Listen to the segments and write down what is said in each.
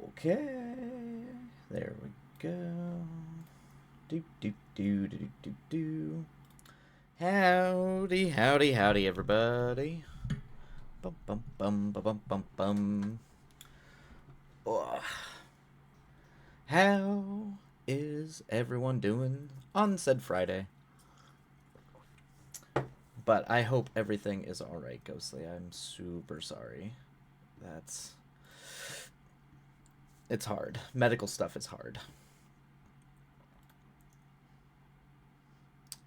Okay, there we go. Do do do do do do. Howdy, howdy, howdy, everybody. Bum bum bum bum bum bum bum. Oh. How is everyone doing on said Friday? But I hope everything is alright, Ghostly. I'm super sorry. It's hard. Medical stuff is hard.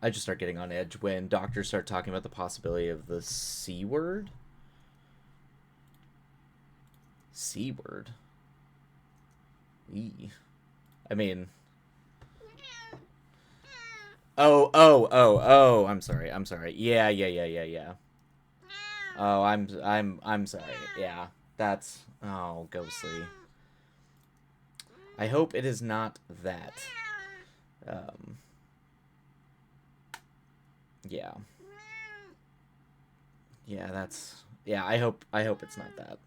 I just start getting on edge when doctors start talking about the possibility of the C word. C word? E. I mean... Oh, I'm sorry. Yeah. Oh, I'm sorry. Yeah. That's... Oh, Ghostly. I hope it is not that. Yeah. Yeah, that's... Yeah, I hope it's not that.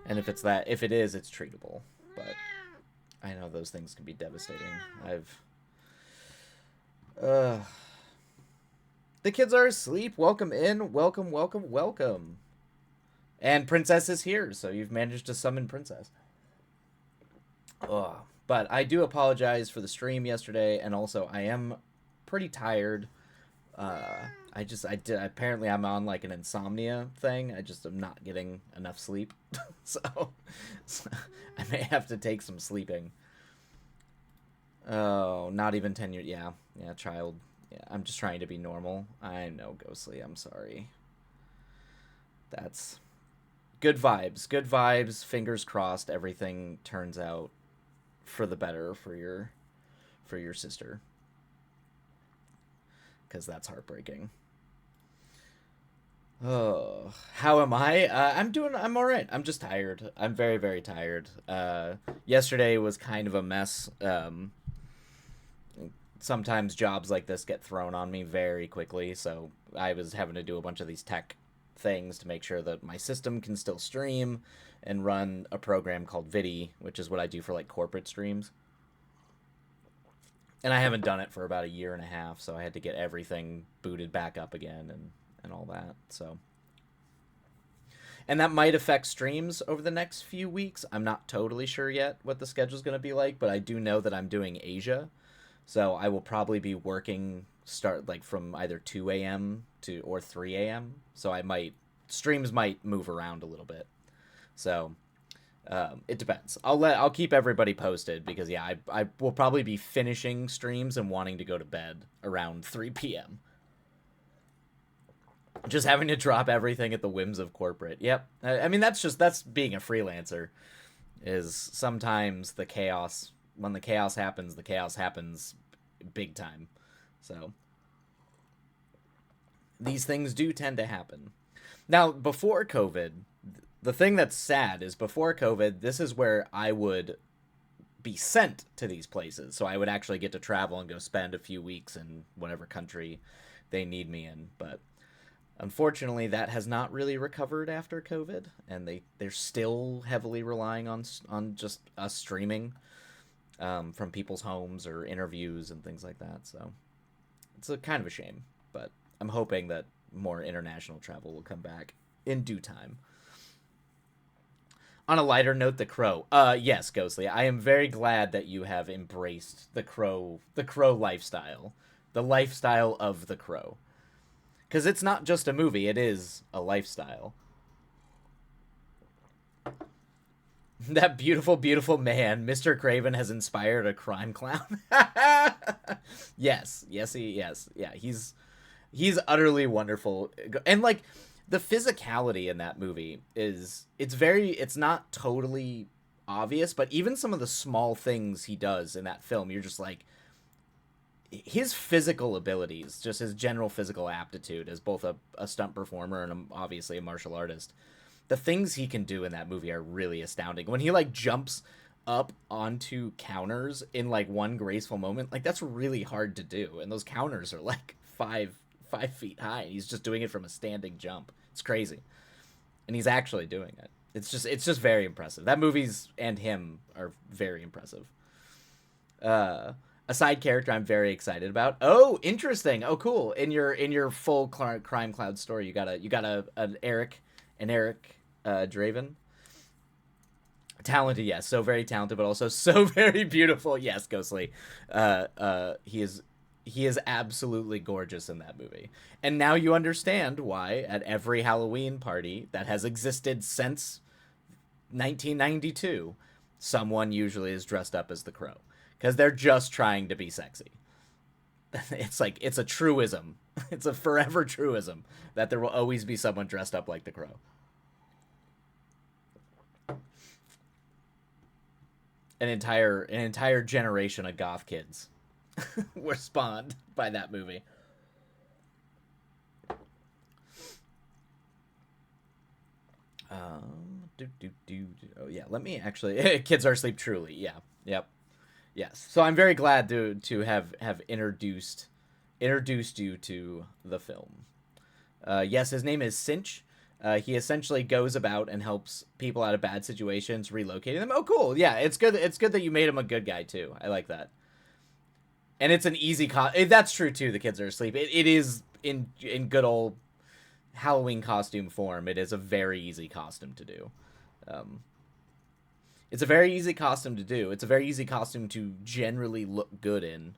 And if it is, it's treatable. But I know those things can be devastating. The kids are asleep. Welcome in. Welcome. And Princess is here, so you've managed to summon Princess. But I do apologize for the stream yesterday, and also I am pretty tired. Apparently I'm on like an insomnia thing. I just am not getting enough sleep. so I may have to take some sleeping. Oh, not even 10 years. Yeah, child. Yeah, I'm just trying to be normal. I know, Ghostly. I'm sorry. That's good vibes. Good vibes. Fingers crossed. Everything turns out for the better for your sister. Because that's heartbreaking. Oh, how am I? I'm all right. I'm just tired. I'm very, very tired. Yesterday was kind of a mess. Sometimes jobs like this get thrown on me very quickly, so I was having to do a bunch of these tech things to make sure that my system can still stream and run a program called Vidi, which is what I do for like corporate streams. And I haven't done it for about a year and a half, so I had to get everything booted back up again and all that. So, and that might affect streams over the next few weeks. I'm not totally sure yet what the schedule's going to be like, but I do know that I'm doing Asia. So I will probably be working start like from either 2 a.m. or 3 a.m. So streams might move around a little bit. So it depends. I'll keep everybody posted because yeah, I will probably be finishing streams and wanting to go to bed around 3 p.m. Just having to drop everything at the whims of corporate. Yep. I mean that's being a freelancer. Is sometimes when the chaos happens big time. So these things do tend to happen. Now, before COVID, the thing that's sad is before COVID, this is where I would be sent to these places. So I would actually get to travel and go spend a few weeks in whatever country they need me in. But unfortunately, that has not really recovered after COVID, and they're still heavily relying on just us streaming from people's homes or interviews and things like that. So it's a kind of a shame, but I'm hoping that more international travel will come back in due time. On a lighter note, The Crow. Yes, Ghostly. I am very glad that you have embraced the Crow lifestyle. The lifestyle of The Crow. Because it's not just a movie, it is a lifestyle. That beautiful, beautiful man, Mr. Craven, has inspired a crime clown. Yes. Yeah, he's utterly wonderful. And like the physicality in that movie it's not totally obvious, but even some of the small things he does in that film, you're just like, his physical abilities, just his general physical aptitude as both a stunt performer and obviously a martial artist, the things he can do in that movie are really astounding. When he like jumps up onto counters in like one graceful moment, like that's really hard to do, and those counters are like 5 feet high. And he's just doing it from a standing jump. It's crazy, and he's actually doing it. It's just very impressive. That movie's and him are very impressive. A side character I'm very excited about. Oh, interesting. Oh, cool. In your full crime cloud story, you got an Eric Draven. Talented, yes, so very talented, but also so very beautiful. Yes, Ghostly. He is absolutely gorgeous in that movie. And now you understand why at every Halloween party that has existed since 1992, someone usually is dressed up as the Crow because they're just trying to be sexy. It's like it's a truism. It's a forever truism that there will always be someone dressed up like the Crow. An entire generation of goth kids were spawned by that movie. Oh yeah, let me actually. Kids are asleep. Truly, yeah, yep, yes. So I'm very glad to have introduced you to the film. Yes, his name is Cinch. He essentially goes about and helps people out of bad situations, relocating them. Oh, cool. Yeah, it's good. It's good that you made him a good guy too. I like that. And it's an easy that's true too. The kids are asleep. It is in good old Halloween costume form. It is a very easy costume to do. Um, it's a very easy costume to do. It's a very easy costume to generally look good in.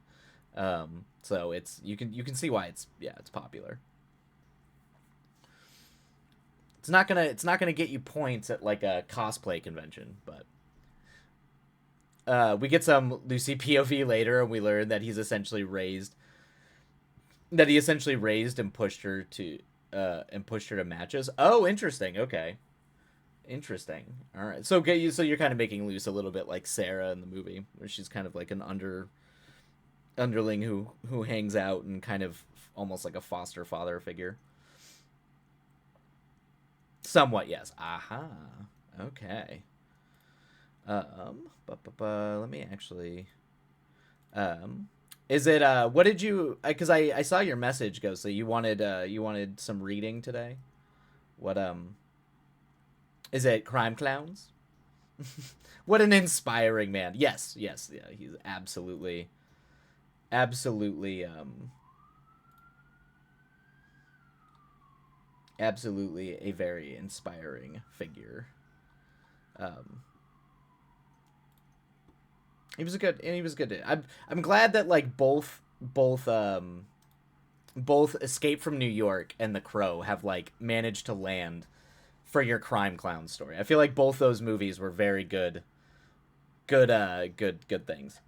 So it's you can see why it's popular. It's not gonna get you points at like a cosplay convention, but we get some Lucy POV later, and we learn that he essentially raised and pushed her to matches. Oh, interesting. Okay, interesting. All right. So you're kind of making Luce a little bit like Sarah in the movie, where she's kind of like an underling who hangs out and kind of almost like a foster father figure. Somewhat, yes. Aha. Okay. Let me actually. Is it What did you? Because I saw your message, Ghostly. You wanted some reading today. What Is it Crime Clowns? What an inspiring man. Yes, yes, yeah. He's absolutely a very inspiring figure. Um, he was good. I'm glad that like both Escape from New York and The Crow have like managed to land for your crime clown story. I feel like both those movies were very good things.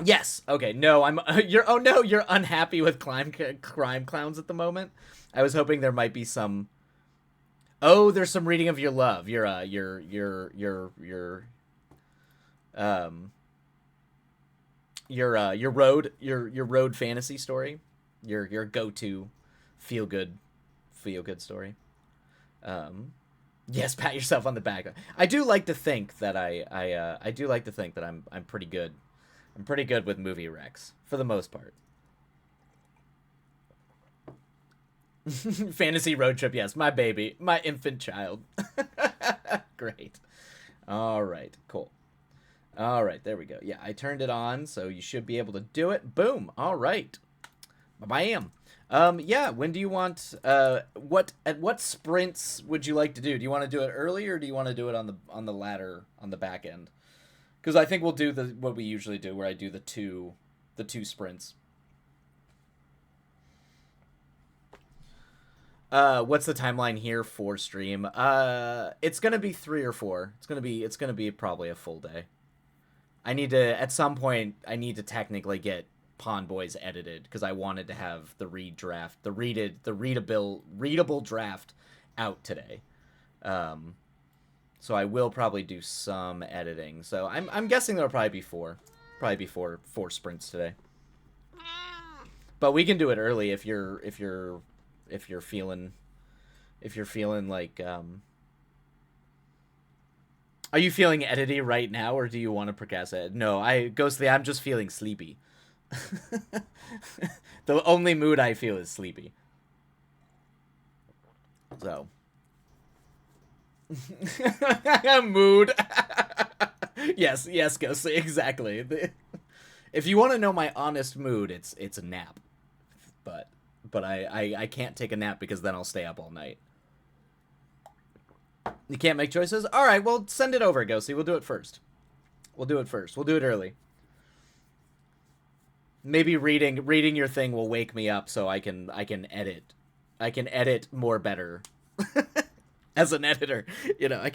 Yes. Okay. No, I'm. You're. Oh no, you're unhappy with crime clowns at the moment. I was hoping there might be some. Oh, there's some reading of your love. Um your road fantasy story. Your go to feel good story. Um, yes, pat yourself on the back. I do like to think that I do like to think that I'm pretty good. I'm pretty good with movie recs for the most part. Fantasy road trip, yes, my baby, my infant child. Great. All right, cool. All right, there we go. Yeah, I turned it on, so you should be able to do it. Boom. All right. Bam. Yeah, when do you want what sprints would you like to do? Do you want to do it early or do you want to do it on the ladder on the back end? Cuz I think we'll do the what we usually do where I do the two sprints. What's the timeline here for stream? It's going to be 3 or 4. It's going to be probably a full day. I need to at some point I need to technically get Pawn Boys edited because I wanted to have the readable draft out today. Um, so I will probably do some editing. So I'm guessing there'll probably be four sprints today. But we can do it early if you're feeling like are you feeling edity right now or do you want to procrastinate? No, I'm just feeling sleepy. The only mood I feel is sleepy. So. Mood. Yes, yes, Ghostly, exactly. If you want to know my honest mood, it's a nap. But I can't take a nap because then I'll stay up all night. You can't make choices? Alright, well, send it over, Ghostly. We'll do it first. We'll do it first. We'll do it early. Maybe reading your thing will wake me up so I can edit. I can edit more better. As an editor, you know, I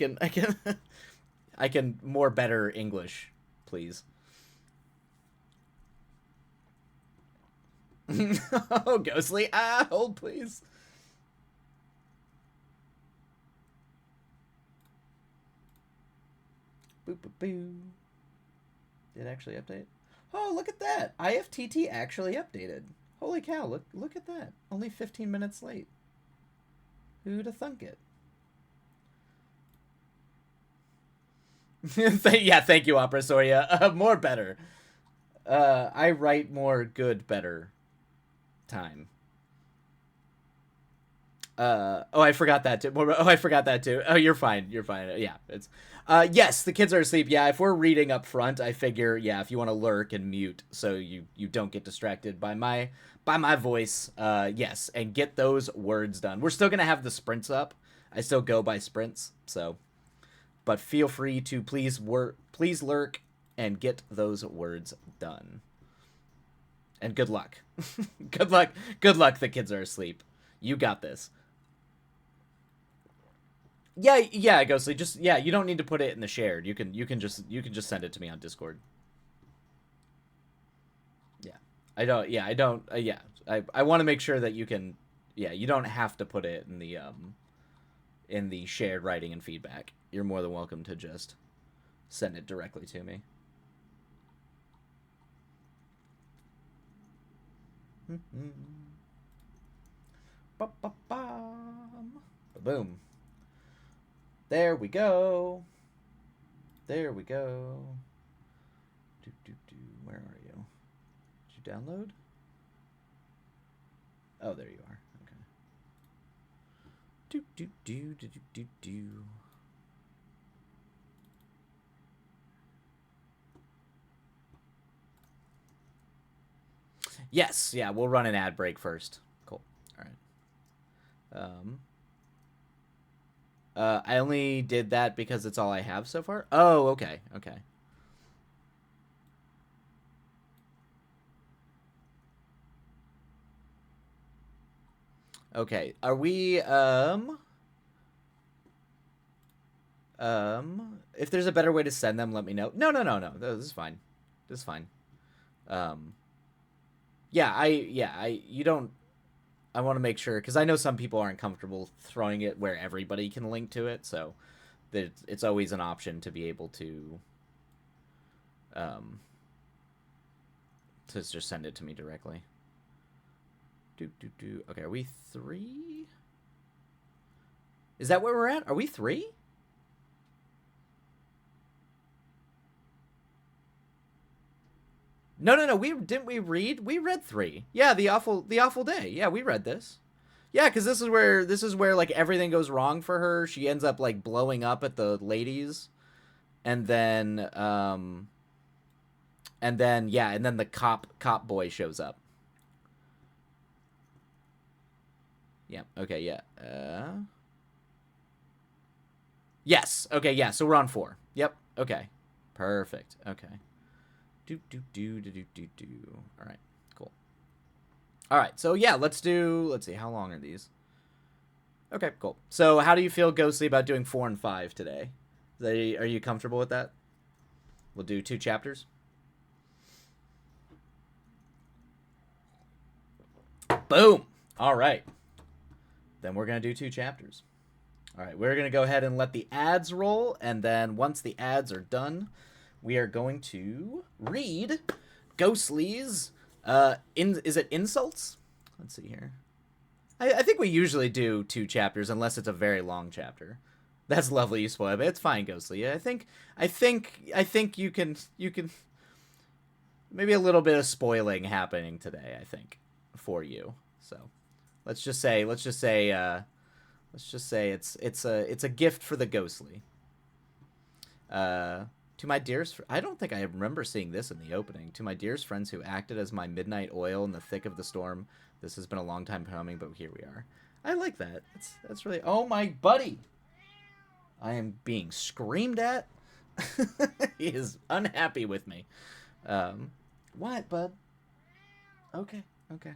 can more better English, please. Oh, Ghostly, hold please. Boop boop boo. Did it actually update? Oh, look at that! IFTT actually updated. Holy cow! Look at that. Only 15 minutes late. Who'd have thunk it? Yeah, thank you, Opera Soria. More better. I write more good better time. Oh, I forgot that too. Oh, I forgot that too. Oh, you're fine. You're fine. Yeah, it's. Yes, the kids are asleep. Yeah, if we're reading up front, I figure, yeah, if you want to lurk and mute so you don't get distracted by my voice, yes, and get those words done. We're still gonna have the sprints up. I still go by sprints, so, but feel free to please lurk and get those words done. And good luck. Good luck. Good luck. The kids are asleep. You got this. Yeah, Ghostly. Just yeah, you don't need to put it in the shared. You can just send it to me on Discord. Yeah, I don't. Yeah, I want to make sure that you can. Yeah, you don't have to put it in the shared writing and feedback. You're more than welcome to just send it directly to me. Boom. There we go. There we go. Where are you? Did you download? Oh, there you are. Okay. Yes, yeah, we'll run an ad break first. Cool. All right. I only did that because it's all I have so far. Oh, okay, okay. Okay, are we, if there's a better way to send them, let me know. No. This is fine. This is fine. Um, you don't, I want to make sure, because I know some people aren't comfortable throwing it where everybody can link to it, so that it's always an option to be able um, to just send it to me directly. Okay, are we 3? Is that where we're at? Are we 3? No. We read? We read 3. Yeah, the awful day. Yeah, we read this. Yeah, because this is where like everything goes wrong for her. She ends up like blowing up at the ladies, and then the cop boy shows up. Yeah. Okay. Yeah. Yes. Okay. Yeah. So we're on 4. Yep. Okay. Perfect. Okay. Do. All right. Cool. All right. So yeah, let's see. How long are these? Okay. Cool. So how do you feel, Ghostly, about doing 4 and 5 today? Are you comfortable with that? We'll do 2 chapters. Boom. All right. Then we're going to do 2 chapters. All right, we're going to go ahead and let the ads roll, and then once the ads are done, we are going to read Ghostly's, is it insults? Let's see here. I think we usually do 2 chapters, unless it's a very long chapter. That's lovely, you spoil it. It's fine, Ghostly. I think you can, maybe a little bit of spoiling happening today, I think, for you. So let's just say it's a gift for the ghostly. To my dearest, I don't think I remember seeing this in the opening. To my dearest friends who acted as my midnight oil in the thick of the storm, this has been a long time coming, but here we are. I like that. That's really. Oh my buddy, I am being screamed at. He is unhappy with me. What, bud? Okay, okay.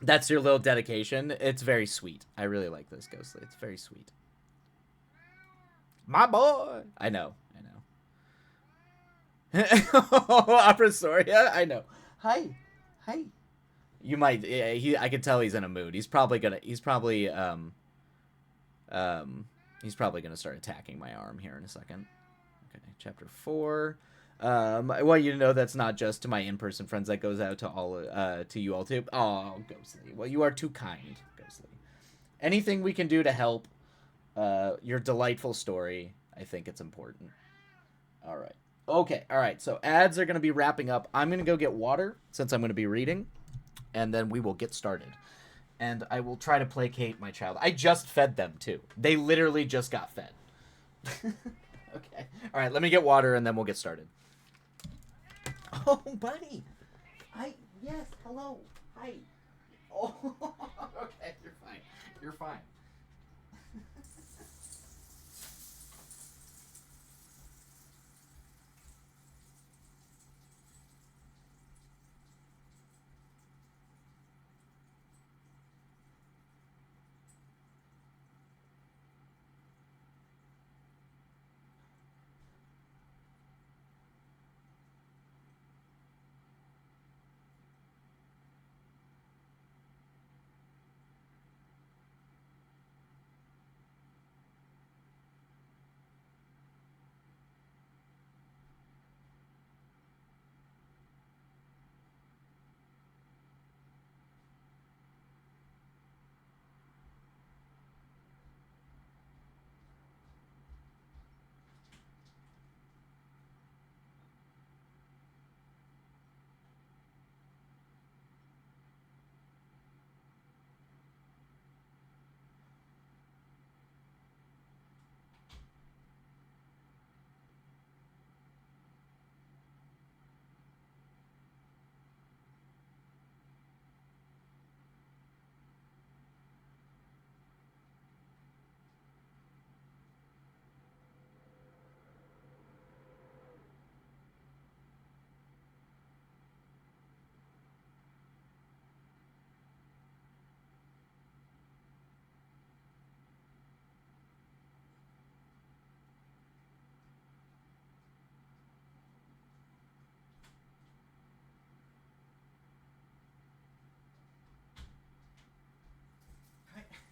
That's your little dedication. It's very sweet. I really like this, Ghostly. It's very sweet. My boy. I know. Opera Soria. I know. Hi. Hi. You might. I can tell he's in a mood. He's probably gonna. He's probably gonna start attacking my arm here in a second. Okay. Chapter 4. I want you to know that's not just to my in-person friends. That goes out to all, to you all too. Oh, Ghostly. Well, you are too kind, Ghostly. Anything we can do to help your delightful story, I think it's important. All right. Okay. All right. So ads are going to be wrapping up. I'm going to go get water since I'm going to be reading, and then we will get started. And I will try to placate my child. I just fed them too. They literally just got fed. Okay. All right. Let me get water, and then we'll get started. Oh, buddy. Hi. Yes. Hello. Hi. Oh. Okay. You're fine. You're fine.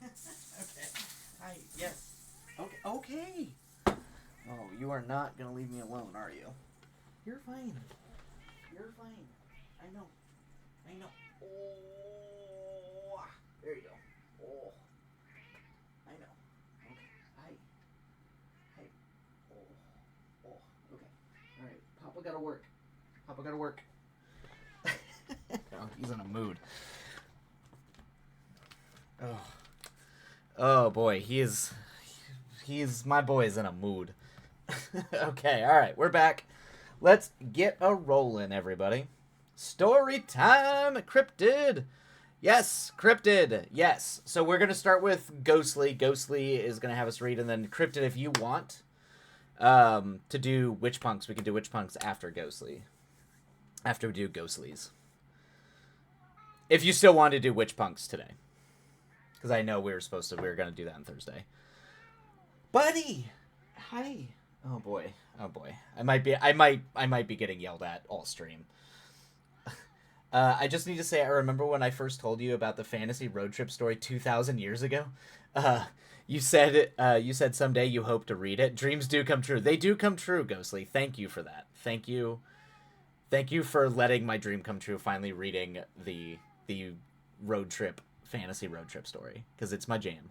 Okay. Hi. Yes. Okay. Okay. Oh, you are not gonna leave me alone, are you? You're fine. You're fine. I know. I know. Oh. There you go. Oh. I know. Okay. Hi. Hi. Oh. Oh. Okay. All right. Papa gotta work. Papa gotta work. Oh, he's in a mood. Oh. Oh boy, he's my boy is in a mood. Okay, all right, we're back. Let's get a rollin', everybody. Story time, Cryptid. Yes, Cryptid. Yes. So we're gonna start with Ghostly. Ghostly is gonna have us read, and then Cryptid, if you want, to do Witch Punks, we can do Witch Punks after Ghostly. After we do Ghostlies. If you still want to do Witch Punks today. Because I know we were going to do that on Thursday. Buddy! Hi. Oh boy. Oh boy. I might be getting yelled at all stream. I just need to say, I remember when I first told you about the fantasy road trip story 2,000 years ago. You said someday you hope to read it. Dreams do come true. They do come true, Ghostly. Thank you for that. Thank you. Thank you for letting my dream come true, finally reading the road trip, fantasy road trip story, because it's my jam.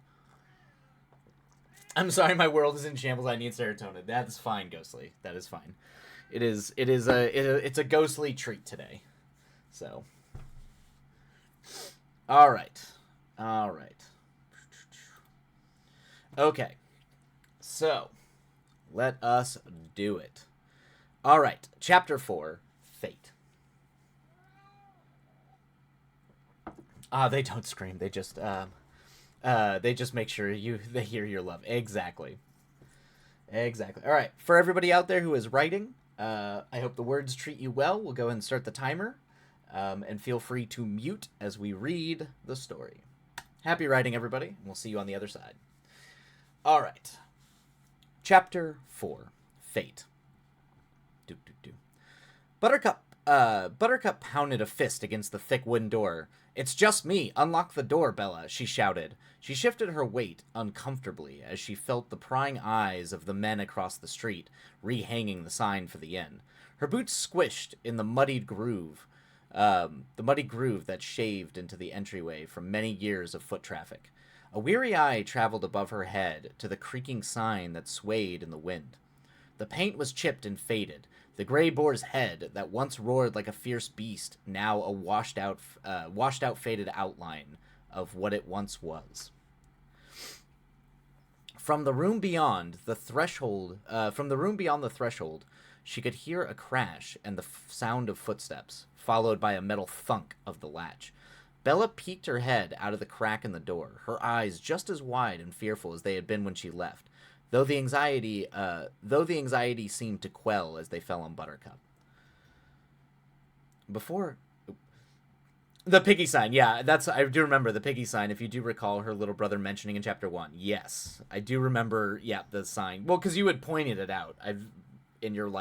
I'm sorry my world is in shambles. I need serotonin. That's fine, Ghostly. That is fine. It's a ghostly treat today. So, all right, all right, okay. So, let us do it. All right, chapter 4, Fate. They don't scream. They just make sure they hear your love. Exactly. Exactly. All right. For everybody out there who is writing, I hope the words treat you well. We'll go ahead and start the timer, and feel free to mute as we read the story. Happy writing, everybody, and we'll see you on the other side. All right. Chapter 4, Fate. Do do do. Buttercup pounded a fist against the thick wooden door. "It's just me. Unlock the door, Bella," she shouted. She shifted her weight uncomfortably as she felt the prying eyes of the men across the street, rehanging the sign for the inn. Her boots squished in the muddy groove that shaved into the entryway from many years of foot traffic. A weary eye traveled above her head to the creaking sign that swayed in the wind. The paint was chipped and faded. The gray boar's head that once roared like a fierce beast, now a washed out, faded outline of what it once was. From the room beyond the threshold, she could hear a crash and the sound of footsteps, followed by a metal thunk of the latch. Bella peeked her head out of the crack in the door, her eyes just as wide and fearful as they had been when she left, though the anxiety seemed to quell as they fell on Buttercup. Before the piggy sign, yeah, I do remember the piggy sign. If you do recall her little brother mentioning in chapter 1, yes, I do remember. Yeah, the sign. Well, because you had pointed it out. In your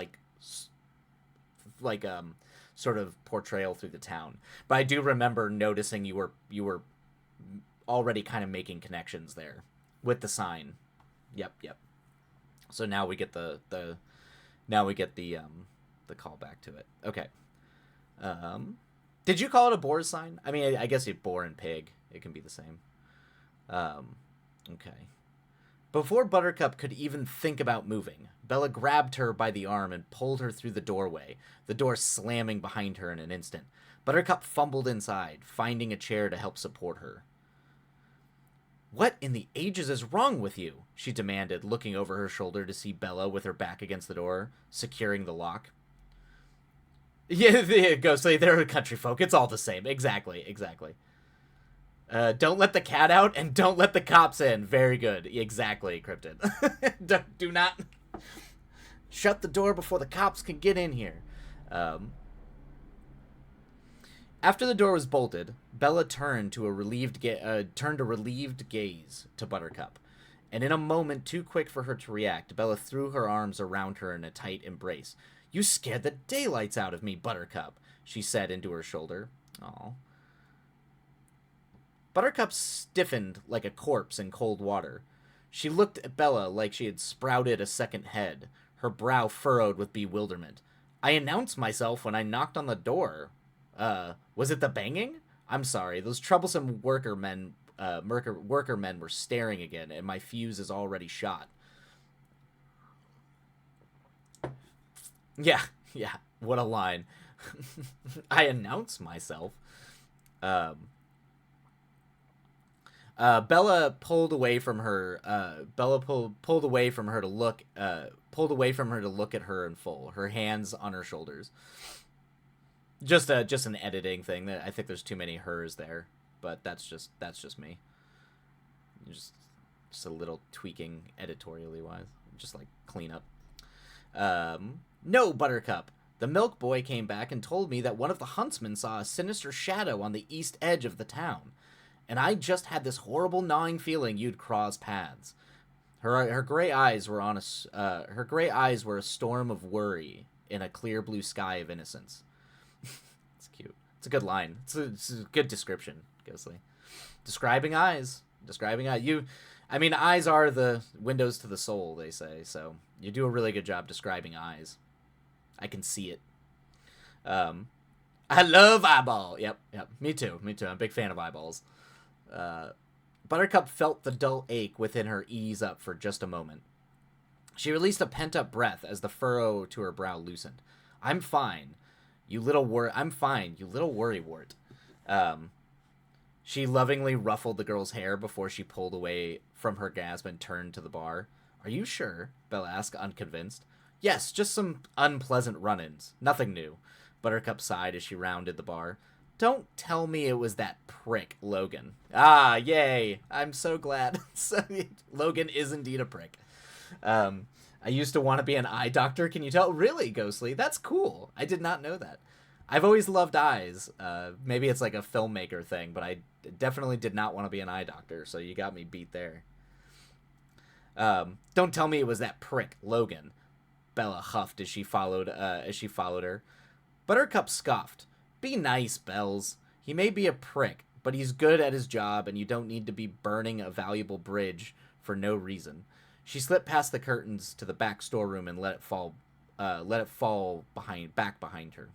sort of portrayal through the town. But I do remember noticing you were already kind of making connections there with the sign. Yep. So now we get the callback to it. Okay. Did you call it a boar's sign? I mean, I guess it boar and pig. It can be the same. Okay. Before Buttercup could even think about moving, Bella grabbed her by the arm and pulled her through the doorway, the door slamming behind her in an instant. Buttercup fumbled inside, finding a chair to help support her. "What in the ages is wrong with you?" she demanded, looking over her shoulder to see Bella with her back against the door, securing the lock. Yeah, Ghostly, they're country folk. It's all the same. Exactly. Don't let the cat out and don't let the cops in. Very good. Exactly, Cryptid. Do not shut the door before the cops can get in here. After the door was bolted, Bella turned a relieved gaze to Buttercup. And in a moment too quick for her to react, Bella threw her arms around her in a tight embrace. "You scared the daylights out of me, Buttercup," she said into her shoulder. Aw. Buttercup stiffened like a corpse in cold water. She looked at Bella like she had sprouted a second head, her brow furrowed with bewilderment. "I announced myself when I knocked on the door. Was it the banging? I'm sorry, those troublesome worker men were staring again, and my fuse is already shot." Yeah, what a line. I announced myself. Bella pulled away from her. Pulled away from her to look. Pulled away from her to look at her in full. Her hands on her shoulders. Just an editing thing. That I think there's too many hers there, but that's just me. Just a little tweaking editorially wise. Just like clean up. No, Buttercup. The milk boy came back and told me that one of the huntsmen saw a sinister shadow on the east edge of the town. And I just had this horrible gnawing feeling you'd cross paths. Her gray eyes were a storm of worry in a clear blue sky of innocence. It's cute. It's a good line. It's a good description, Ghostly. Describing eyes. Eyes are the windows to the soul, they say. So you do a really good job describing eyes. I can see it. I love eyeball. Yep. Me too. I'm a big fan of eyeballs. Buttercup felt the dull ache within her ease up for just a moment. She released a pent-up breath as the furrow to her brow loosened. I'm fine. I'm fine, you little worrywart. Um, she lovingly ruffled the girl's hair before she pulled away from her gasp and turned to the bar. Are you sure? Bella asked, unconvinced. Yes, just some unpleasant run-ins. Nothing new. Buttercup sighed as she rounded the bar. Don't tell me it was that prick, Logan. Ah, yay. I'm so glad. Logan is indeed a prick. I used to want to be an eye doctor. Can you tell? Really, Ghostly? That's cool. I did not know that. I've always loved eyes. Maybe it's like a filmmaker thing, but I definitely did not want to be an eye doctor, so you got me beat there. Don't tell me it was that prick, Logan. Bella huffed as she followed her. Buttercup scoffed. Be nice, Bells. He may be a prick, but he's good at his job, and you don't need to be burning a valuable bridge for no reason. She slipped past the curtains to the back storeroom and let it fall back behind her.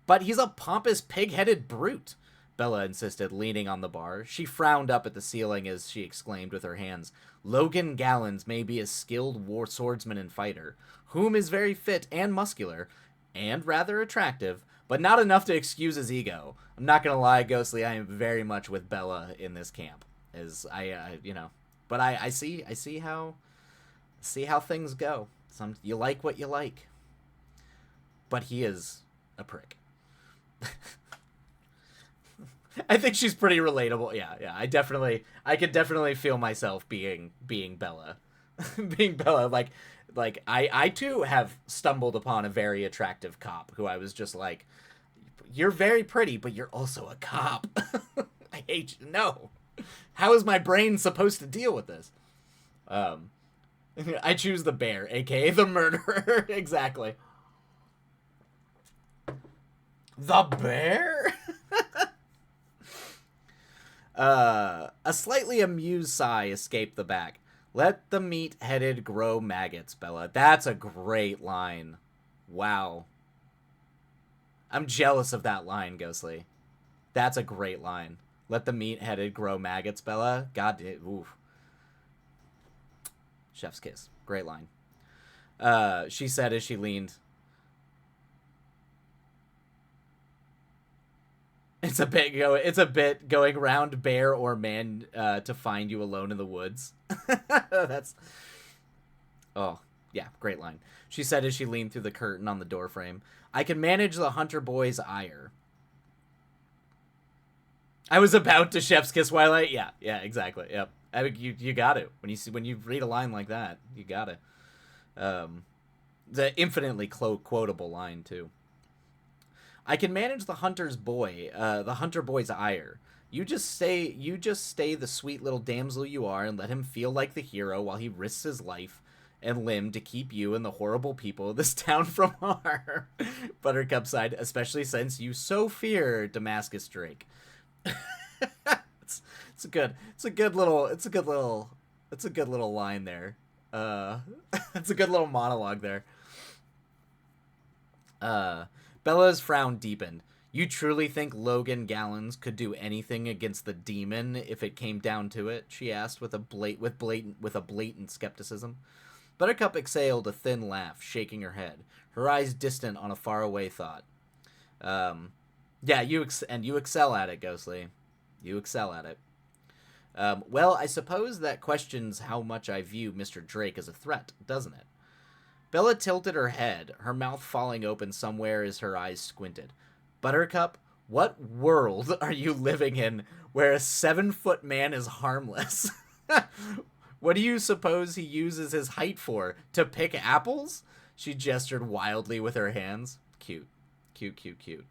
But he's a pompous, pig-headed brute, Bella insisted, leaning on the bar. She frowned up at the ceiling as she exclaimed with her hands, Logan Gallons may be a skilled war swordsman and fighter, whom is very fit and muscular, and rather attractive, but not enough to excuse his ego. I'm not gonna lie, Ghostly, I am very much with Bella in this camp, as but I see how things go. You like what you like, but he is a prick. I think she's pretty relatable. Yeah. I could definitely feel myself being Bella, being Bella. Like I too have stumbled upon a very attractive cop who I was just like, you're very pretty, but you're also a cop. I hate you. No, how is my brain supposed to deal with this? I choose the bear, aka the murderer. Exactly. The bear? A slightly amused sigh escaped the back. Let the meat-headed grow maggots, Bella. That's a great line. Wow. I'm jealous of that line, Ghostly. That's a great line. Let the meat-headed grow maggots, Bella. God, oof. Chef's kiss. Great line. She said as she leaned. It's a bit going round bear or man to find you alone in the woods. That's oh yeah, great line. She said as she leaned through the curtain on the doorframe. I can manage the hunter boy's ire. I was about to chef's kiss Twilight. Yeah, exactly. Yep. I mean, you got to when you read a line like that, you got to. The infinitely quotable line too. I can manage the hunter boy's ire. You just stay the sweet little damsel you are and let him feel like the hero while he risks his life and limb to keep you and the horrible people of this town from harm. Buttercup sighed, especially since you so fear Damascus Drake. it's a good little line there. It's a good little monologue there. Bella's frown deepened. You truly think Logan Gallons could do anything against the demon if it came down to it? She asked with a blatant skepticism. Buttercup exhaled a thin laugh, shaking her head, her eyes distant on a faraway thought. Yeah, you excel at it, Ghostly. You excel at it. Well, I suppose that questions how much I view Mr. Drake as a threat, doesn't it? Bella tilted her head, her mouth falling open somewhere as her eyes squinted. Buttercup, what world are you living in where a 7-foot man is harmless? What do you suppose he uses his height for? To pick apples? She gestured wildly with her hands. Cute. Cute.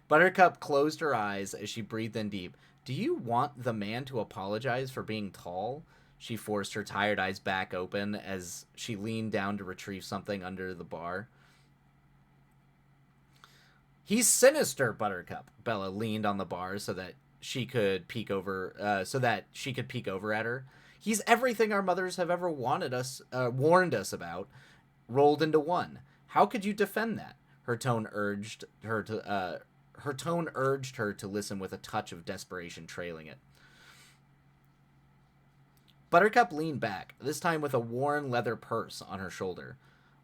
Buttercup closed her eyes as she breathed in deep. Do you want the man to apologize for being tall? She forced her tired eyes back open as she leaned down to retrieve something under the bar. He's sinister, Buttercup. Bella leaned on the bar so that she could peek over at her. He's everything our mothers have ever warned us about, rolled into one. How could you defend that? Her tone urged her to listen with a touch of desperation trailing it. Buttercup leaned back, this time with a worn leather purse on her shoulder.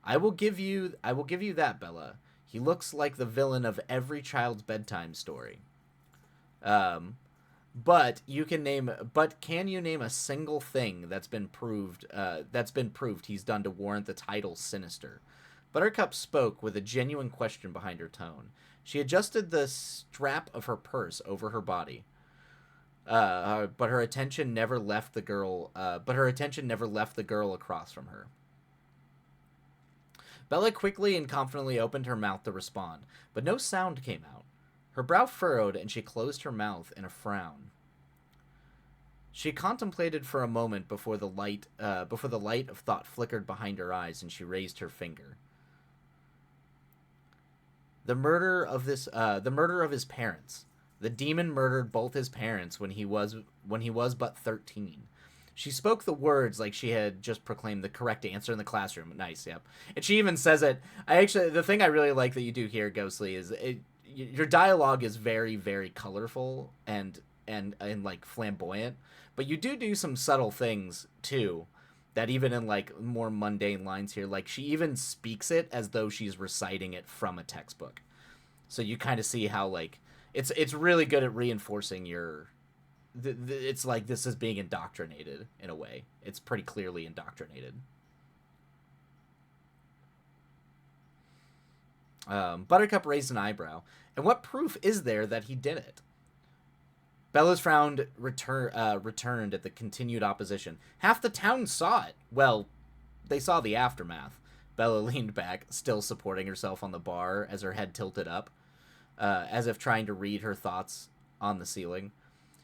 I will give you that, Bella. He looks like the villain of every child's bedtime story. Um, but can you name a single thing that's been proved he's done to warrant the title Sinister? Buttercup spoke with a genuine question behind her tone. She adjusted the strap of her purse over her body. But her attention never left the girl. But her attention never left the girl across from her. Bella quickly and confidently opened her mouth to respond, but no sound came out. Her brow furrowed, and she closed her mouth in a frown. She contemplated for a moment before the light of thought flickered behind her eyes, and she raised her finger. The murder of his parents. The demon murdered both his parents when he was but 13. She spoke the words like she had just proclaimed the correct answer in the classroom. Nice, yep. And she even says it. The thing I really like that you do here, Ghostly, is your dialogue is very, very colorful and like flamboyant, but you do some subtle things too that even in like more mundane lines here, like she even speaks it as though she's reciting it from a textbook. So you kind of see how like it's really good at reinforcing your it's like this is being indoctrinated in a way. It's pretty clearly indoctrinated. Buttercup raised an eyebrow. And what proof is there that he did it? Bella's frown returned at the continued opposition. Half the town saw it. Well, they saw the aftermath. Bella leaned back, still supporting herself on the bar as her head tilted up, as if trying to read her thoughts on the ceiling.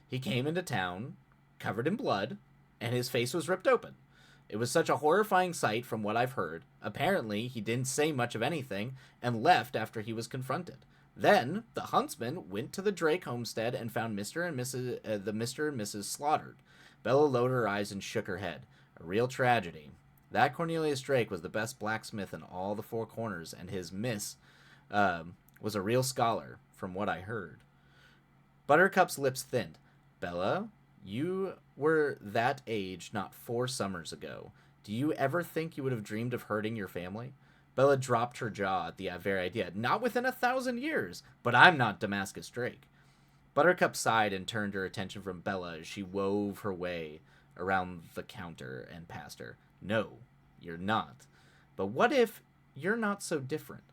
He came into town, covered in blood, and his face was ripped open. It was such a horrifying sight from what I've heard. Apparently, he didn't say much of anything and left after he was confronted. Then, the huntsman went to the Drake homestead and found Mr. and Mrs. slaughtered. Bella lowered her eyes and shook her head. A real tragedy. That Cornelius Drake was the best blacksmith in all the Four Corners, and his miss was a real scholar, from what I heard. Buttercup's lips thinned. Bella, you were that age not 4 summers ago. Do you ever think you would have dreamed of hurting your family? Bella dropped her jaw at the very idea. Not within 1,000 years, but I'm not Damascus Drake. Buttercup sighed and turned her attention from Bella as she wove her way around the counter and past her. No, you're not. But what if you're not so different?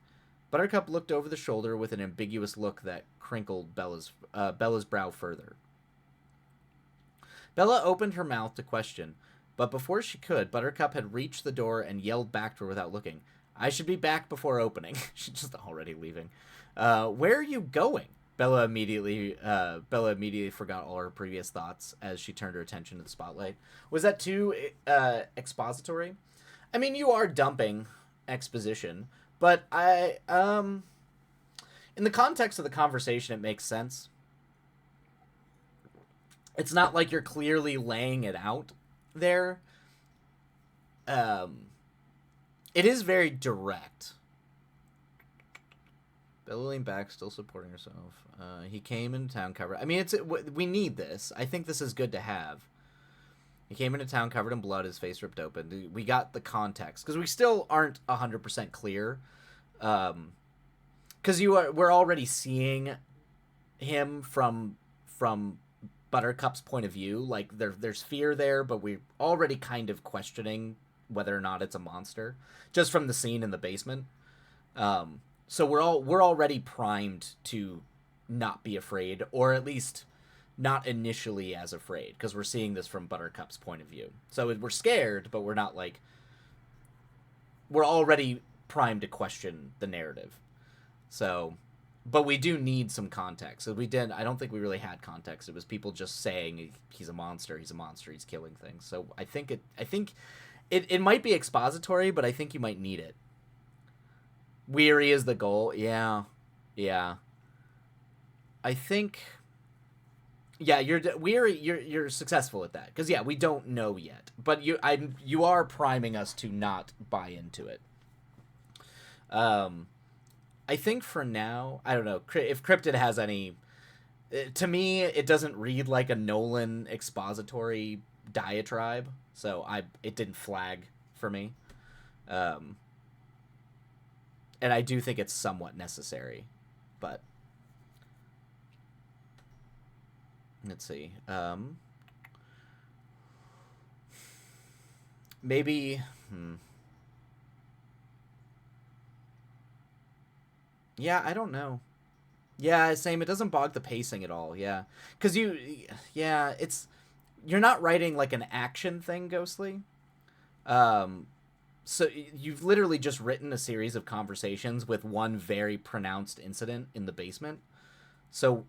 Buttercup looked over the shoulder with an ambiguous look that crinkled Bella's brow further. Bella opened her mouth to question, but before she could, Buttercup had reached the door and yelled back to her without looking. I should be back before opening. She's just already leaving. Where are you going? Bella immediately forgot all her previous thoughts as she turned her attention to the spotlight. Was that too expository? I mean, you are dumping exposition, but in the context of the conversation, it makes sense. It's not like you're clearly laying it out there. It is very direct. Bella leaned back, still supporting herself. He came into town covered. I mean, we need this. I think this is good to have. He came into town covered in blood, his face ripped open. We got the context because we still aren't 100% clear. Because we're already seeing him from Buttercup's point of view. Like there's fear there, but we're already kind of questioning whether or not it's a monster just from the scene in the basement. So we're already primed to not be afraid, or at least not initially as afraid, because we're seeing this from Buttercup's point of view. So we're scared, but we're not like, we're already primed to question the narrative. So, but we do need some context. So I don't think we really had context. It was people just saying he's a monster, he's killing things. So I think it might be expository, but I think you might need it. Weary is the goal. Yeah. I think. Yeah, you're successful at that because we don't know yet, but you are priming us to not buy into it. I think for now, I don't know if Cryptid has any. To me, it doesn't read like a Nolan expository diatribe. so it didn't flag for me. Um, and I do think it's somewhat necessary, but let's see. Maybe. Yeah, I don't know. Yeah, same. It doesn't bog the pacing at all. Yeah, because yeah, you're not writing like an action thing, Ghostly. Um, so you've literally just written a series of conversations with one very pronounced incident in the basement. So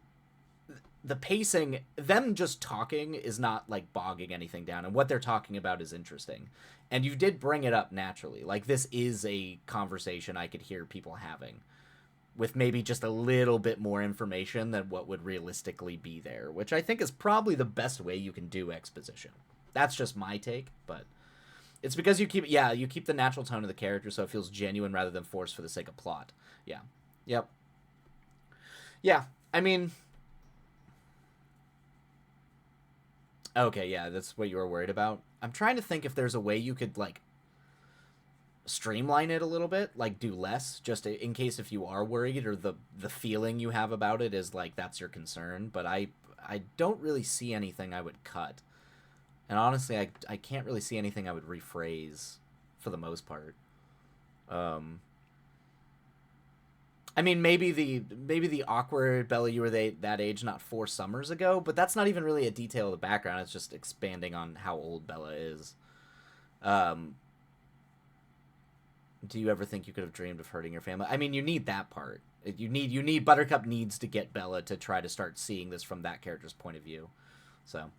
the pacing, them just talking is not like bogging anything down, and what they're talking about is interesting. And you did bring it up naturally. Like this is a conversation I could hear people having with maybe just a little bit more information than what would realistically be there, which I think is probably the best way you can do exposition. That's just my take, but it's because you keep the natural tone of the character so it feels genuine rather than forced for the sake of plot. Yeah. Yep. Yeah. I mean, okay, yeah, that's what you were worried about. I'm trying to think if there's a way you could like streamline it a little bit, like do less, just in case if you are worried or the feeling you have about it is like that's your concern. But I don't really see anything I would cut, and honestly, I can't really see anything I would rephrase, for the most part. Um, I mean, maybe the awkward Bella, you were that age not 4 summers ago, but that's not even really a detail of the background. It's just expanding on how old Bella is. Um, do you ever think you could have dreamed of hurting your family? I mean, you need that part. You need Buttercup needs to get Bella to try to start seeing this from that character's point of view. So,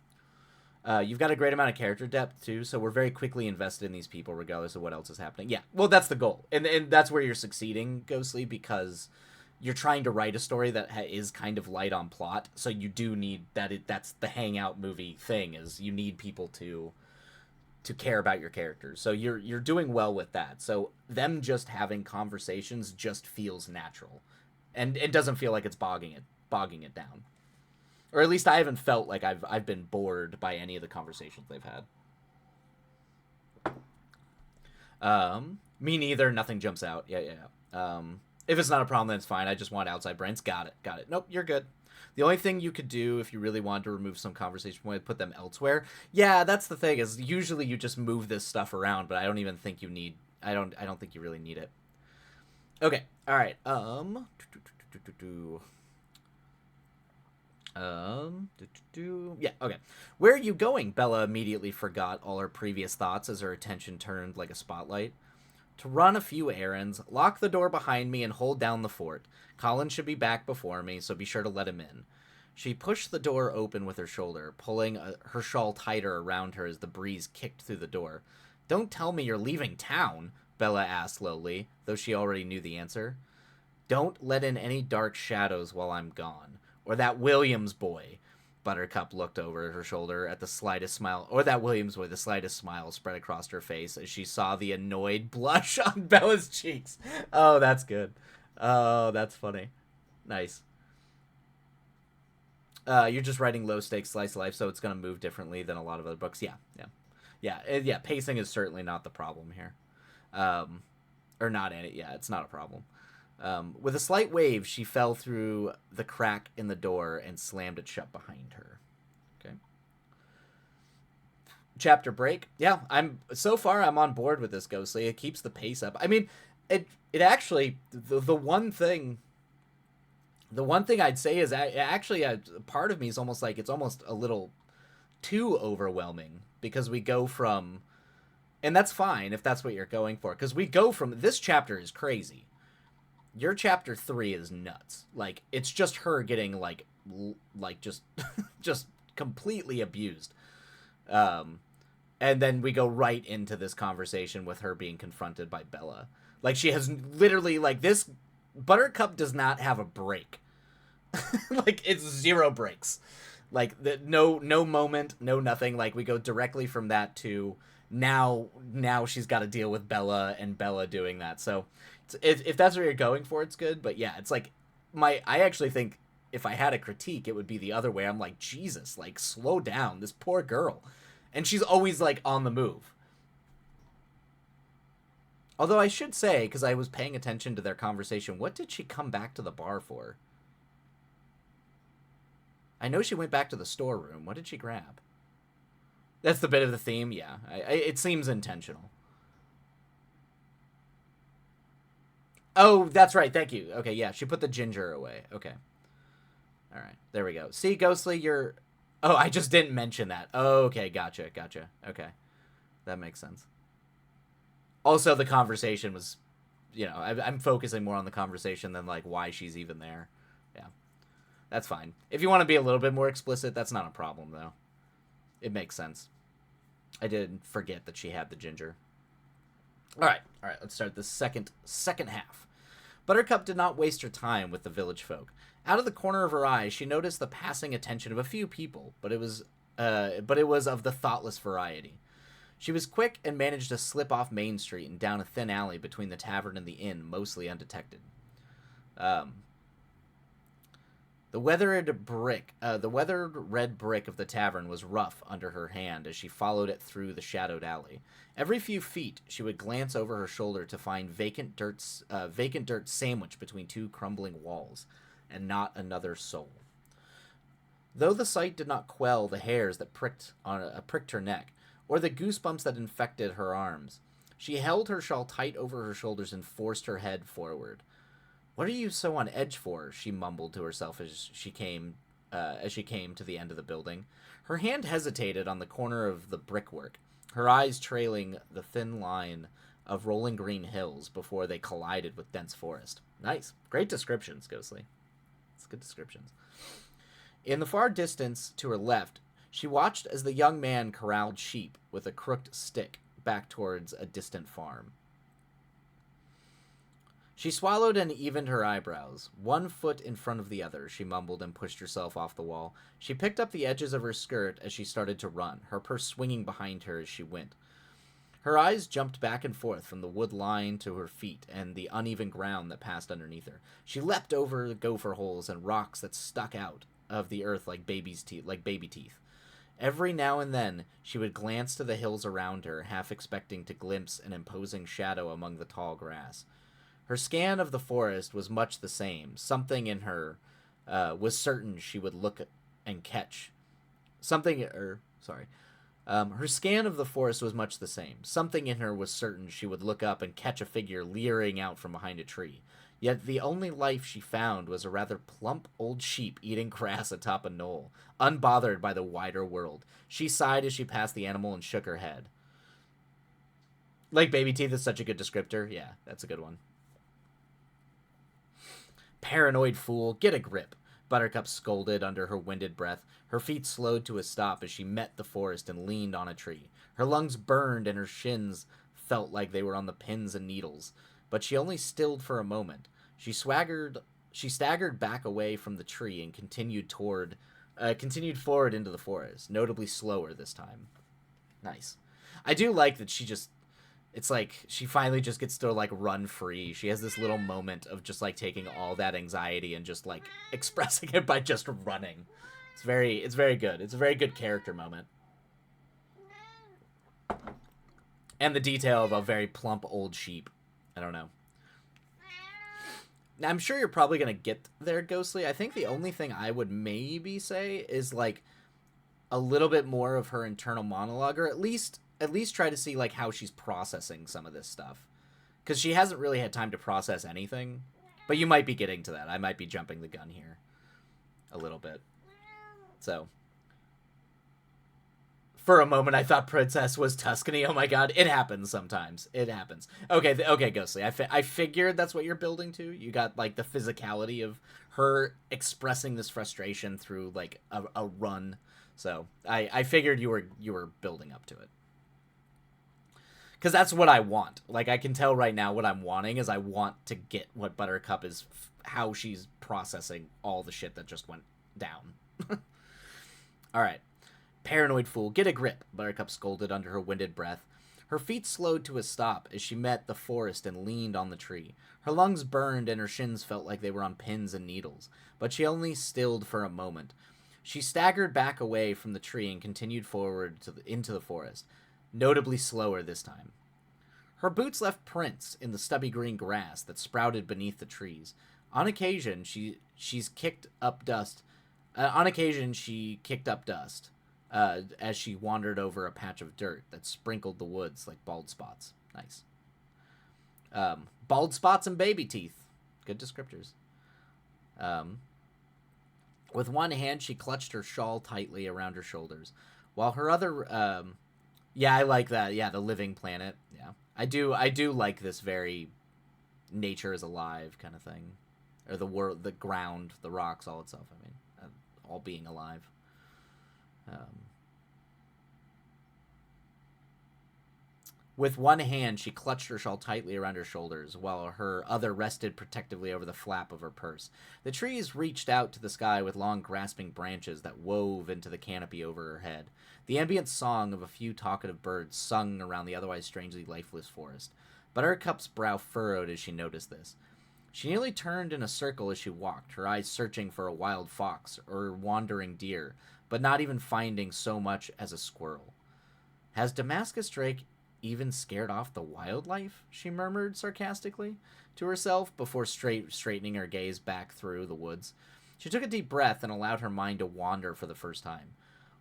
you've got a great amount of character depth too, so we're very quickly invested in these people regardless of what else is happening. Yeah, well, that's the goal, and that's where you're succeeding, Ghostly, because you're trying to write a story that is kind of light on plot. So you do need that. That's the hangout movie thing, is you need people to care about your characters. So you're doing well with that. So them just having conversations just feels natural, and it doesn't feel like it's bogging it down. Or at least I haven't felt like I've been bored by any of the conversations they've had. Me neither. Nothing jumps out. Yeah, yeah. If it's not a problem, then it's fine. I just want outside brains. Got it. Got it. Nope, you're good. The only thing you could do if you really wanted to remove some conversation point, put them elsewhere. Yeah, that's the thing. Is usually you just move this stuff around, but I don't even think you need. I don't think you really need it. Okay. All right. Yeah, okay. Where are you going? Bella immediately forgot all her previous thoughts as her attention turned like a spotlight. To run a few errands, lock the door behind me, and hold down the fort. Colin should be back before me, so be sure to let him in. She pushed the door open with her shoulder, pulling her shawl tighter around her as the breeze kicked through the door. Don't tell me you're leaving town, Bella asked slowly, though she already knew the answer. Don't let in any dark shadows while I'm gone. Or that Williams boy. Buttercup looked over her shoulder at the slightest smile, or that Williams boy, the slightest smile spread across her face as she saw the annoyed blush on Bella's cheeks. Oh, that's good. Oh, that's funny. Nice. You're just writing low stakes slice of life, so it's going to move differently than a lot of other books. Yeah, yeah, yeah, yeah. Pacing is certainly not the problem here, or not in it. Yeah, it's not a problem. With a slight wave, she fell through the crack in the door and slammed it shut behind her. Okay. Chapter break. Yeah, I'm on board with this, Ghostly. It keeps the pace up. I mean, it actually the one thing I'd say is actually a part of me is almost like it's almost a little too overwhelming, because we go from, and that's fine if that's what you're going for, because we go from, this chapter is crazy. Your chapter 3 is nuts. Like, it's just her getting like just just completely abused. And then we go right into this conversation with her being confronted by Bella. Like, she has literally, like, this Buttercup does not have a break. Like, it's zero breaks. Like, no moment, no nothing. Like, we go directly from that to now she's got to deal with Bella and Bella doing that. So if that's what you're going for, it's good. But yeah, it's like I actually think if I had a critique, it would be the other way. I'm like, Jesus, like, slow down, this poor girl. And she's always, like, on the move. Although I should say, because I was paying attention to their conversation, what did she come back to the bar for? I know she went back to the storeroom. What did she grab? That's the bit of the theme? Yeah. It seems intentional. Oh, that's right. Thank you. Okay, yeah. She put the ginger away. Okay. All right. There we go. See, Ghostly, you're... Oh, I just didn't mention that. Okay, gotcha. Okay. That makes sense. Also, the conversation was... I'm focusing more on the conversation than, like, why she's even there. Yeah. That's fine. If you want to be a little bit more explicit, that's not a problem, though. It makes sense. I did forget that she had the ginger. All right. Let's start the second half. Buttercup did not waste her time with the village folk. Out of the corner of her eye, she noticed the passing attention of a few people, but it was of the thoughtless variety. She was quick and managed to slip off Main Street and down a thin alley between the tavern and the inn, mostly undetected. The weathered red brick of the tavern was rough under her hand as she followed it through the shadowed alley. Every few feet, she would glance over her shoulder to find vacant dirt sandwiched between two crumbling walls, and not another soul. Though the sight did not quell the hairs that pricked her neck, or the goosebumps that infected her arms, she held her shawl tight over her shoulders and forced her head forward. "What are you so on edge for?" she mumbled to herself as she came to the end of the building. Her hand hesitated on the corner of the brickwork, her eyes trailing the thin line of rolling green hills before they collided with dense forest. Nice. Great descriptions, Ghostly. It's good descriptions. In the far distance to her left, she watched as the young man corralled sheep with a crooked stick back towards a distant farm. She swallowed and evened her eyebrows. "One foot in front of the other," she mumbled and pushed herself off the wall. She picked up the edges of her skirt as she started to run, her purse swinging behind her as she went. Her eyes jumped back and forth from the wood line to her feet and the uneven ground that passed underneath her. She leapt over gopher holes and rocks that stuck out of the earth like baby teeth. Every now and then she would glance to the hills around her, half expecting to glimpse an imposing shadow among the tall grass. Her scan of the forest was much the same. Something in her was certain she would look and catch. Her scan of the forest was much the same. Something in her was certain she would look up and catch a figure leering out from behind a tree. Yet the only life she found was a rather plump old sheep eating grass atop a knoll, unbothered by the wider world. She sighed as she passed the animal and shook her head. Like baby teeth is such a good descriptor. Yeah, that's a good one. "Paranoid fool, get a grip," Buttercup scolded under her winded breath. Her feet slowed to a stop as she met the forest and leaned on a tree. Her lungs burned and her shins felt like they were on the pins and needles, but she only stilled for a moment. She staggered back away from the tree and continued forward into the forest, notably slower this time. Nice. I do like that it's like she finally just gets to like run free. She has this little moment of just like taking all that anxiety and just like expressing it by just running. It's very good. It's a very good character moment. And the detail of a very plump old sheep. I don't know. Now, I'm sure you're probably going to get there, Ghostly. I think the only thing I would maybe say is like a little bit more of her internal monologue, or at least try to see like how she's processing some of this stuff, because she hasn't really had time to process anything. But you might be getting to that. I might be jumping the gun here a little bit. So for a moment I thought Princess was Tuscany. Oh my god, it happens sometimes. It happens. Okay, Ghostly, I figured that's what you're building to. You got like the physicality of her expressing this frustration through like a run. So I figured you were building up to it. Because that's what I want. Like, I can tell right now what I'm wanting is I want to get what Buttercup is, how she's processing all the shit that just went down. Alright. "Paranoid fool, get a grip," Buttercup scolded under her winded breath. Her feet slowed to a stop as she met the forest and leaned on the tree. Her lungs burned and her shins felt like they were on pins and needles, but she only stilled for a moment. She staggered back away from the tree and continued forward into the forest, notably slower this time. Her boots left prints in the stubby green grass that sprouted beneath the trees. On occasion, she's kicked up dust. On occasion, she kicked up dust as she wandered over a patch of dirt that sprinkled the woods like bald spots. Nice. Bald spots and baby teeth. Good descriptors. With one hand, she clutched her shawl tightly around her shoulders, while her other, yeah, I like that. Yeah, the living planet. Yeah, I do like this very nature is alive kind of thing, or the world, the ground, the rocks, all itself. I mean, all being alive. With one hand, she clutched her shawl tightly around her shoulders, while her other rested protectively over the flap of her purse. The trees reached out to the sky with long, grasping branches that wove into the canopy over her head. The ambient song of a few talkative birds sung around the otherwise strangely lifeless forest. Buttercup's brow furrowed as she noticed this. She nearly turned in a circle as she walked, her eyes searching for a wild fox or wandering deer, but not even finding so much as a squirrel. Has Damascus Drake even scared off the wildlife? She murmured sarcastically to herself before straightening her gaze back through the woods. She took a deep breath and allowed her mind to wander for the first time.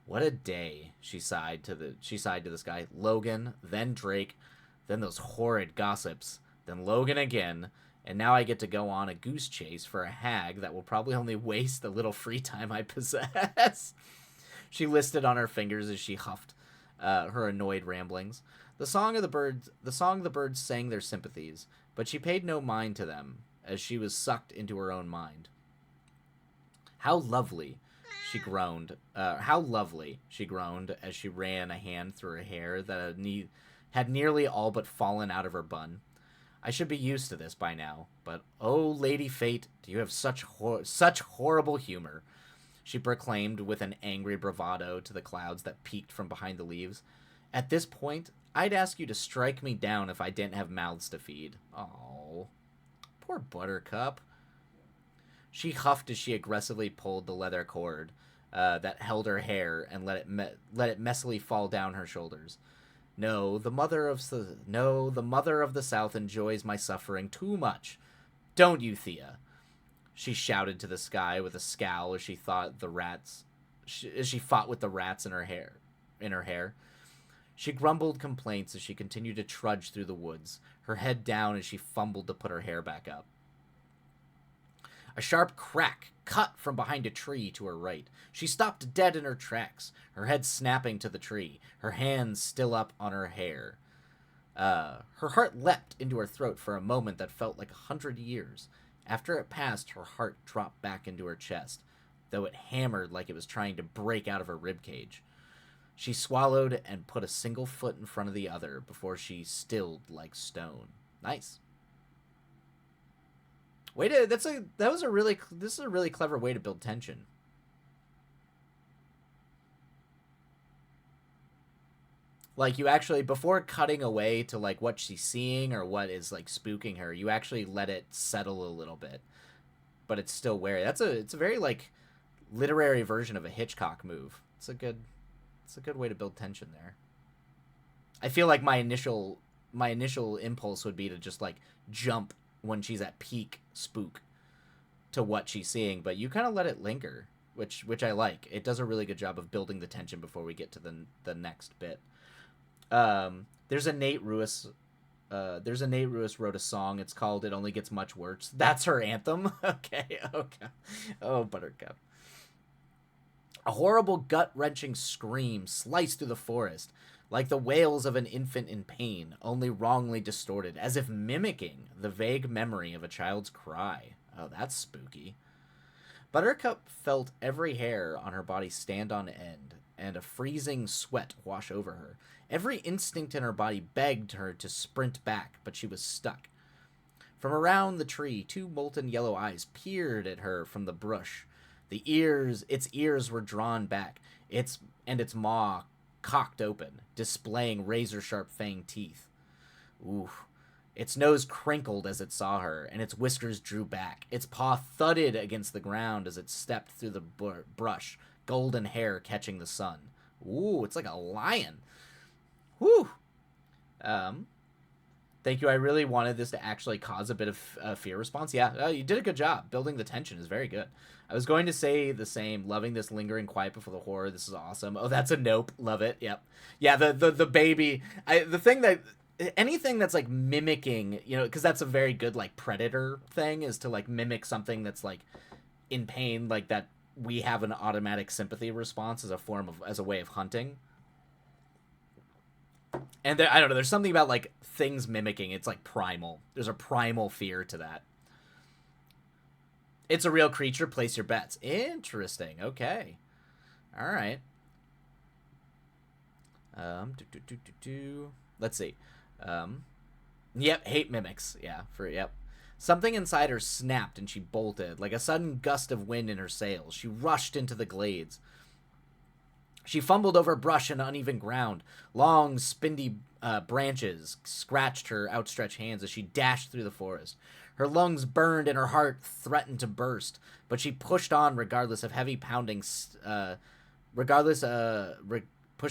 What a day, she sighed to the sky. Logan, then Drake, then those horrid gossips, then Logan again, and now I get to go on a goose chase for a hag that will probably only waste the little free time I possess. She listed on her fingers as she huffed her annoyed ramblings. The song the birds sang their sympathies, but she paid no mind to them, as she was sucked into her own mind. How lovely, she groaned. How lovely, she groaned as she ran a hand through her hair that had nearly all but fallen out of her bun. I should be used to this by now, but oh, Lady Fate, do you have such horrible humor? She proclaimed with an angry bravado to the clouds that peeked from behind the leaves. At this point, I'd ask you to strike me down if I didn't have mouths to feed. Oh, poor Buttercup. She huffed as she aggressively pulled the leather cord that held her hair and let it messily fall down her shoulders. No, the mother of the South enjoys my suffering too much. Don't you, Thea? She shouted to the sky with a scowl as she fought with the rats in her hair. She grumbled complaints as she continued to trudge through the woods, her head down as she fumbled to put her hair back up. A sharp crack cut from behind a tree to her right. She stopped dead in her tracks, her head snapping to the tree, her hands still up on her hair. Her heart leapt into her throat for a moment that felt like 100 years. After it passed, her heart dropped back into her chest, though it hammered like it was trying to break out of her ribcage. She swallowed and put a single foot in front of the other before she stilled like stone. Nice. This is a really clever way to build tension. Like, you actually, before cutting away to like what she's seeing or what is like spooking her, you actually let it settle a little bit, but it's still wary. It's a very like literary version of a Hitchcock move. It's a good way to build tension there. I feel like my initial impulse would be to just like jump when she's at peak spook to what she's seeing, but you kind of let it linger, which I like. It does a really good job of building the tension before we get to the next bit. There's a Nate Ruess wrote a song. It's called "It Only Gets Much Worse." That's her anthem. Okay. Oh, Buttercup. A horrible, gut-wrenching scream sliced through the forest, like the wails of an infant in pain, only wrongly distorted, as if mimicking the vague memory of a child's cry. Oh, that's spooky. Buttercup felt every hair on her body stand on end, and a freezing sweat wash over her. Every instinct in her body begged her to sprint back, but she was stuck. From around the tree, two molten yellow eyes peered at her from the brush. Its ears were drawn back, its maw cocked open, displaying razor-sharp fanged teeth. Ooh. Its nose crinkled as it saw her, and its whiskers drew back. Its paw thudded against the ground as it stepped through the brush, golden hair catching the sun. Ooh, it's like a lion. Woo. Um, Thank you. I really wanted this to actually cause a bit of fear response. Yeah, you did a good job. Building the tension is very good. I was going to say the same. Loving this lingering quiet before the horror. This is awesome. Oh, that's a nope. Love it. Yep. Yeah, the baby. The thing that anything that's like mimicking, because that's a very good like predator thing, is to like mimic something that's like in pain, like that we have an automatic sympathy response as a way of hunting. And I don't know, there's something about like things mimicking. It's like primal. There's a primal fear to that. It's a real creature. Place your bets. Interesting. Okay. All right. Let's see. Yep. Hate mimics. Yeah. Yep. Something inside her snapped and she bolted like a sudden gust of wind in her sails. She rushed into the glades. She fumbled over brush and uneven ground. Long, spindly branches scratched her outstretched hands as she dashed through the forest. Her lungs burned and her heart threatened to burst, but she pushed on regardless of heavy pounding. Pushed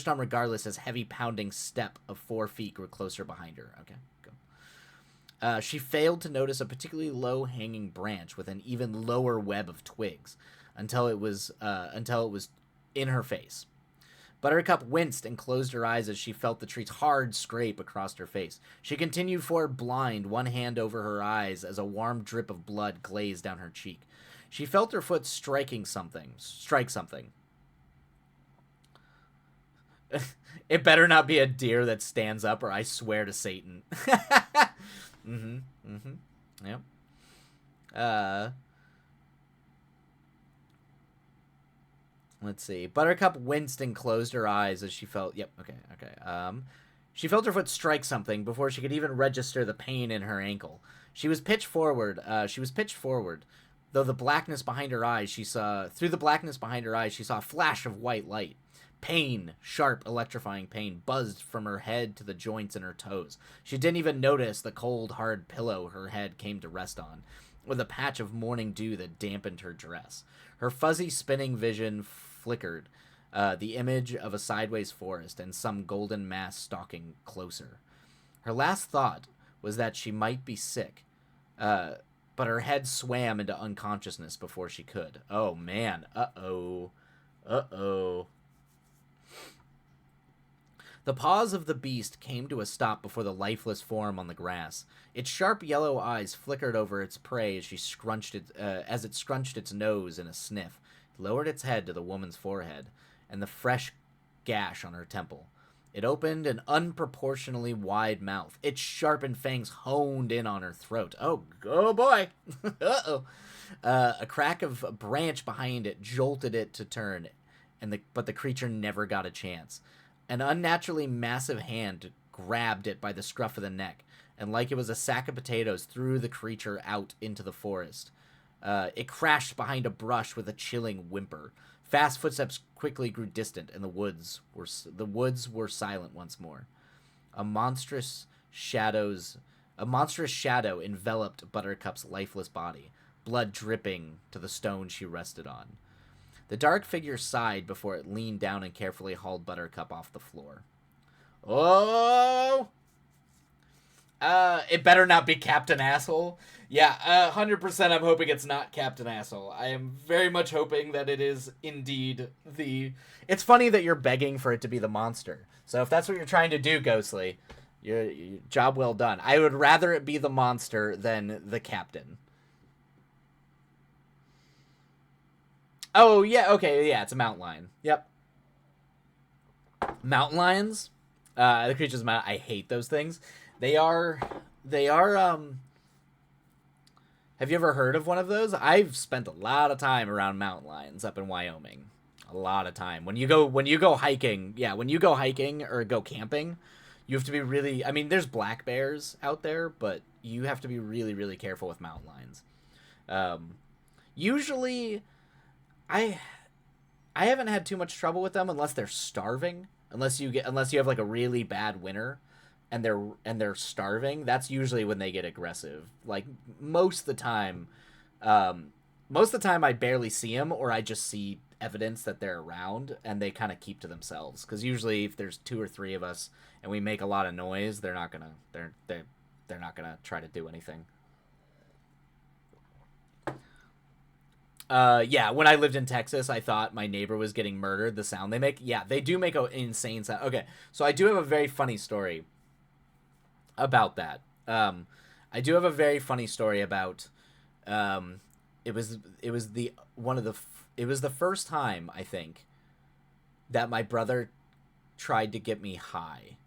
on regardless as heavy pounding step of 4 feet grew closer behind her. Okay, go. She failed to notice a particularly low hanging branch with an even lower web of twigs until it was in her face. Buttercup winced and closed her eyes as she felt the tree's hard scrape across her face. She continued forward blind, one hand over her eyes as a warm drip of blood glazed down her cheek. She felt her foot strike something. It better not be a deer that stands up, or I swear to Satan. Yep. Let's see. Buttercup winced and closed her eyes as she felt... Yep, okay. She felt her foot strike something before she could even register the pain in her ankle. She was pitched forward. Though the blackness behind her eyes, through the blackness behind her eyes, she saw a flash of white light. Pain, sharp, electrifying pain, buzzed from her head to the joints in her toes. She didn't even notice the cold, hard pillow her head came to rest on, with a patch of morning dew that dampened her dress. Her fuzzy, spinning vision flickered, the image of a sideways forest and some golden mass stalking closer. Her last thought was that she might be sick, but her head swam into unconsciousness before she could. Oh, man. Uh-oh. The paws of the beast came to a stop before the lifeless form on the grass. Its sharp yellow eyes flickered over its prey as it scrunched its nose in a sniff. It lowered its head to the woman's forehead and the fresh gash on her temple. It opened an unproportionally wide mouth. Its sharpened fangs honed in on her throat. Oh boy! Uh-oh. A crack of a branch behind it jolted it to turn, but the creature never got a chance. An unnaturally massive hand grabbed it by the scruff of the neck, and like it was a sack of potatoes, threw the creature out into the forest. It crashed behind a brush with a chilling whimper. Fast footsteps quickly grew distant, and the woods were silent once more. A monstrous shadow enveloped Buttercup's lifeless body, blood dripping to the stone she rested on. The dark figure sighed before it leaned down and carefully hauled Buttercup off the floor. Oh! It better not be Captain Asshole. Yeah, 100% I'm hoping it's not Captain Asshole. I am very much hoping that it is indeed the... It's funny that you're begging for it to be the monster. So if that's what you're trying to do, Ghostly, your job well done. I would rather it be the monster than the captain. Oh, yeah, okay, yeah, it's a mountain lion. Yep. Mountain lions? The creatures of mountain... I hate those things. They are, Have you ever heard of one of those? I've spent a lot of time around mountain lions up in Wyoming. A lot of time. When you go hiking or go camping, you have to be really... I mean, there's black bears out there, but you have to be really, really careful with mountain lions. Usually... I haven't had too much trouble with them unless they're starving. Unless you have like a really bad winter and they're starving. That's usually when they get aggressive. Like most of the time I barely see them, or I just see evidence that they're around, and they kind of keep to themselves. Because usually, if there's 2 or 3 of us and we make a lot of noise, they're not gonna try to do anything. Yeah, when I lived in Texas, I thought my neighbor was getting murdered. The sound they make, yeah, they do make an insane sound. Okay, so I do have a very funny story about that. I do have a very funny story about. It was the one of the it was the first time I think that my brother tried to get me high,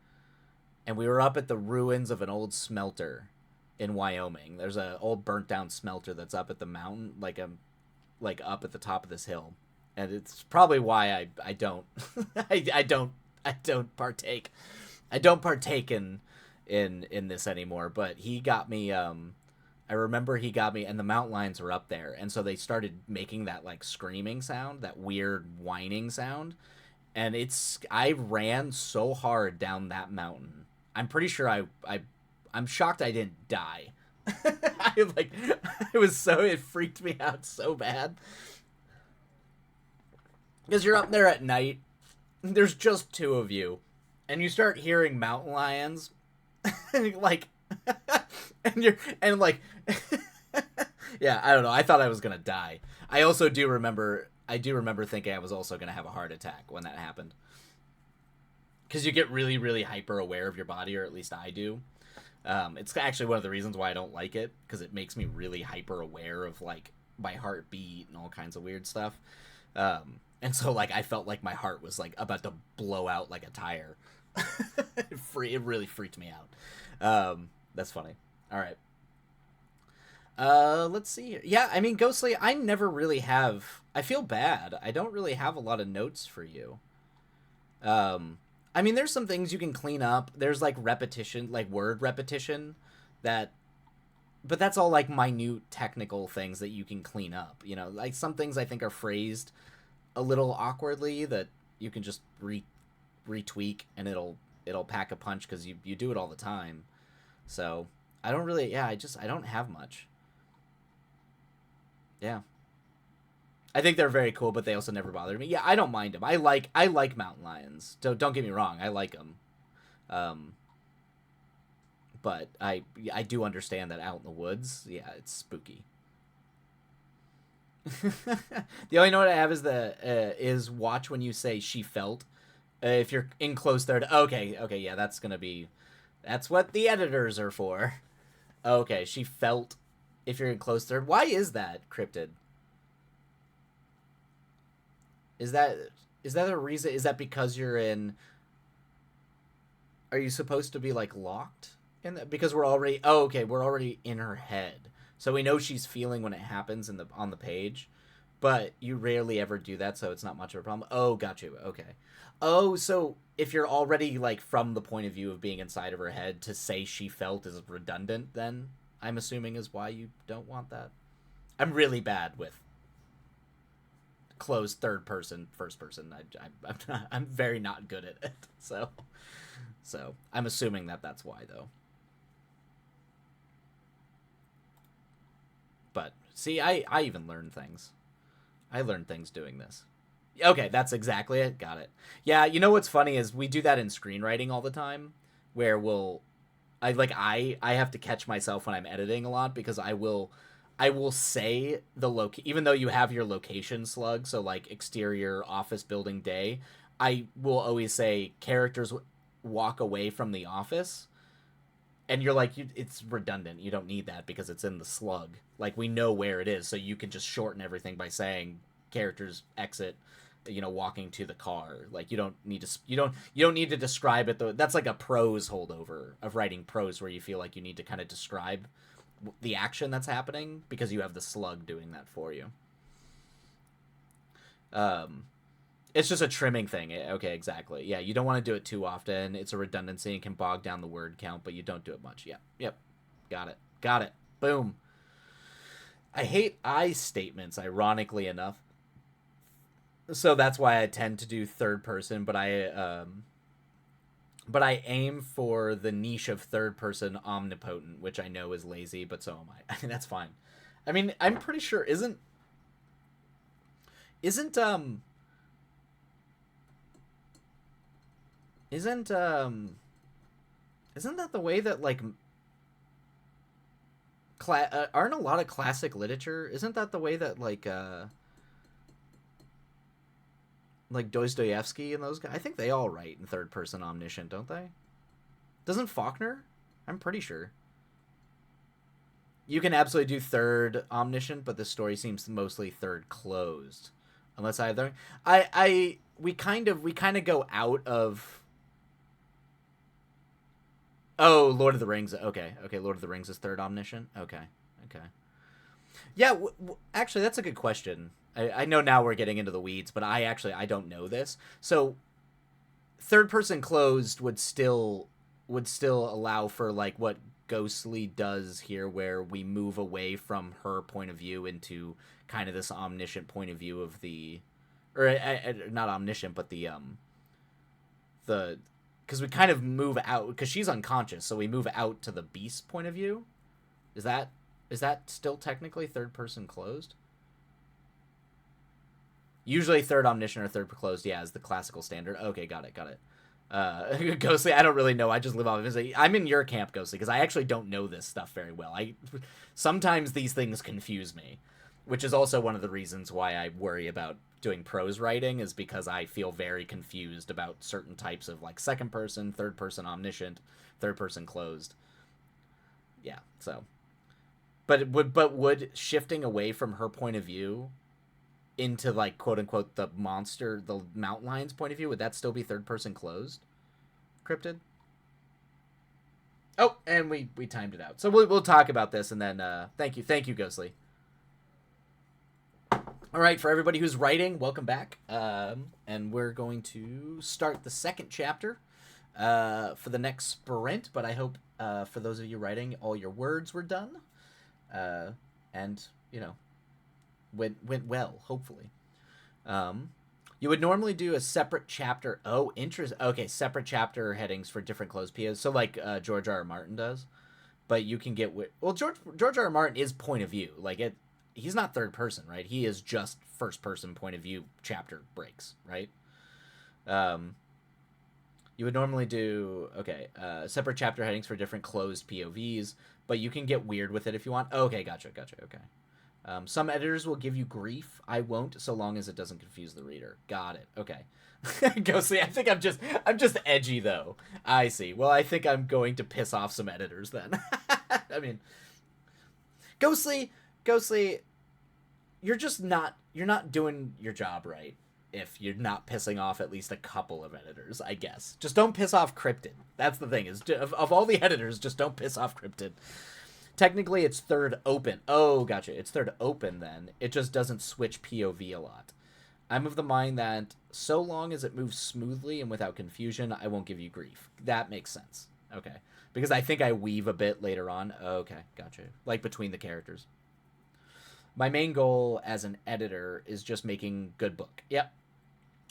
and we were up at the ruins of an old smelter in Wyoming. There's an old burnt down smelter that's up at the mountain, like up at the top of this hill, and it's probably why I don't I don't partake in this anymore. But he got me. I remember he got me, and the mountain lions were up there, and so they started making that like screaming sound, that weird whining sound, and I ran so hard down that mountain. I'm pretty sure I'm shocked I didn't die. I like it freaked me out so bad because you're up there at night. There's just 2 of you, and you start hearing mountain lions, like, and like, yeah, I don't know. I thought I was gonna die. I also do remember. I do remember thinking I was also gonna have a heart attack when that happened, because you get really, really hyper aware of your body, or at least I do. It's actually one of the reasons why I don't like it, because it makes me really hyper aware of like my heartbeat and all kinds of weird stuff. And so like I felt like my heart was like about to blow out like a tire. It really freaked me out. That's funny. All right. Let's see here. Yeah, I mean, Ghostly, I never really have. I feel bad. I don't really have a lot of notes for you. I mean, there's some things you can clean up. There's like repetition, like word repetition, that, but that's all like minute technical things that you can clean up. You know, like some things I think are phrased a little awkwardly that you can just retweak, and it'll pack a punch because you do it all the time. So I don't really, yeah, I don't have much. Yeah. I think they're very cool, but they also never bothered me. Yeah, I don't mind them. I like mountain lions. Don't get me wrong. I like them. Um, but I do understand that out in the woods, yeah, it's spooky. The only note I have is is watch when you say she felt. If you're in close third, okay, yeah, that's what the editors are for. Okay, she felt. If you're in close third, why is that cryptid? Is that is that a reason? Is that because you're in? Are you supposed to be like locked in that? Because we're already. Oh, okay, we're already in her head, so we know she's feeling when it happens in the on the page, but you rarely ever do that, so it's not much of a problem. Oh, got you. Okay. Oh, so if you're already like from the point of view of being inside of her head, to say she felt is redundant, then I'm assuming is why you don't want that. I'm really bad with closed third person, first person. I'm very not good at it. So I'm assuming that that's why though. But see, I even learn things. I learned things doing this. Okay, that's exactly it. Got it. Yeah, you know what's funny is we do that in screenwriting all the time, where I have to catch myself when I'm editing a lot, because I will say even though you have your location slug, so like exterior office building day, I will always say characters walk away from the office, and you're like, it's redundant. You don't need that because it's in the slug. Like we know where it is, so you can just shorten everything by saying characters exit, walking to the car. Like you don't need to describe it though. That's like a prose holdover of writing prose, where you feel like you need to kind of describe the action that's happening because you have the slug doing that for you. Um, it's just a trimming thing. Okay, exactly. Yeah, you don't want to do it too often. It's a redundancy and can bog down the word count, but you don't do it much. Yeah. Yep. Got it. Got it. Boom. I hate I statements, ironically enough. So that's why I tend to do third person, but I aim for the niche of third person omnipotent, which I know is lazy, but so am I. I mean, that's fine. I mean, I'm pretty sure Isn't isn't isn't that the way that like aren't a lot of classic literature? Isn't that the way that like Dostoevsky and those guys? I think they all write in third person omniscient, don't they? Doesn't Faulkner? I'm pretty sure. You can absolutely do third omniscient, but the story seems mostly third closed, unless either we kind of go out of. Oh, Lord of the Rings. Okay, Lord of the Rings is third omniscient. Okay. Yeah, actually, that's a good question. I know now we're getting into the weeds, but I don't know this. So, third person closed would still allow for like what Ghostly does here, where we move away from her point of view into kind of this omniscient point of view of the, or not omniscient, but the because we kind of move out because she's unconscious, so we move out to the Beast's point of view. Is that still technically third person closed? Usually third omniscient or third closed, yeah, is the classical standard. Okay, got it. Ghostly, I don't really know. I just live off of it. I'm in your camp, Ghostly, because I actually don't know this stuff very well. Sometimes these things confuse me, which is also one of the reasons why I worry about doing prose writing, is because I feel very confused about certain types of like second person, third person omniscient, third person closed. Yeah, so. But would shifting away from her point of view into like quote unquote the mountain lion's point of view, would that still be third person closed? Cryptid? Oh, and we timed it out. So we'll talk about this, and then thank you Ghostly. All right, for everybody who's writing, welcome back. And we're going to start the second chapter for the next sprint, but I hope for those of you writing, all your words were done. And, you know, went well, hopefully. You would normally do a separate chapter. Oh, okay, separate chapter headings for different closed POs. So like George R. R. Martin does. But you can get... Well, George R. R. Martin is point of view. Like, he's not third person, right? He is just first person point of view chapter breaks, right? You would normally do... Okay, separate chapter headings for different closed POVs. But you can get weird with it if you want. Okay, gotcha, okay. Some editors will give you grief. I won't, so long as it doesn't confuse the reader. Got it. Okay. Ghostly, I think I'm just edgy though. I see. Well, I think I'm going to piss off some editors then. I mean, Ghostly, you're not doing your job right if you're not pissing off at least a couple of editors, I guess. Just don't piss off Cryptid. That's the thing, is of all the editors, just don't piss off Cryptid. Technically, it's third open. Oh, gotcha. It's third open, then. It just doesn't switch POV a lot. I'm of the mind that so long as it moves smoothly and without confusion, I won't give you grief. That makes sense. Okay. Because I think I weave a bit later on. Okay, gotcha. Like between the characters. My main goal as an editor is just making good book. Yep.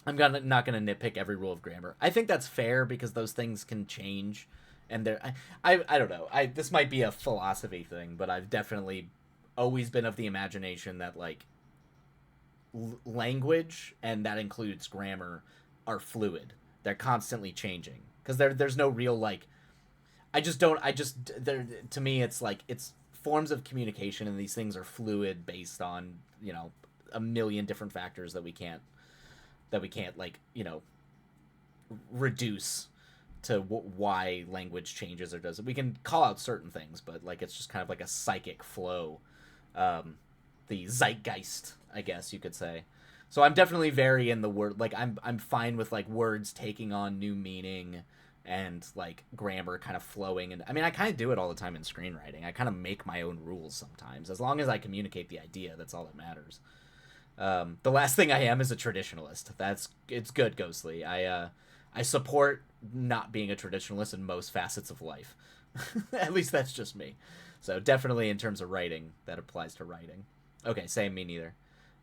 I'm not going to nitpick every rule of grammar. I think that's fair because those things can change. And I don't know. This might be a philosophy thing, but I've definitely always been of the imagination that like language, and that includes grammar, are fluid. They're constantly changing because there's no real like. To me it's like it's forms of communication, and these things are fluid based on a million different factors that we can't like reduce to why language changes or doesn't. We can call out certain things, but like it's just kind of like a psychic flow, the zeitgeist, I guess you could say. So I'm definitely very in the word. Like I'm fine with like words taking on new meaning and like grammar kind of flowing. And I mean, I kind of do it all the time in screenwriting. I kind of make my own rules sometimes. As long as I communicate the idea, that's all that matters. The last thing I am is a traditionalist. It's good, Ghostly. I support not being a traditionalist in most facets of life. At least that's just me. So definitely in terms of writing, that applies to writing. Okay, same, me neither.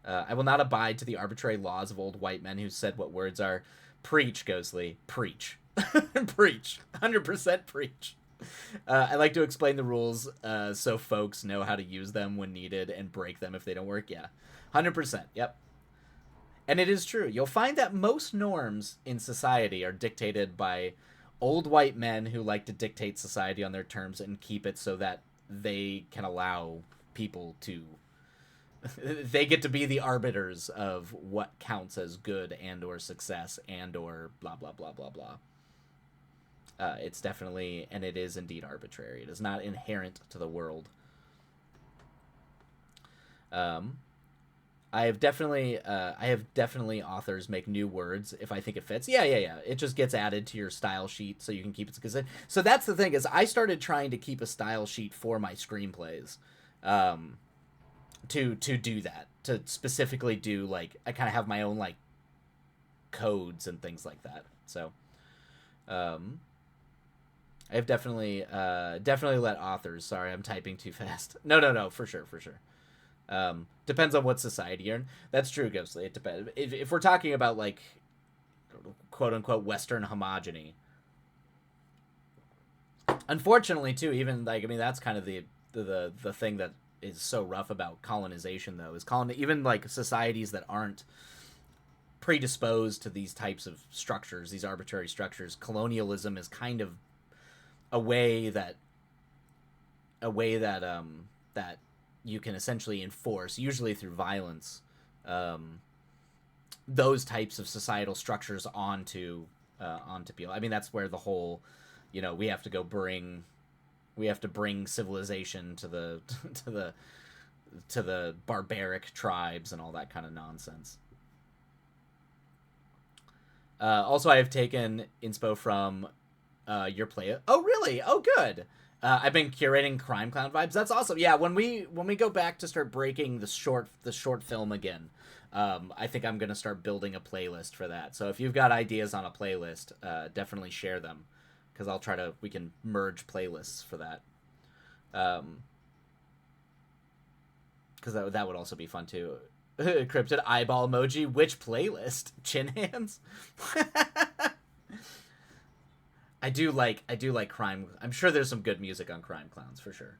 I will not abide to the arbitrary laws of old white men who said what words are. Preach, Ghostly. Preach. Preach. 100% preach. I like to explain the rules so folks know how to use them when needed and break them if they don't work. Yeah. 100%. Yep. And it is true. You'll find that most norms in society are dictated by old white men who like to dictate society on their terms and keep it so that they can allow people to they get to be the arbiters of what counts as good and or success and or blah blah blah blah blah. It's definitely, and it is indeed arbitrary. It is not inherent to the world. I have definitely authors make new words if I think it fits. Yeah. It just gets added to your style sheet so you can keep it. Because so that's the thing is I started trying to keep a style sheet for my screenplays, to do that, to specifically do like I kind of have my own like codes and things like that. So, I've definitely let authors. Sorry, I'm typing too fast. No, for sure. Depends on what society you're in. That's true, Ghostly. It depends. If we're talking about like quote unquote Western homogeny, unfortunately too, even like I mean that's kind of the thing that is so rough about colonization though is even like societies that aren't predisposed to these types of structures, these arbitrary structures. Colonialism is kind of a way that that you can essentially enforce, usually through violence, those types of societal structures onto people. I mean, that's where the whole, we have to bring civilization to the to the barbaric tribes and all that kind of nonsense. Also, I have taken inspo from your play. Oh, really? Oh, good. I've been curating Crime Clown vibes. That's awesome. Yeah, when we go back to start breaking the short film again, I think I'm gonna start building a playlist for that. So if you've got ideas on a playlist, definitely share them, because we can merge playlists for that. Because that would also be fun too. Cryptid eyeball emoji. Which playlist? Chin hands. I do like crime. I'm sure there's some good music on Crime Clowns for sure.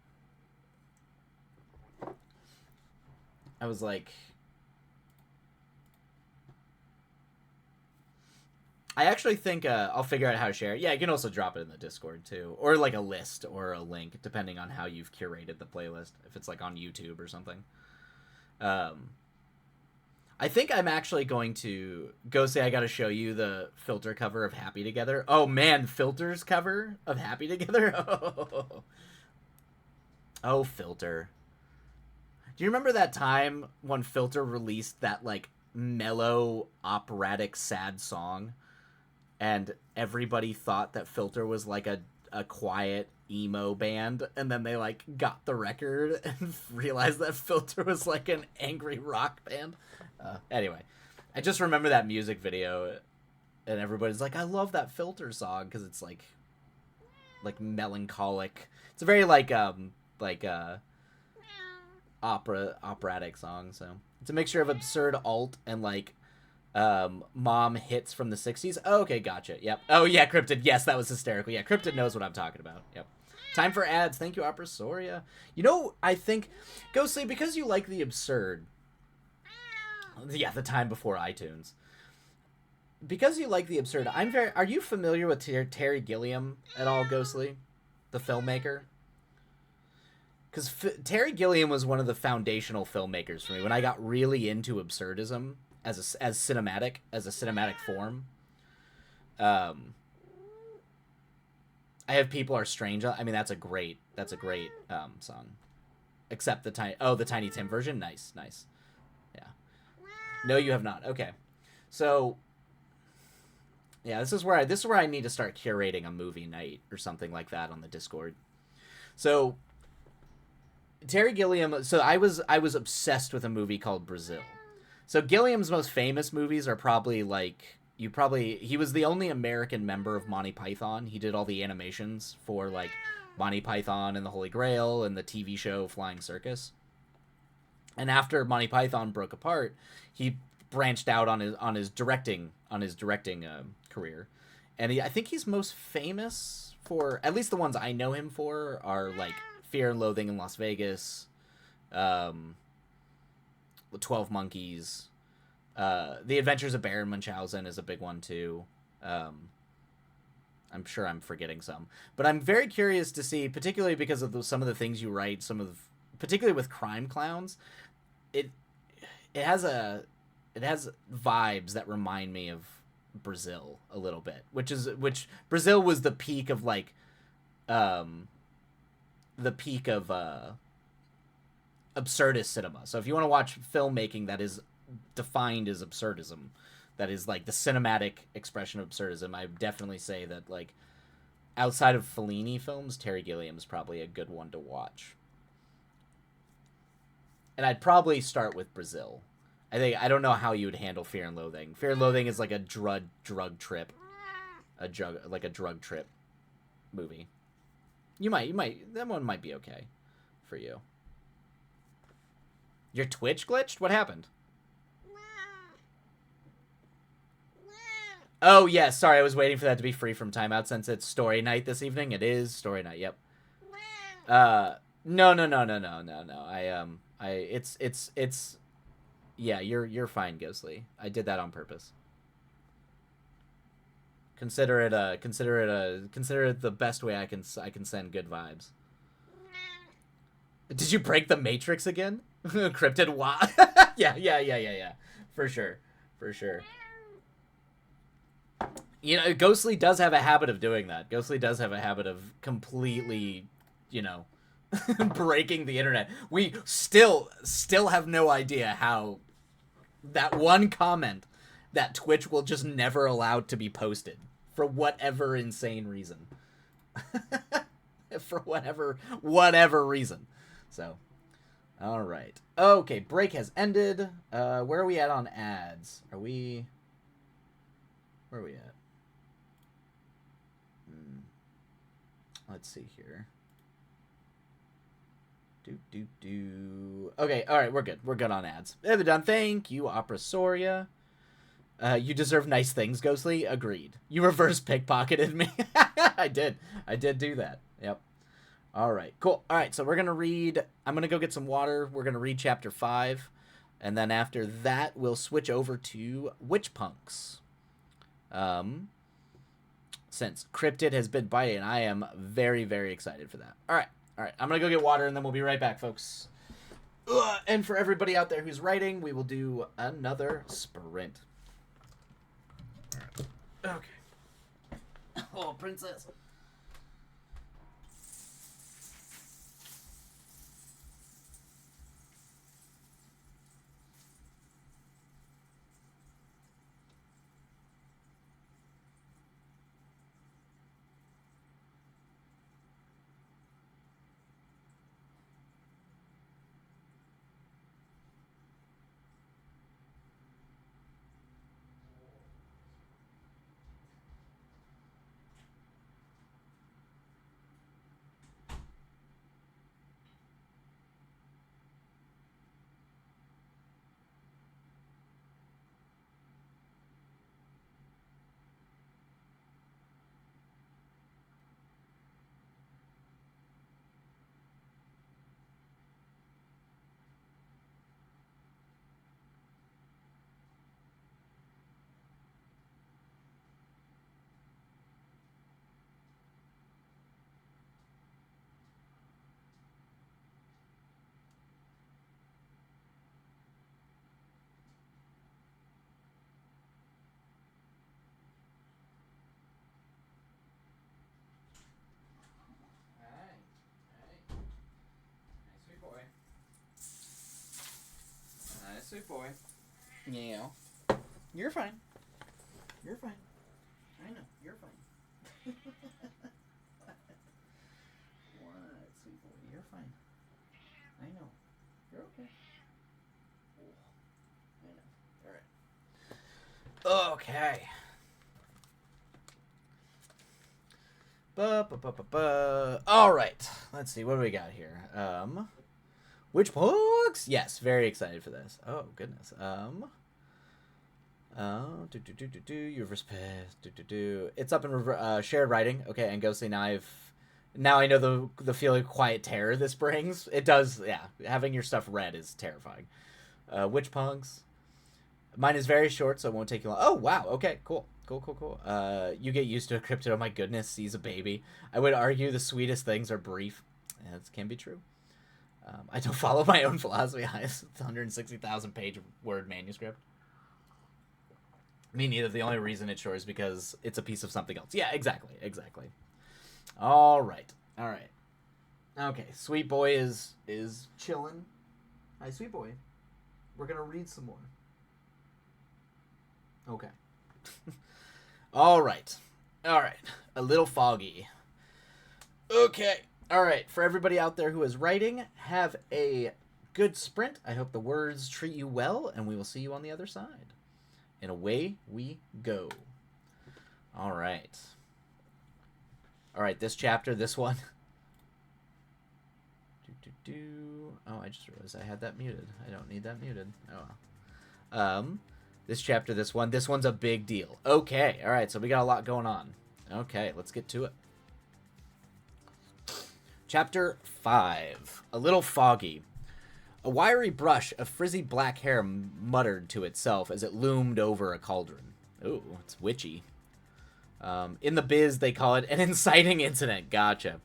I was like, I actually think I'll figure out how to share it. Yeah, you can also drop it in the Discord too, or like a list or a link, depending on how you've curated the playlist. If it's like on YouTube or something. I think I'm actually going to go say I got to show you the Filter cover of Happy Together. Oh, man, Filter's cover of Happy Together? Oh, Filter. Do you remember that time when Filter released that, like, mellow, operatic, sad song? And everybody thought that Filter was, like, a quiet emo band, and then they, like, got the record and realized that Filter was, like, an angry rock band? Anyway, I just remember that music video, and everybody's like, I love that Filter song, because it's like melancholic. It's a very operatic song. So it's a mixture of absurd alt and like mom hits from the 60s. Oh, okay, gotcha. Yep. Oh yeah, Cryptid. Yes, that was hysterical. Yeah, Cryptid knows what I'm talking about. Yep. Time for ads. Thank you, Opera Soria. I think, Ghostly, because you like the absurd. Yeah, the time before iTunes. Because you like the absurd, are you familiar with Terry Gilliam at all, Ghostly? The filmmaker? Because Terry Gilliam was one of the foundational filmmakers for me when I got really into absurdism as a cinematic form. I have People Are Strange. I mean, that's a great song. Except the Tiny Tim version. Nice. Yeah. No, you have not. Okay. So, yeah, this is where I need to start curating a movie night or something like that on the Discord. So, Terry Gilliam. So I was obsessed with a movie called Brazil. So Gilliam's most famous movies are probably like he was the only American member of Monty Python. He did all the animations for like Monty Python and the Holy Grail and the TV show Flying Circus. And after Monty Python broke apart, he branched out on his directing career, and I think he's most famous for, at least the ones I know him for, are like Fear and Loathing in Las Vegas, 12 Monkeys, The Adventures of Baron Munchausen is a big one too. Um, I'm sure I'm forgetting some, but I'm very curious to see, particularly because of some of the things you write, particularly with crime clowns. It it has a it has vibes that remind me of Brazil a little bit, which Brazil was um the peak of absurdist cinema. So if you want to watch filmmaking that is defined as absurdism, that is like the cinematic expression of absurdism, I definitely say that, like, outside of Fellini films, Terry Gilliam is probably a good one to watch. And I'd probably start with Brazil. I don't know how you would handle Fear and Loathing. Fear and Loathing is like a drug trip, a drug trip movie. You might that one might be okay for you. Your Twitch glitched? What happened? Oh, yeah, sorry, I was waiting for that to be free from timeout since it's story night this evening. It is story night, yep. No, no, no, no, no, no, no. It's yeah, you're fine, Ghostly. I did that on purpose. Consider it the best way I can send good vibes. Did you break the Matrix again? Cryptid why? Yeah. For sure. For sure. You know, Ghostly does have a habit of doing that. Ghostly does have a habit of completely, you know, breaking the internet. We still have no idea how that one comment that Twitch will just never allow to be posted for whatever insane reason. For whatever reason. So, all right. Okay, break has ended. Where are we at on ads? Where are we at? Let's see here. Okay, all right, we're good. We're good on ads. They're done. Thank you, Opera Soria. You deserve nice things, Ghostly. Agreed. You reverse pickpocketed me. I did do that. Yep. All right, cool. All right, so we're gonna read. I'm gonna go get some water. We're gonna read chapter 5, and then after that, we'll switch over to Witch Punks. Since Cryptid has been biting, I am very, very excited for that. All right. I'm going to go get water, and then we'll be right back, folks. And for everybody out there who's writing, we will do another sprint. All right. Okay. Oh, princess. Sweet boy. Yeah. You're fine. You're fine. I know. You're fine. What, sweet boy? You're fine. I know. You're okay. I know. All right. Okay. All right. Let's see. What do we got here? Witch Punks? Yes, very excited for this. Oh goodness. You reverse pass. It's up in shared writing. Okay, and Ghostly. Now I know the feeling of quiet terror this brings. It does. Yeah, having your stuff read is terrifying. Witch Punks. Mine is very short, so it won't take you long. Oh, wow. Okay, cool. Cool. You get used to a cryptid. Oh my goodness, he's a baby. I would argue the sweetest things are brief. Yeah, this can be true. I don't follow my own philosophy. It's 160,000 page word manuscript. Me neither. The only reason it's short is because it's a piece of something else. Yeah, exactly. All right. Okay, Sweet Boy is chilling. Hi, Sweet Boy. We're gonna read some more. Okay. All right. A little foggy. Okay. All right. For everybody out there who is writing, have a good sprint. I hope the words treat you well, and we will see you on the other side. And away we go. All right. This chapter, this one. Oh, I just realized I had that muted. I don't need that muted. Oh well. This chapter, this one's a big deal. Okay, all right, so we got a lot going on. Okay, let's get to it. Chapter 5. A little foggy. A wiry brush of frizzy black hair muttered to itself as it loomed over a cauldron. Ooh, it's witchy. In the biz, they call it an inciting incident. Gotcha.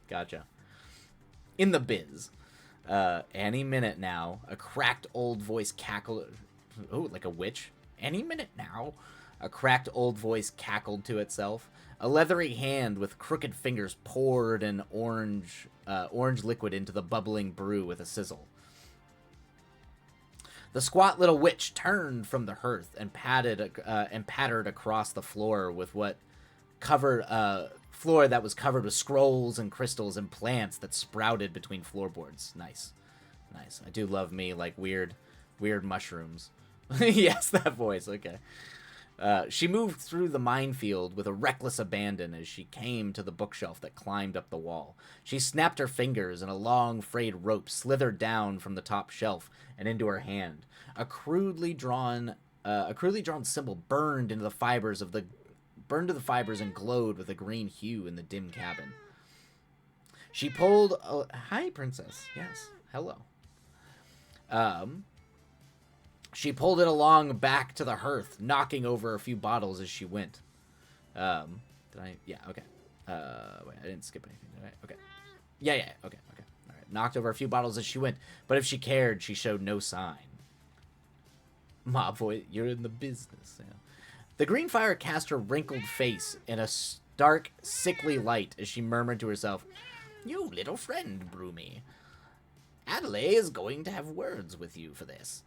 In the biz. Any minute now, a cracked old voice cackled... Oh, like a witch? Any minute now, a cracked old voice cackled to itself. A leathery hand with crooked fingers poured an orange liquid into the bubbling brew with a sizzle. The squat little witch turned from the hearth and pattered across the floor with what floor that was covered with scrolls and crystals and plants that sprouted between floorboards. Nice. I do love me like weird mushrooms. Yes, that voice. Okay. She moved through the minefield with a reckless abandon as she came to the bookshelf that climbed up the wall. She snapped her fingers, and a long, frayed rope slithered down from the top shelf and into her hand. A crudely drawn symbol burned to the fibers and glowed with a green hue in the dim cabin. She pulled. Hi, princess. Yes. Hello. She pulled it along back to the hearth, knocking over a few bottles as she went. Did I? Yeah, okay. Wait, I didn't skip anything, did I? Okay. Yeah, okay. All right. Knocked over a few bottles as she went, but if she cared, she showed no sign. Mob boy, you're in the business. Yeah. The green fire cast her wrinkled face in a stark, sickly light as she murmured to herself, "You little friend, Broomy. Adelaide is going to have words with you for this.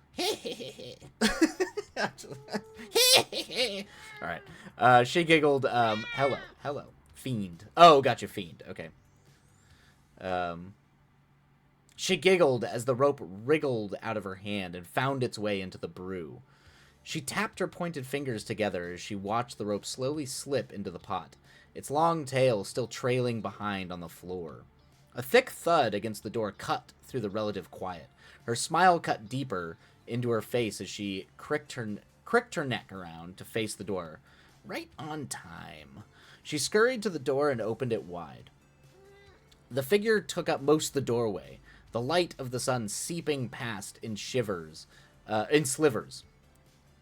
Alright. She giggled, hello. Fiend. Oh, gotcha, fiend. Okay. She giggled as the rope wriggled out of her hand and found its way into the brew. She tapped her pointed fingers together as she watched the rope slowly slip into the pot, its long tail still trailing behind on the floor. A thick thud against the door cut through the relative quiet. Her smile cut deeper into her face as she cricked her neck around to face the door. Right on time. She scurried to the door and opened it wide. The figure took up most of the doorway, the light of the sun seeping past in slivers,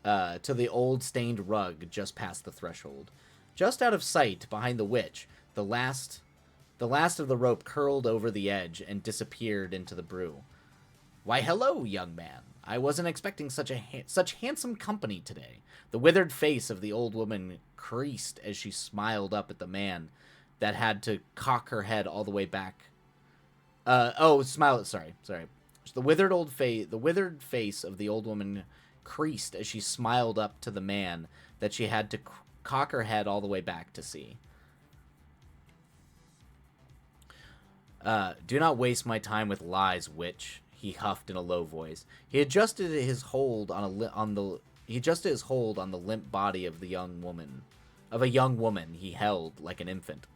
to the old stained rug just past the threshold. Just out of sight, behind the witch, the last of the rope curled over the edge and disappeared into the brew. Why, hello, young man. I wasn't expecting such handsome company today. The withered face of the old woman creased as she smiled up at the man that had to cock her head all the way back. Sorry. The withered face of the old woman creased as she smiled up to the man that she had to cock her head all the way back to see. Do not waste my time with lies, witch, he huffed in a low voice. He adjusted his hold on the limp body of a young woman he held like an infant.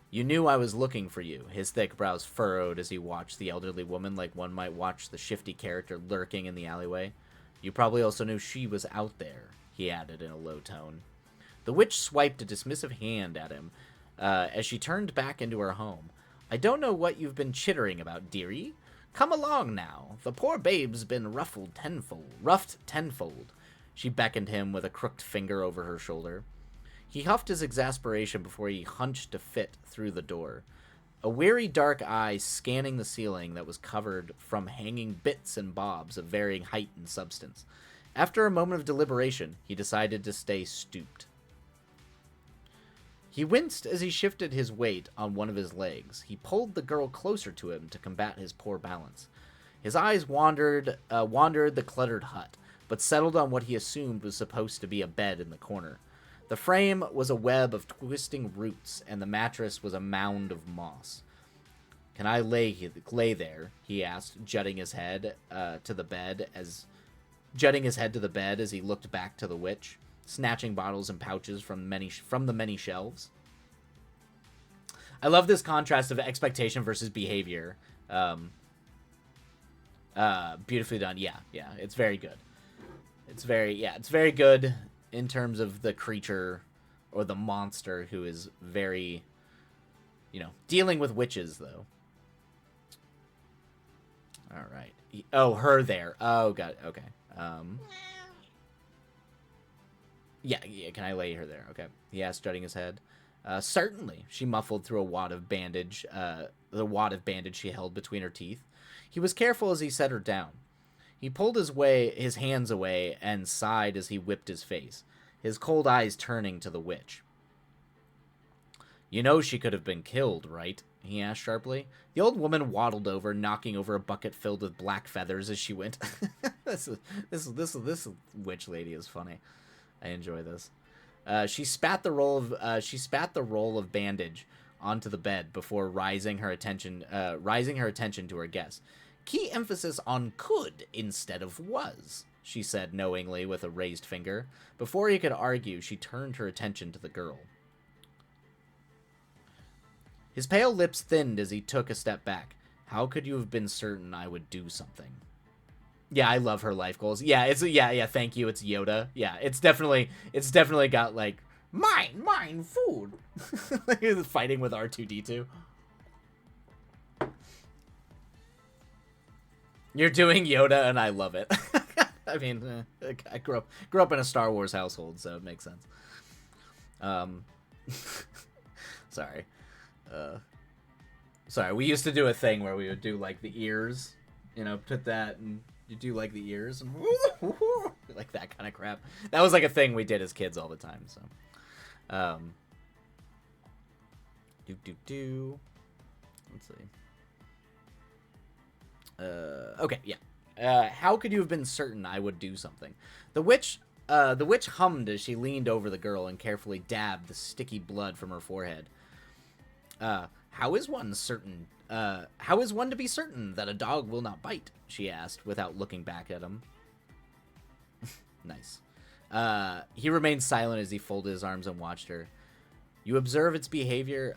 You knew I was looking for you. His thick brows furrowed as he watched the elderly woman like one might watch the shifty character lurking in the alleyway. You probably also knew she was out there, he added in a low tone. The witch swiped a dismissive hand at him as she turned back into her home. I don't know what you've been chittering about, dearie. Come along now. The poor babe's been ruffed tenfold. She beckoned him with a crooked finger over her shoulder. He huffed his exasperation before he hunched to fit through the door, a weary dark eye scanning the ceiling that was covered from hanging bits and bobs of varying height and substance. After a moment of deliberation, he decided to stay stooped. He winced as he shifted his weight on one of his legs. He pulled the girl closer to him to combat his poor balance. His eyes wandered the cluttered hut, but settled on what he assumed was supposed to be a bed in the corner. The frame was a web of twisting roots, and the mattress was a mound of moss. Can I lay there? He asked, jutting his head to the bed as he looked back to the witch, snatching bottles and pouches from the many shelves. I love this contrast of expectation versus behavior. Beautifully done. Yeah, it's very good. It's very good in terms of the creature or the monster who is very, dealing with witches, though. All right. Her there. Oh, God. Okay. Yeah, can I lay her there? Okay. He asked, jutting his head. Certainly, she muffled through the wad of bandage she held between her teeth. He was careful as he set her down. He pulled his hands away and sighed as he whipped his face, his cold eyes turning to the witch. You know she could have been killed, right? He asked sharply. The old woman waddled over, knocking over a bucket filled with black feathers as she went. This witch lady is funny. I enjoy this. She spat the roll of bandage onto the bed before raising her attention to her guest. Key emphasis on could instead of was, she said knowingly with a raised finger. Before he could argue, she turned her attention to the girl. His pale lips thinned as he took a step back. How could you have been certain I would do something? Yeah, I love her life goals. Yeah, thank you. It's Yoda. Yeah, it's definitely got like mine food. Fighting with R2-D2. You're doing Yoda and I love it. I mean, I grew up in a Star Wars household, so it makes sense. Sorry. Sorry, we used to do a thing where we would do like the ears, put that and you do like the ears and like that kind of crap. That was like a thing we did as kids all the time. So, let's see. Okay, yeah. How could you have been certain I would do something? The witch hummed as she leaned over the girl and carefully dabbed the sticky blood from her forehead. How is one to be certain that a dog will not bite? She asked without looking back at him. Nice. He remained silent as he folded his arms and watched her. You observe its behavior,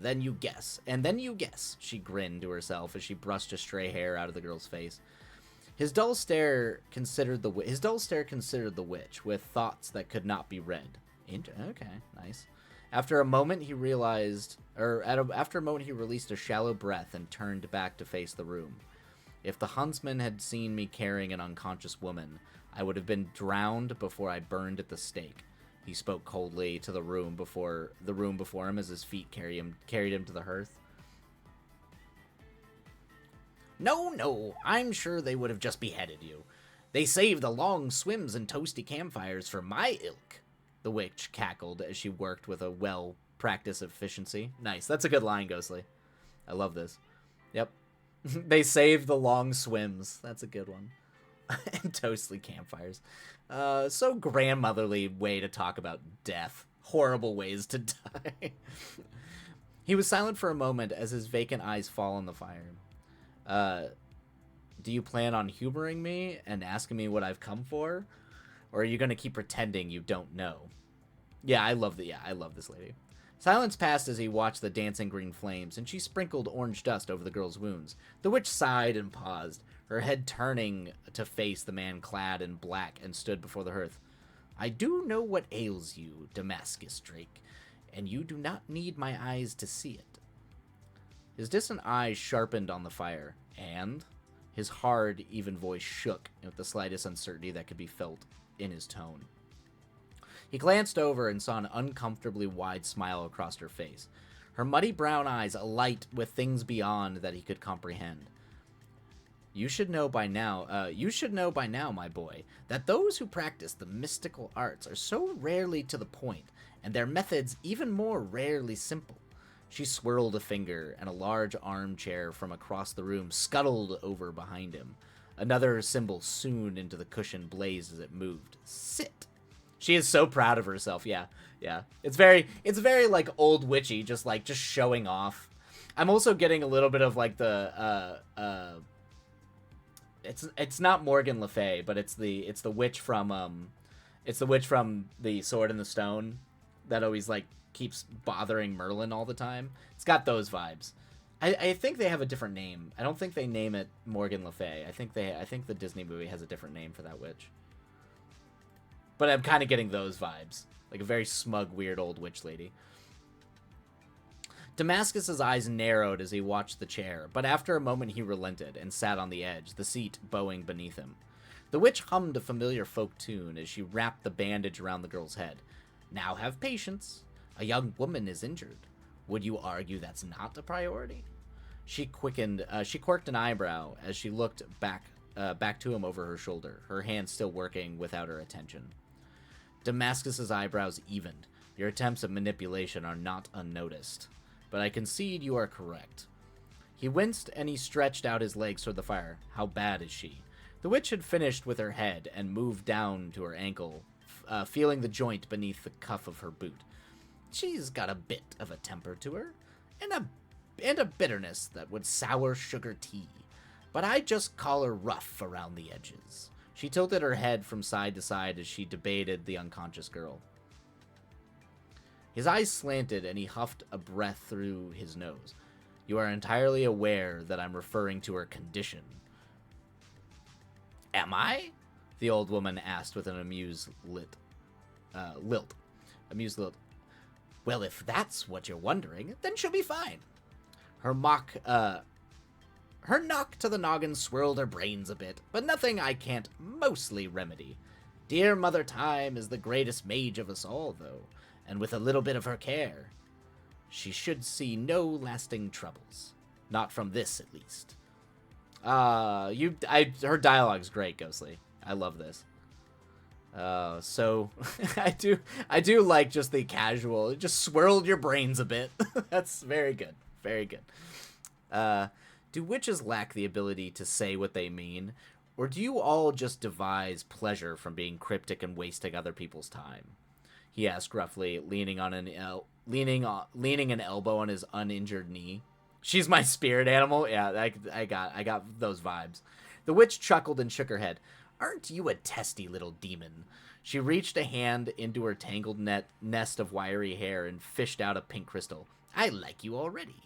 then you guess, and then you guess, she grinned to herself as she brushed a stray hair out of the girl's face. His dull stare considered the witch with thoughts that could not be read. Okay, nice. After a moment, he released a shallow breath and turned back to face the room. If the huntsman had seen me carrying an unconscious woman, I would have been drowned before I burned at the stake. He spoke coldly to the room before him as his feet carried him to the hearth. No, I'm sure they would have just beheaded you. They saved the long swims and toasty campfires for my ilk. The witch cackled as she worked with a well-practiced efficiency. Nice, that's a good line, Ghostly. I love this. Yep. They saved the long swims. That's a good one. And toasty campfires. So grandmotherly way to talk about death. Horrible ways to die. He was silent for a moment as his vacant eyes fall on the fire. Do you plan on humoring me and asking me what I've come for? Or are you going to keep pretending you don't know? Yeah, I love this lady. Silence passed as he watched the dancing green flames, and she sprinkled orange dust over the girl's wounds. The witch sighed and paused, her head turning to face the man clad in black and stood before the hearth. I do know what ails you, Damascus Drake, and you do not need my eyes to see it. His distant eyes sharpened on the fire, and his hard, even voice shook with the slightest uncertainty that could be felt in his tone. He glanced over and saw an uncomfortably wide smile across her face, her muddy brown eyes alight with things beyond that he could comprehend. You should know by now, my boy, that those who practice the mystical arts are so rarely to the point, and their methods even more rarely simple. She swirled a finger, and a large armchair from across the room scuttled over behind him. Another symbol soon into the cushion blazed as it moved. Sit. She is so proud of herself. Yeah. It's very like old witchy, just showing off. I'm also getting a little bit of like the it's not Morgan Le Fay, but it's the witch from The Sword in the Stone that always like keeps bothering Merlin all the time. It's got those vibes. I think they have a different name. I don't think they name it Morgan Le Fay. I think the Disney movie has a different name for that witch. But I'm kind of getting those vibes. Like a very smug, weird old witch lady. Damascus's eyes narrowed as he watched the chair, but after a moment he relented and sat on the edge, the seat bowing beneath him. The witch hummed a familiar folk tune as she wrapped the bandage around the girl's head. Now have patience. A young woman is injured. Would you argue that's not a priority? She quirked an eyebrow as she looked back to him over her shoulder, her hand still working without her attention. Damascus's eyebrows evened. Your attempts at manipulation are not unnoticed, but I concede you are correct. He winced and he stretched out his legs toward the fire. How bad is she? The witch had finished with her head and moved down to her ankle, feeling the joint beneath the cuff of her boot. She's got a bit of a temper to her, and a bitterness that would sour sugar tea, but I just call her rough around the edges. She tilted her head from side to side as she debated the unconscious girl. His eyes slanted and he huffed a breath through his nose. You are entirely aware that I'm referring to her condition. Am I? The old woman asked with an amused lilt. Well, if that's what you're wondering, then she'll be fine. Her knock to the noggin swirled her brains a bit, but nothing I can't mostly remedy. Dear Mother Time is the greatest mage of us all, though, and with a little bit of her care, she should see no lasting troubles. Not from this, at least. Her dialogue's great, Ghostly. I love this. So I do like just the casual, it just swirled your brains a bit. That's very good. Very good. Do witches lack the ability to say what they mean, or do you all just devise pleasure from being cryptic and wasting other people's time? He asked gruffly, leaning an elbow on his uninjured knee. She's my spirit animal. Yeah, I got those vibes. The witch chuckled and shook her head. Aren't you a testy little demon? She reached a hand into her tangled nest of wiry hair and fished out a pink crystal. I like you already.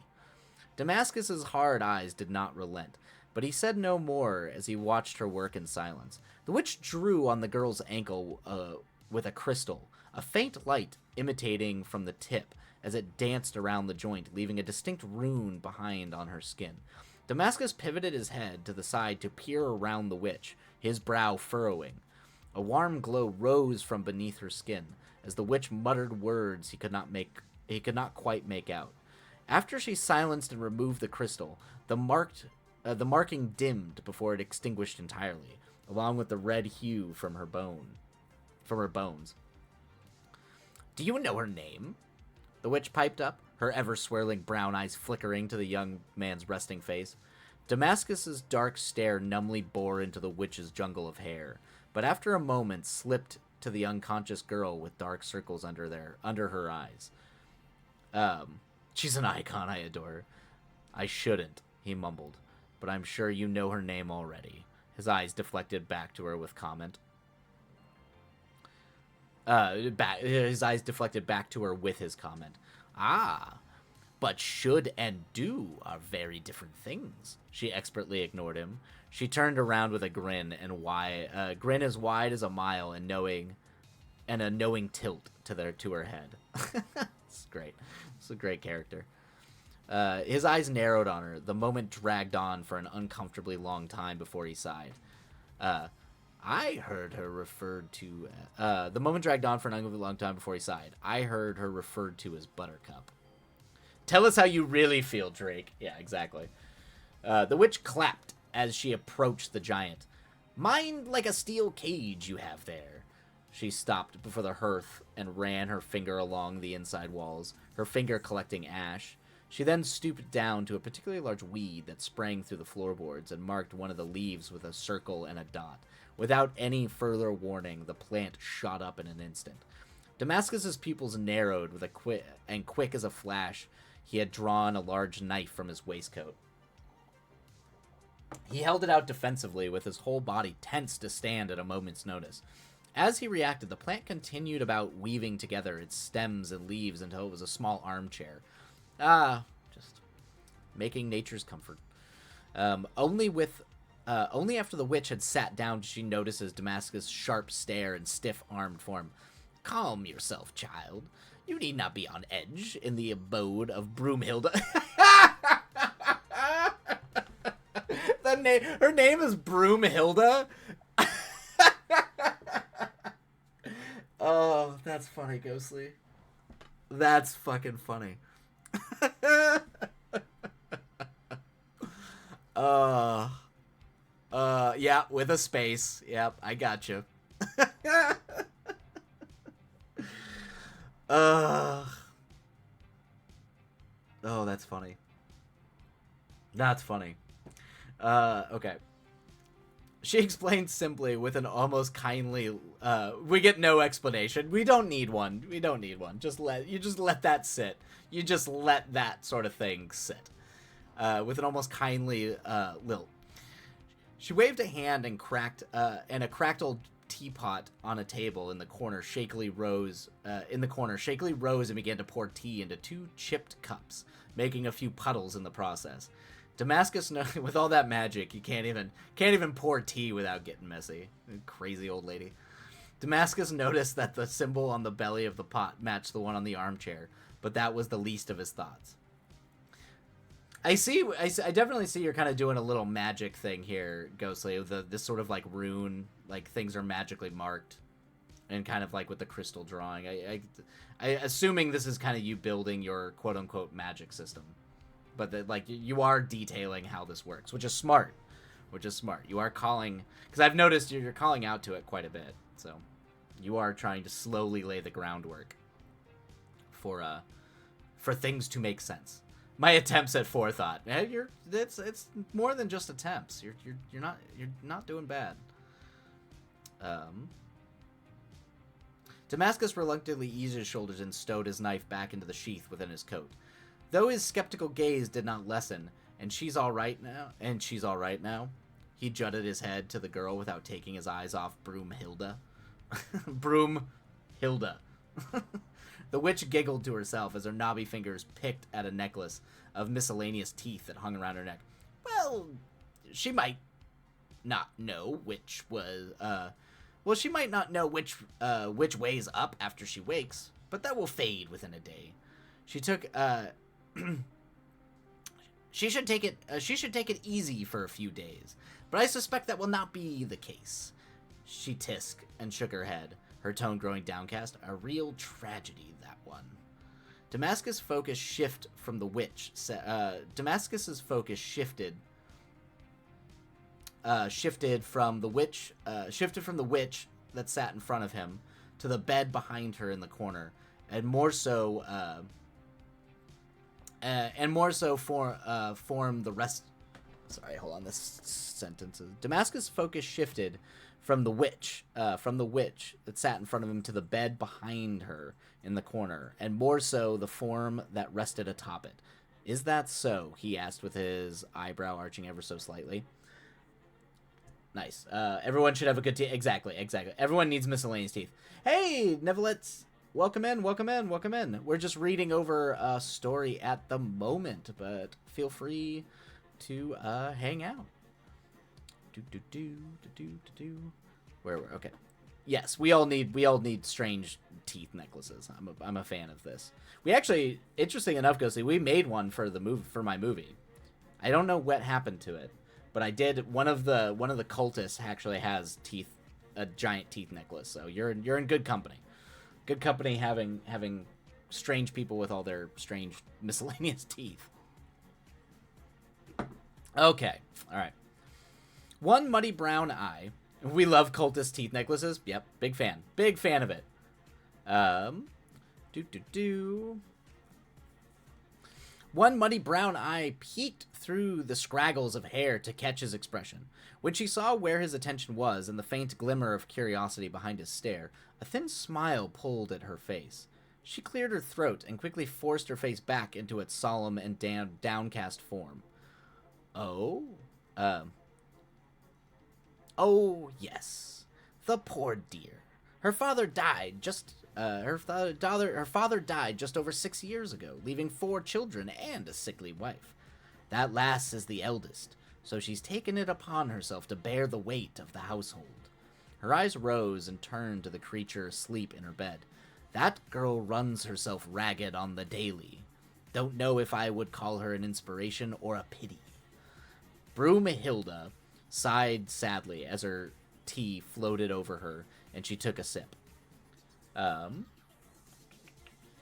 Damascus's hard eyes did not relent, but he said no more as he watched her work in silence. The witch drew on the girl's ankle with a crystal, a faint light imitating from the tip as it danced around the joint, leaving a distinct rune behind on her skin. Damascus pivoted his head to the side to peer around the witch, his brow furrowing. A warm glow rose from beneath her skin as the witch muttered words he could not quite make out. After she silenced and removed the crystal, the marking dimmed before it extinguished entirely, along with the red hue from her bones. Do you know her name? The witch piped up, her ever-swirling brown eyes flickering to the young man's resting face. Damascus's dark stare numbly bore into the witch's jungle of hair, but after a moment slipped to the unconscious girl with dark circles under her eyes. She's an icon, I adore her. I shouldn't, he mumbled, but I'm sure you know her name already. His eyes deflected back to her with comment. His eyes deflected back to her with his comment. Ah, but should and do are very different things. She expertly ignored him. She turned around with a grin grin as wide as a mile and a knowing tilt to her head. It's great. It's a great character. His eyes narrowed on her. The moment dragged on for an uncomfortably long time before he sighed. I heard her referred to... the moment dragged on for an uncomfortably long time before he sighed. I heard her referred to as Buttercup. Tell us how you really feel, Drake. Yeah, exactly. The witch clapped as she approached the giant. Mind like a steel cage you have there. She stopped before the hearth and ran her finger along the inside walls, her finger collecting ash. She then stooped down to a particularly large weed that sprang through the floorboards and marked one of the leaves with a circle and a dot. Without any further warning, the plant shot up in an instant. Damascus's pupils narrowed with quick as a flash, he had drawn a large knife from his waistcoat. He held it out defensively, with his whole body tense to stand at a moment's notice. As he reacted, the plant continued about weaving together its stems and leaves until it was a small armchair. Just making nature's comfort. Only after the witch had sat down did she notice Damascus' sharp stare and stiff-armed form. Calm yourself, child. You need not be on edge in the abode of Broomhilda. Her name is Broomhilda? Oh, that's funny, Ghostly. That's fucking funny. Yeah, with a space. Yep, I got you. Oh, that's funny. That's funny. Okay. She explained simply with an almost kindly, we get no explanation. We don't need one. We don't need one. Just let that sit. You just let that sort of thing sit. With an almost kindly, lilt. She waved a hand and a cracked old teapot on a table in the corner shakily rose and began to pour tea into 2 chipped cups, making a few puddles in the process. Damascus, with all that magic, you can't even pour tea without getting messy. Crazy old lady. Damascus noticed that the symbol on the belly of the pot matched the one on the armchair, but that was the least of his thoughts. I definitely see you're kind of doing a little magic thing here, Ghostly. This sort of like rune, like things are magically marked, and kind of like with the crystal drawing. I assuming this is kind of you building your quote unquote magic system. But like you are detailing how this works, which is smart. You are calling, because I've noticed you're calling out to it quite a bit. So you are trying to slowly lay the groundwork for things to make sense. My attempts at forethought. It's more than just attempts. You're not doing bad. Damascus reluctantly eased his shoulders and stowed his knife back into the sheath within his coat. Though his skeptical gaze did not lessen, and she's all right now, he jutted his head to the girl without taking his eyes off Broomhilda. Broomhilda. The witch giggled to herself as her knobby fingers picked at a necklace of miscellaneous teeth that hung around her neck. Well, she might not know which way's up after she wakes, but that will fade within a day. She should take it easy for a few days, but I suspect that will not be the case. She tisked and shook her head, her tone growing downcast. A real tragedy, that one. Damascus's focus shifted from the witch that sat in front of him to the bed behind her in the corner, and more so form the rest. Sorry, hold on. This sentence. Damascus' focus shifted from the witch that sat in front of him to the bed behind her in the corner, and more so the form that rested atop it. Is that so? He asked with his eyebrow arching ever so slightly. Nice. Everyone should have a good teeth. Exactly. Everyone needs miscellaneous teeth. Hey, Nevelets. Welcome in. We're just reading over a story at the moment, but feel free to hang out. Where we're okay. Yes, we all need strange teeth necklaces. I'm a fan of this. We actually, interesting enough, Ghostly, we made one for the movie, for my movie. I don't know what happened to it, but I did. One of the cultists actually has teeth, a giant teeth necklace. So you're in good company. Good company having strange people with all their strange miscellaneous teeth. Okay, all right. One muddy brown eye. We love cultist teeth necklaces. Yep, big fan. Big fan of it. One muddy brown eye peeked through the scraggles of hair to catch his expression. When she saw where his attention was and the faint glimmer of curiosity behind his stare, a thin smile pulled at her face. She cleared her throat and quickly forced her face back into its solemn and downcast form. Oh? Oh, yes. The poor dear. Her father died just her father died just over 6 years ago, leaving 4 children and a sickly wife. That last is the eldest, so she's taken it upon herself to bear the weight of the household. Her eyes rose and turned to the creature asleep in her bed. That girl runs herself ragged on the daily. Don't know if I would call her an inspiration or a pity. Broomhilda sighed sadly as her tea floated over her, and she took a sip. I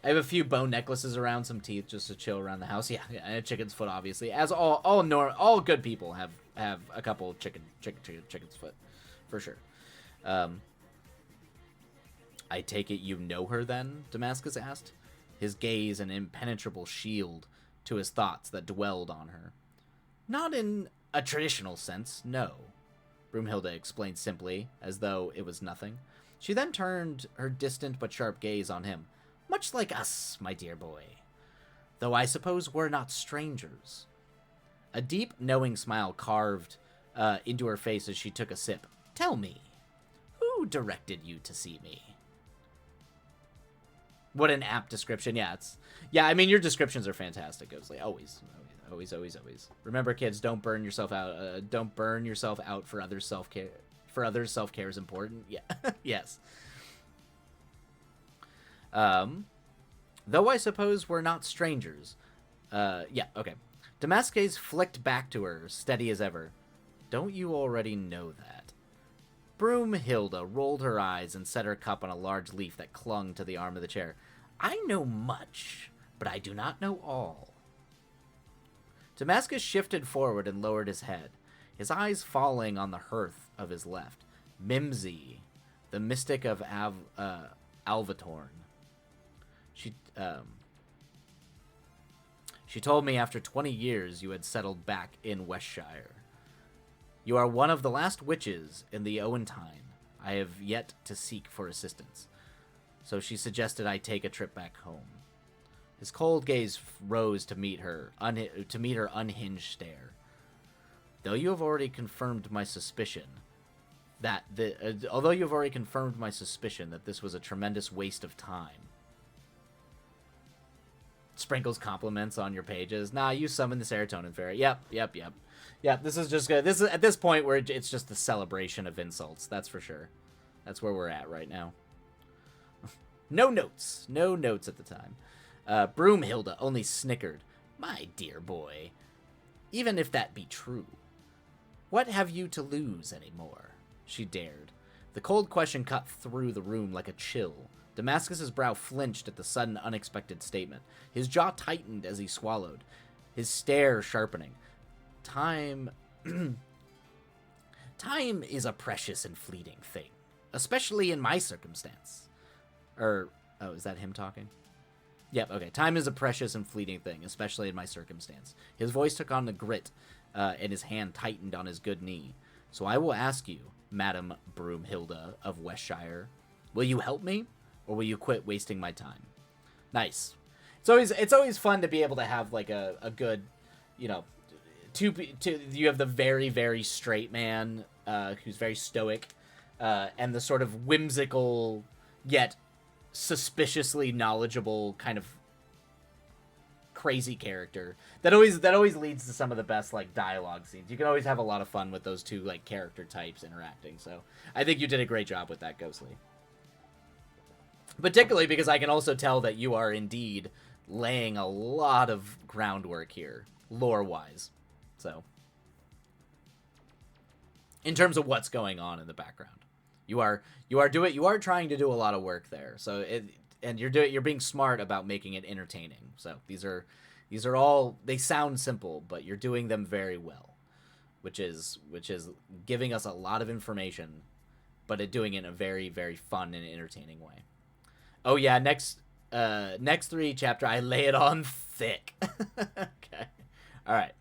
have a few bone necklaces around, some teeth just to chill around the house. Yeah, and a chicken's foot, obviously. As all good people have a couple chicken's foot, for sure. I take it you know her then? Damascus asked, his gaze an impenetrable shield to his thoughts that dwelled on her. Not in a traditional sense, no, Broomhilda explained simply, as though it was nothing. She then turned her distant but sharp gaze on him. Much like us, my dear boy. Though I suppose we're not strangers. A deep, knowing smile carved into her face as she took a sip. Tell me, who directed you to see me? What an apt description. Yeah, I mean, your descriptions are fantastic, Ghostly. Always. Remember, kids, don't burn yourself out. Don't burn yourself out for others' self-care. For others, self-care is important. Yeah. Yes. Though I suppose we're not strangers. Yeah, okay. Damascus flicked back to her, steady as ever. Don't you already know that? Broomhilda rolled her eyes and set her cup on a large leaf that clung to the arm of the chair. I know much, but I do not know all. Damascus shifted forward and lowered his head, his eyes falling on the hearth of his left. Mimsy, the mystic of Alvatorn. She told me after 20 years you had settled back in Westshire. You are one of the last witches in the Owentine I have yet to seek for assistance. So she suggested I take a trip back home. His cold gaze rose to meet her unhinged stare. Although you have already confirmed my suspicion that this was a tremendous waste of time. Sprinkles compliments on your pages. Nah, you summoned the serotonin fairy. Yep. This is just good. This is at this point where it's just the celebration of insults. That's for sure. That's where we're at right now. No notes at the time. Broomhilda only snickered. My dear boy, even if that be true, what have you to lose anymore? She dared. The cold question cut through the room like a chill. Damascus's brow flinched at the sudden, unexpected statement. His jaw tightened as he swallowed, his stare sharpening. Time is a precious and fleeting thing, especially in my circumstance. Is that him talking? Yep, okay. Time is a precious and fleeting thing, especially in my circumstance. His voice took on the grit, and his hand tightened on his good knee. So I will ask you, Madam Broomhilda of Westshire, will you help me, or will you quit wasting my time? Nice. It's always fun to be able to have like a good, you have the very, very straight man who's very stoic, and the sort of whimsical yet suspiciously knowledgeable kind of crazy character. That always leads to some of the best like dialogue scenes. You can always have a lot of fun with those two like character types interacting. So I think you did a great job with that, Ghostly. Particularly because I can also tell that you are indeed laying a lot of groundwork here, lore-wise. So, in terms of what's going on in the background, you are trying to do a lot of work there. So you're being smart about making it entertaining. So these are all, they sound simple, but you're doing them very well, which is giving us a lot of information, but doing it in a very, very fun and entertaining way. Oh yeah, next 3 chapter, I lay it on thick. Okay. All right.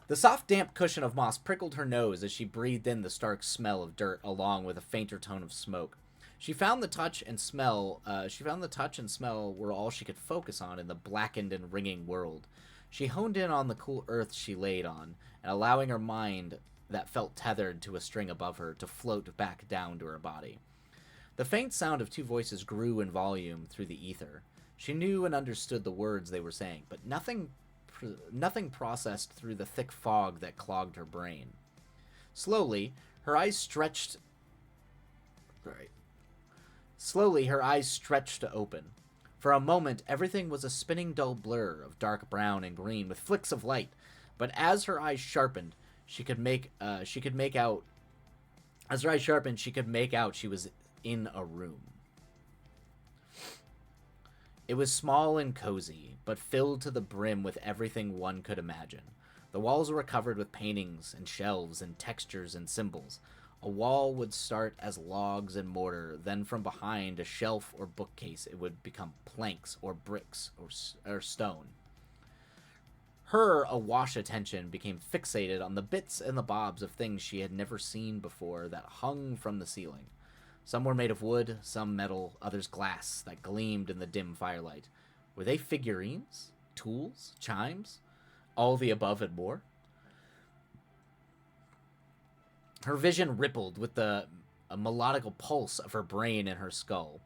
The soft, damp cushion of moss prickled her nose as she breathed in the stark smell of dirt along with a fainter tone of smoke. She found the touch and smell were all she could focus on in the blackened and ringing world. She honed in on the cool earth she laid on, and allowing her mind that felt tethered to a string above her to float back down to her body. The faint sound of 2 voices grew in volume through the ether. She knew and understood the words they were saying, but nothing processed through the thick fog that clogged her brain. Slowly, her eyes stretched to open. For a moment, everything was a spinning dull blur of dark brown and green with flicks of light, but as her eyes sharpened, she could make out she was in a room. It was small and cozy, but filled to the brim with everything one could imagine. The walls were covered with paintings and shelves and textures and symbols. A wall would start as logs and mortar, then from behind a shelf or bookcase it would become planks or bricks or stone. Her awash attention became fixated on the bits and the bobs of things she had never seen before that hung from the ceiling. Some were made of wood, some metal, others glass, that gleamed in the dim firelight. Were they figurines? Tools? Chimes? All the above and more? Her vision rippled with the melodical pulse of her brain and her skull.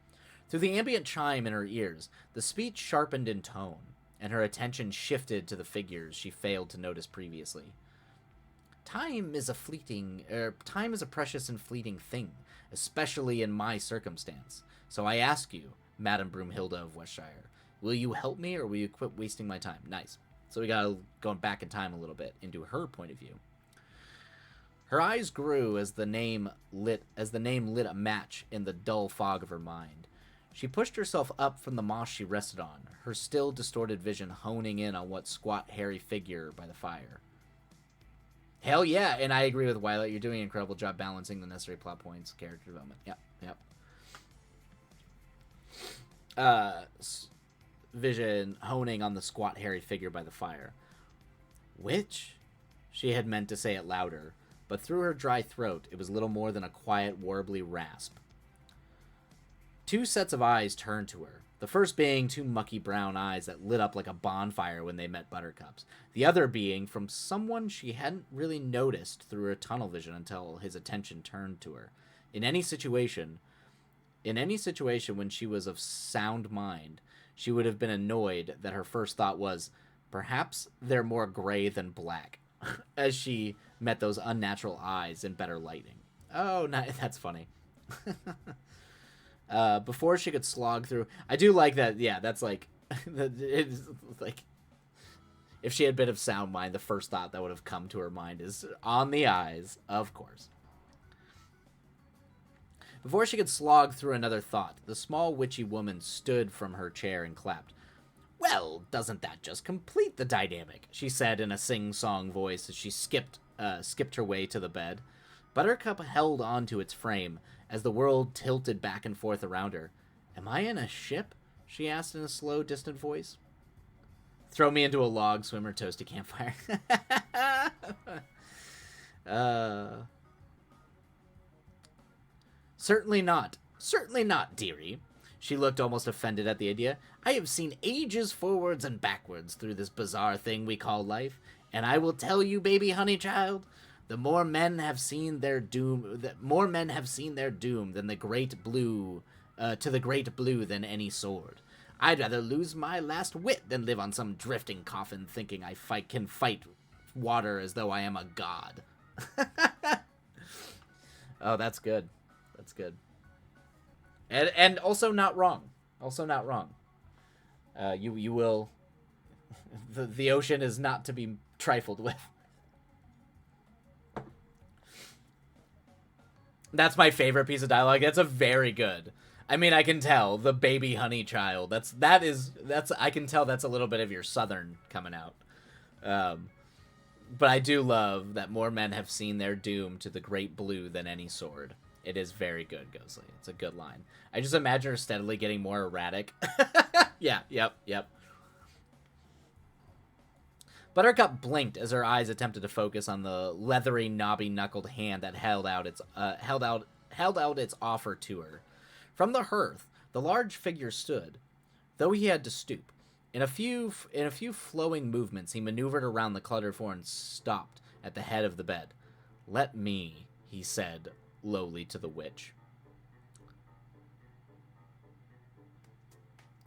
Through the ambient chime in her ears, the speech sharpened in tone, and her attention shifted to the figures she failed to notice previously. Time is a precious and fleeting thing, especially in my circumstance. So I ask you, Madame Broomhilda of Westshire, will you help me or will you quit wasting my time? Nice. So we got going back in time a little bit into her point of view. Her eyes grew as the name lit a match in the dull fog of her mind. She pushed herself up from the moss she rested on, her still distorted vision honing in on what squat, hairy figure by the fire. Hell yeah, and I agree with Violet. You're doing an incredible job balancing the necessary plot points, character development. Yep. Vision honing on the squat, hairy figure by the fire. Which? She had meant to say it louder, but through her dry throat, it was little more than a quiet, warbly rasp. 2 sets of eyes turned to her, the first being 2 mucky brown eyes that lit up like a bonfire when they met Buttercup's, the other being from someone she hadn't really noticed through her tunnel vision until his attention turned to her. In any situation when she was of sound mind, she would have been annoyed that her first thought was, perhaps they're more gray than black, as she met those unnatural eyes in better lighting. Oh, that's funny. Before she could slog through, I do like that. Yeah, that's like, it's like, if she had been of sound mind, the first thought that would have come to her mind is on the eyes, of course. Before she could slog through another thought, the small witchy woman stood from her chair and clapped. Well, doesn't that just complete the dynamic? She said in a sing-song voice as she skipped her way to the bed. Buttercup held onto its frame as the world tilted back and forth around her. Am I in a ship? She asked in a slow, distant voice. Throw me into a log, swimmer, toasty campfire. Certainly not. Certainly not, dearie. She looked almost offended at the idea. I have seen ages forwards and backwards through this bizarre thing we call life, and I will tell you, baby honey child, the more men have seen their doom, than the great blue, to the great blue than any sword. I'd rather lose my last wit than live on some drifting coffin thinking can fight water as though I am a god. Oh, that's good. That's good. And also not wrong. Also not wrong. You will... The ocean is not to be trifled with. That's my favorite piece of dialogue. That's a very good. I mean, I can tell the baby honey child. I can tell that's a little bit of your southern coming out. But I do love that more men have seen their doom to the great blue than any sword. It is very good, Ghostly. It's a good line. I just imagine her steadily getting more erratic. Yeah, yep. Buttercup blinked as her eyes attempted to focus on the leathery, knobby-knuckled hand that held out its offer to her. From the hearth, the large figure stood, though he had to stoop. In a few flowing movements, he maneuvered around the cluttered floor and stopped at the head of the bed. "Let me," he said lowly to the witch.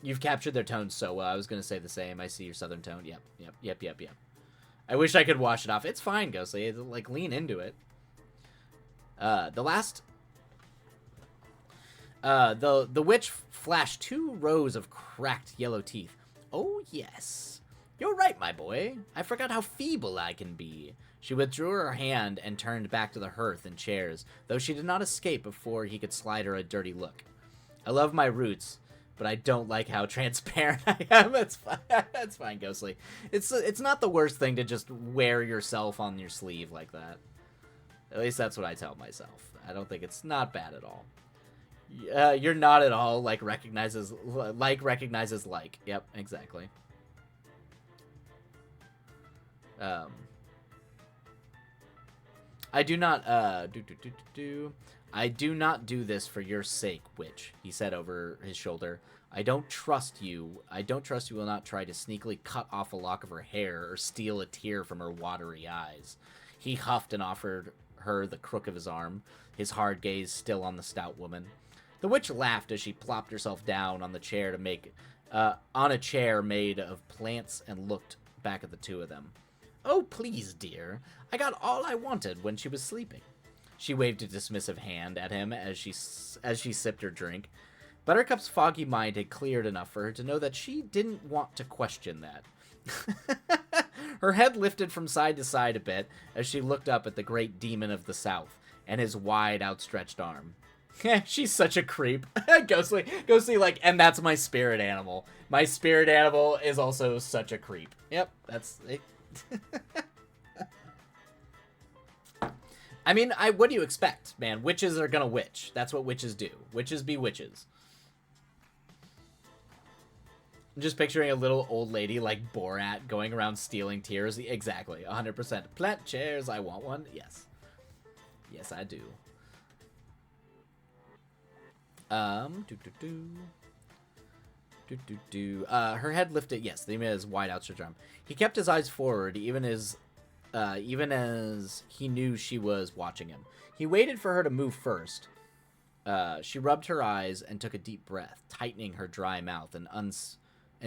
You've captured their tone so well. I was going to say the same. I see your southern tone. Yep. I wish I could wash it off. It's fine, Ghostly. Like, lean into it. The witch flashed 2 rows of cracked yellow teeth. "Oh, yes. You're right, my boy. I forgot how feeble I can be." She withdrew her hand and turned back to the hearth and chairs, though she did not escape before he could slide her a dirty look. "I love my roots, but I don't like how transparent I am." That's fine. That's fine, Ghostly. It's not the worst thing to just wear yourself on your sleeve like that. At least that's what I tell myself. I don't think it's not bad at all. You're not at all like recognizes like. Yep, exactly. I do not I do not do this for your sake, witch, he said over his shoulder. I don't trust you will not try to sneakily cut off a lock of her hair or steal a tear from her watery eyes. He huffed and offered her the crook of his arm, his hard gaze still on the stout woman. The witch laughed as she plopped herself down on a chair made of plants and looked back at the two of them. "Oh, please, dear. I got all I wanted when she was sleeping." She waved a dismissive hand at him as she sipped her drink. Buttercup's foggy mind had cleared enough for her to know that she didn't want to question that. Her head lifted from side to side a bit as she looked up at the great demon of the south and his wide outstretched arm. She's such a creep. Ghostly, like, and that's my spirit animal. My spirit animal is also such a creep. Yep, that's it. I mean, what do you expect, man? Witches are gonna witch. That's what witches do. Witches be witches. I'm just picturing a little old lady like Borat going around stealing tears. Exactly, 100%. Plant chairs, I want one. Yes. Yes, I do. Her head lifted. Yes, the image is wide outstretched arm. He kept his eyes forward, even as he knew she was watching him. He waited for her to move first. She rubbed her eyes and took a deep breath, tightening her dry mouth and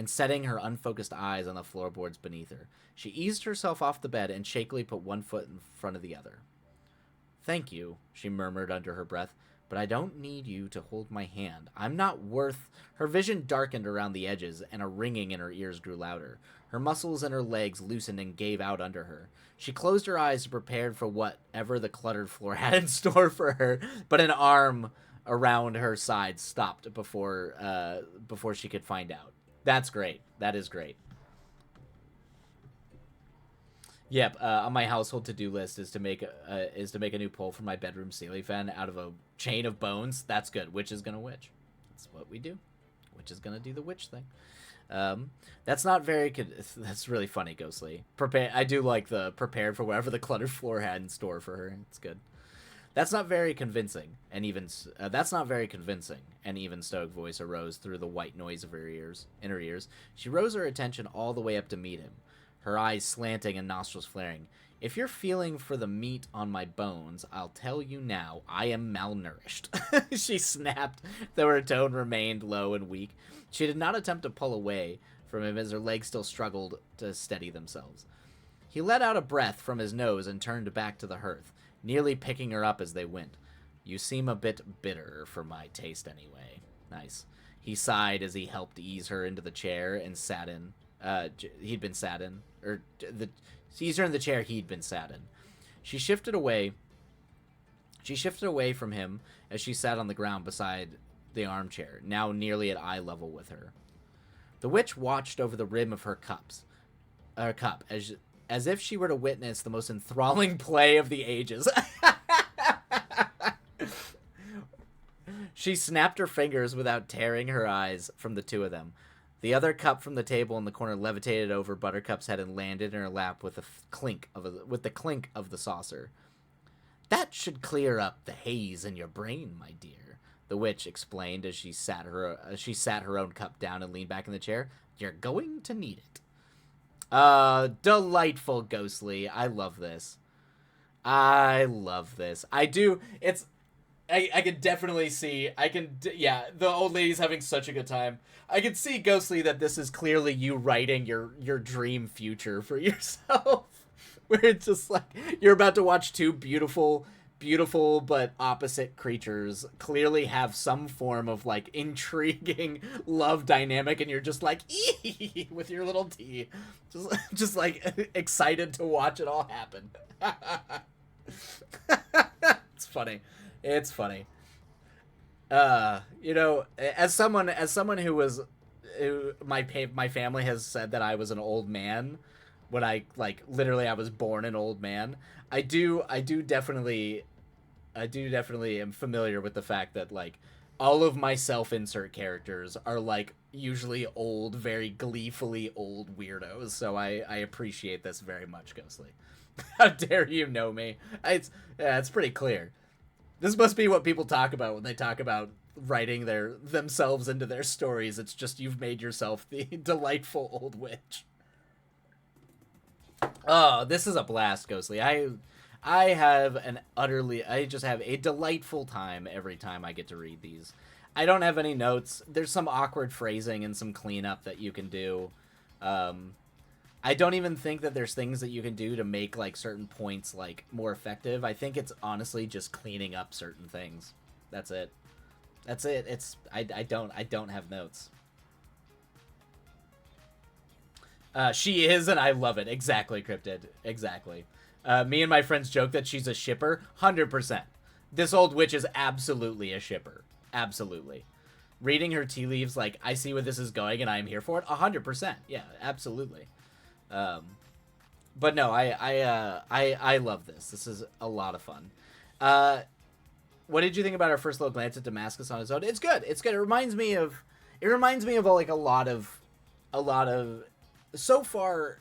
setting her unfocused eyes on the floorboards beneath her. She eased herself off the bed and shakily put one foot in front of the other. "Thank you," she murmured under her breath, "but I don't need you to hold my hand. I'm not worth..." Her vision darkened around the edges, and a ringing in her ears grew louder. Her muscles and her legs loosened and gave out under her. She closed her eyes and prepared for whatever the cluttered floor had in store for her, but an arm around her side stopped before she could find out. That's great. That is great. Yep, on my household to-do list is to make a new pole for my bedroom ceiling fan out of a chain of bones. That's good. Witch is gonna witch. That's what we do. Witch is gonna do the witch thing. That's not very that's really funny, Ghostly. I do like the prepared for whatever the cluttered floor had in store for her. It's good. That's not very convincing. An even stoic voice arose through the white noise of her ears. In her ears, she rose her attention all the way up to meet him, her eyes slanting and nostrils flaring. If you're feeling for the meat on my bones, I'll tell you now, I am malnourished. She snapped, though her tone remained low and weak. She did not attempt to pull away from him as her legs still struggled to steady themselves. He let out a breath from his nose and turned back to the hearth, nearly picking her up as they went. You seem a bit bitter for my taste anyway. Nice. He sighed as he helped ease her into the chair and sat in. He'd been sat in. Or, ease her in the chair he'd been sat in. She shifted away from him as she sat on the ground beside the armchair, now nearly at eye level with her. The witch watched over the rim of her cup, as if she were to witness the most enthralling play of the ages. She snapped her fingers without tearing her eyes from the two of them. The other cup from the table in the corner levitated over Buttercup's head and landed in her lap with the clink of the saucer. That should clear up the haze in your brain, my dear, the witch explained as she sat her own cup down and leaned back in the chair. You're going to need it. Delightful, Ghostly. I love this. I do. I can definitely see. The old lady's having such a good time. I can see, Ghostly, that this is clearly you writing your dream future for yourself. Where it's just like, you're about to watch two beautiful but opposite creatures clearly have some form of, like, intriguing love dynamic, and you're just like, ee, with your little T. Just like, excited to watch it all happen. It's funny. It's funny. As someone who my family has said that I was an old man when I was born an old man. I definitely am familiar with the fact that, like, all of my self-insert characters are, like, usually old, very gleefully old weirdos. So I appreciate this very much, Ghostly. How dare you know me? It's pretty clear. This must be what people talk about when they talk about writing themselves into their stories. It's just you've made yourself the delightful old witch. Oh, this is a blast, Ghostly. I just have a delightful time every time I get to read these. I don't have any notes. There's some awkward phrasing and some cleanup that you can do. I don't even think that there's things that you can do to make, like, certain points, like, more effective. I think it's honestly just cleaning up certain things. That's it. I don't have notes. She is, and I love it. Exactly, Cryptid. Exactly. Me and my friends joke that she's a shipper. 100%. This old witch is absolutely a shipper. Absolutely. Reading her tea leaves, like, I see where this is going and I am here for it. 100%. Yeah, absolutely. But no, I love this. This is a lot of fun. What did you think about our first little glance at Damascus on his own? It's good. It reminds me of like a lot of so far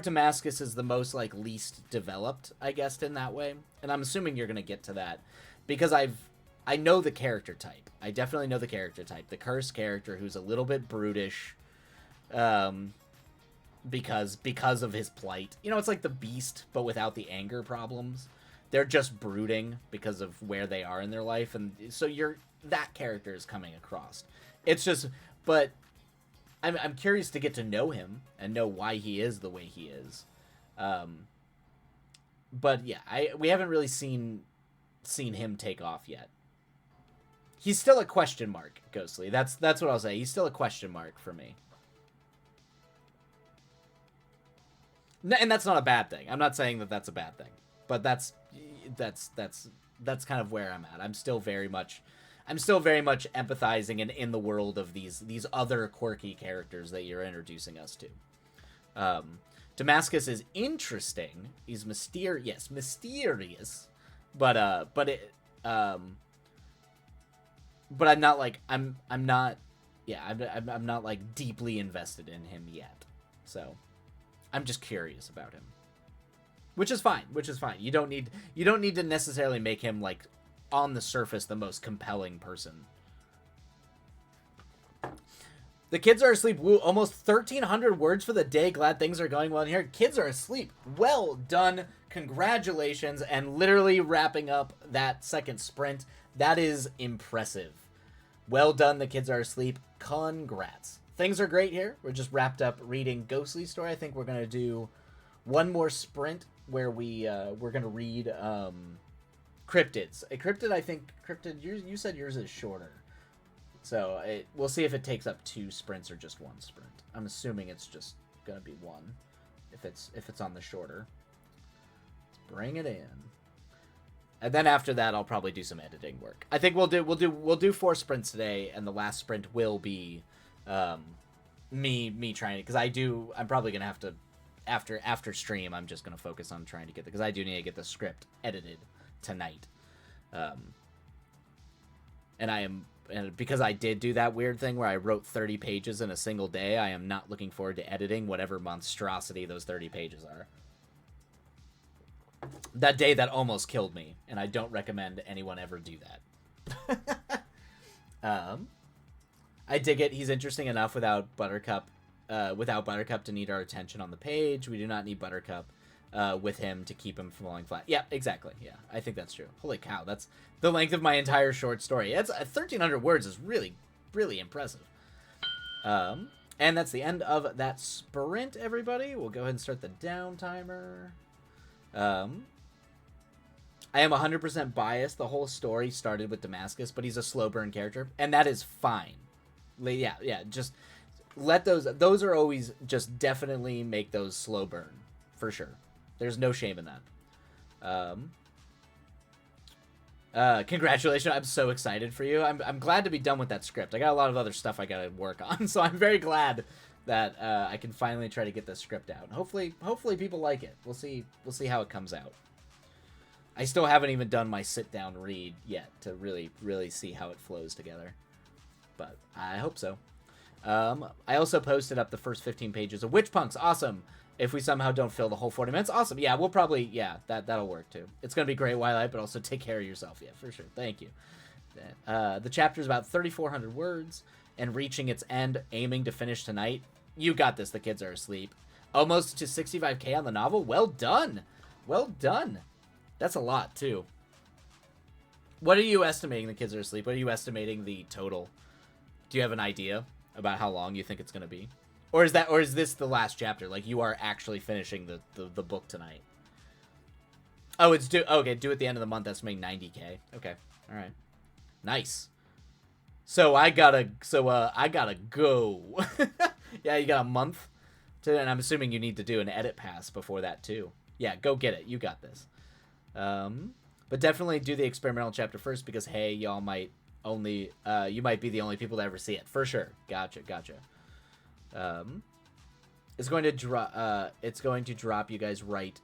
Damascus is the most, like, least developed, I guess, in that way. And I'm assuming you're going to get to that because I know the character type. I definitely know the character type. The cursed character who's a little bit brutish, because of his plight. You know, it's like the Beast, but without the anger problems. They're just brooding because of where they are in their life, and so that character is coming across. It's just, but I'm curious to get to know him and know why he is the way he is. But yeah, we haven't really seen him take off yet. He's still a question mark, Ghostly. That's what I'll say. He's still a question mark for me. And that's not a bad thing. I'm not saying that that's a bad thing, but that's kind of where I'm at. I'm still very much empathizing and in the world of these other quirky characters that you're introducing us to. Damascus is interesting. He's mysterious, but I'm not like I'm not like deeply invested in him yet. So I'm just curious about him, which is fine. You don't need to necessarily make him, like, on the surface the most compelling person. The kids are asleep. Woo, almost 1,300 words for the day. Glad things are going well in here. Kids are asleep. Well done. Congratulations. And literally wrapping up that second sprint. That is impressive. Well done. The kids are asleep. Congrats. Things are great here. We're just wrapped up reading Ghostly Story. I think we're going to do one more sprint where we're going to read Cryptids. A Cryptid, I think, you said yours is shorter. So we'll see if it takes up 2 sprints or just 1 sprint. I'm assuming it's just gonna be 1, if it's on the shorter. Let's bring it in, and then after that, I'll probably do some editing work. I think we'll do 4 sprints today, and the last sprint will be me trying to, because I'm probably gonna have to after stream. I'm just gonna focus on trying to get because I do need to get the script edited tonight, and because I did do that weird thing where I wrote 30 pages in a single day, I am not looking forward to editing whatever monstrosity those 30 pages are. That day, that almost killed me, and I don't recommend anyone ever do that. I dig it. He's interesting enough without Buttercup to need our attention on the page. We do not need Buttercup with him to keep him from falling flat. Yeah, exactly. Yeah, I think that's true. Holy cow, that's the length of my entire short story. It's 1,300 words is really, really impressive. And that's the end of that sprint, everybody. We'll go ahead and start the down timer. I am 100% biased. The whole story started with Damascus, but he's a slow burn character, and that is fine. Yeah, just let those are always, just definitely make those slow burn, for sure. There's no shame in that. Congratulations. I'm so excited for you. I'm glad to be done with that script. I got a lot of other stuff I gotta work on, so I'm very glad that I can finally try to get this script out. Hopefully people like it. We'll see how it comes out. I still haven't even done my sit-down read yet to really, really see how it flows together. But I hope so. I also posted up the first 15 pages of Witch Punks. Awesome. If we somehow don't fill the whole 40 minutes, awesome. Yeah, we'll probably, that'll work too. It's going to be great, Wildlight, but also take care of yourself. Yeah, for sure. Thank you. The chapter is about 3,400 words and reaching its end, aiming to finish tonight. You got this. The kids are asleep. Almost to 65K on the novel. Well done. Well done. That's a lot too. What are you estimating the kids are asleep? What are you estimating the total? Do you have an idea about how long you think it's going to be? Or is this the last chapter? Like, you are actually finishing the book tonight? Oh, it's due at the end of the month. That's making 90K. Okay. All right. Nice. So I gotta go. Yeah, you got a month and I'm assuming you need to do an edit pass before that too. Yeah, go get it. You got this. But definitely do the experimental chapter first, because hey, y'all might only you might be the only people to ever see it. For sure. Gotcha. It's going to drop you guys right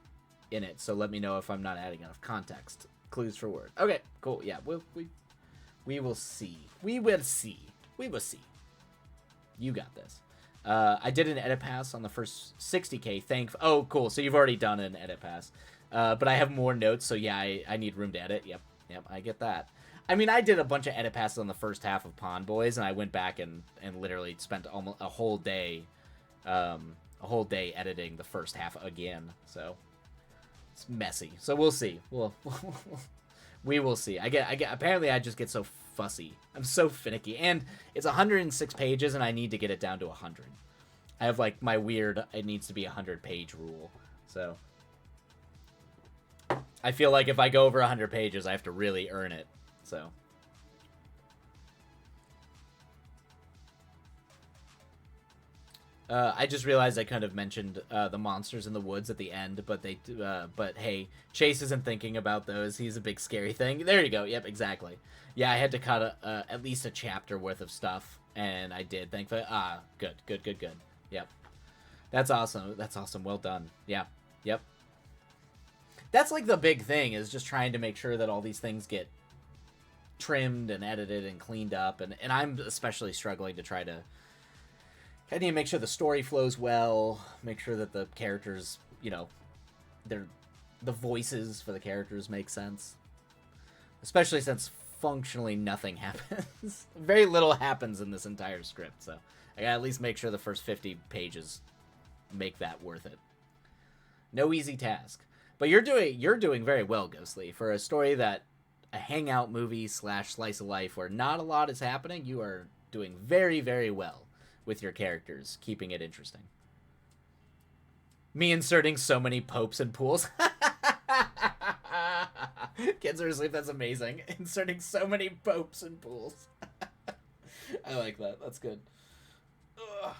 in it, so let me know if I'm not adding enough context. Clues for word. Okay, cool. Yeah, we will see. We will see. You got this. I did an edit pass on the first 60K. Oh, cool. So you've already done an edit pass. But I have more notes, so yeah, I need room to edit. Yep, I get that. I mean, I did a bunch of edit passes on the first half of Pond Boys, and I went back and literally spent almost a whole day editing the first half again. So it's messy. So we'll see. We will see. Apparently I just get so fussy. I'm so finicky, and it's 106 pages, and I need to get it down to 100. I have like my weird, it needs to be 100-page rule. So I feel like if I go over 100 pages, I have to really earn it. So I just realized I kind of mentioned the monsters in the woods at the end, but but hey, Chase isn't thinking about those. He's a big scary thing. There you go. Yep, exactly. Yeah, I had to cut at least a chapter worth of stuff, and I did. Thankfully. Good. Yep, that's awesome. Well done. Yeah. Yep. That's like the big thing, is just trying to make sure that all these things get trimmed and edited and cleaned up, and I'm especially struggling to try to I need to make sure the story flows well, make sure that the characters, the voices for the characters make sense, especially since functionally nothing happens. Very little happens in this entire script, so I gotta at least make sure the first 50 pages make that worth it. No easy task. But you're doing very well, Ghostly. For a story that a hangout movie / slice of life where not a lot is happening, you are doing very, very well with your characters, keeping it interesting. Me inserting so many popes and pools. Kids are asleep, that's amazing. Inserting so many popes and pools. I like that. That's good. Ugh.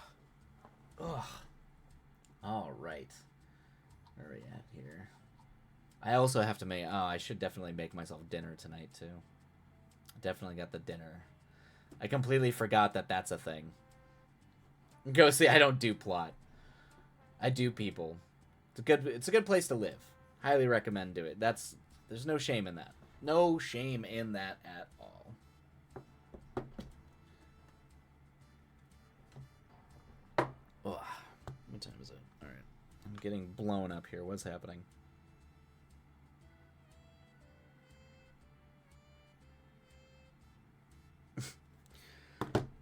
Ugh. All right. Where are we at here? I also have to make... Oh, I should definitely make myself dinner tonight, too. Definitely got the dinner. I completely forgot that that's a thing. Go see, I don't do plot. I do people. It's a good place to live. Highly recommend do it. There's no shame in that. No shame in that at all. Ugh. What time is it? All right. I'm getting blown up here. What's happening?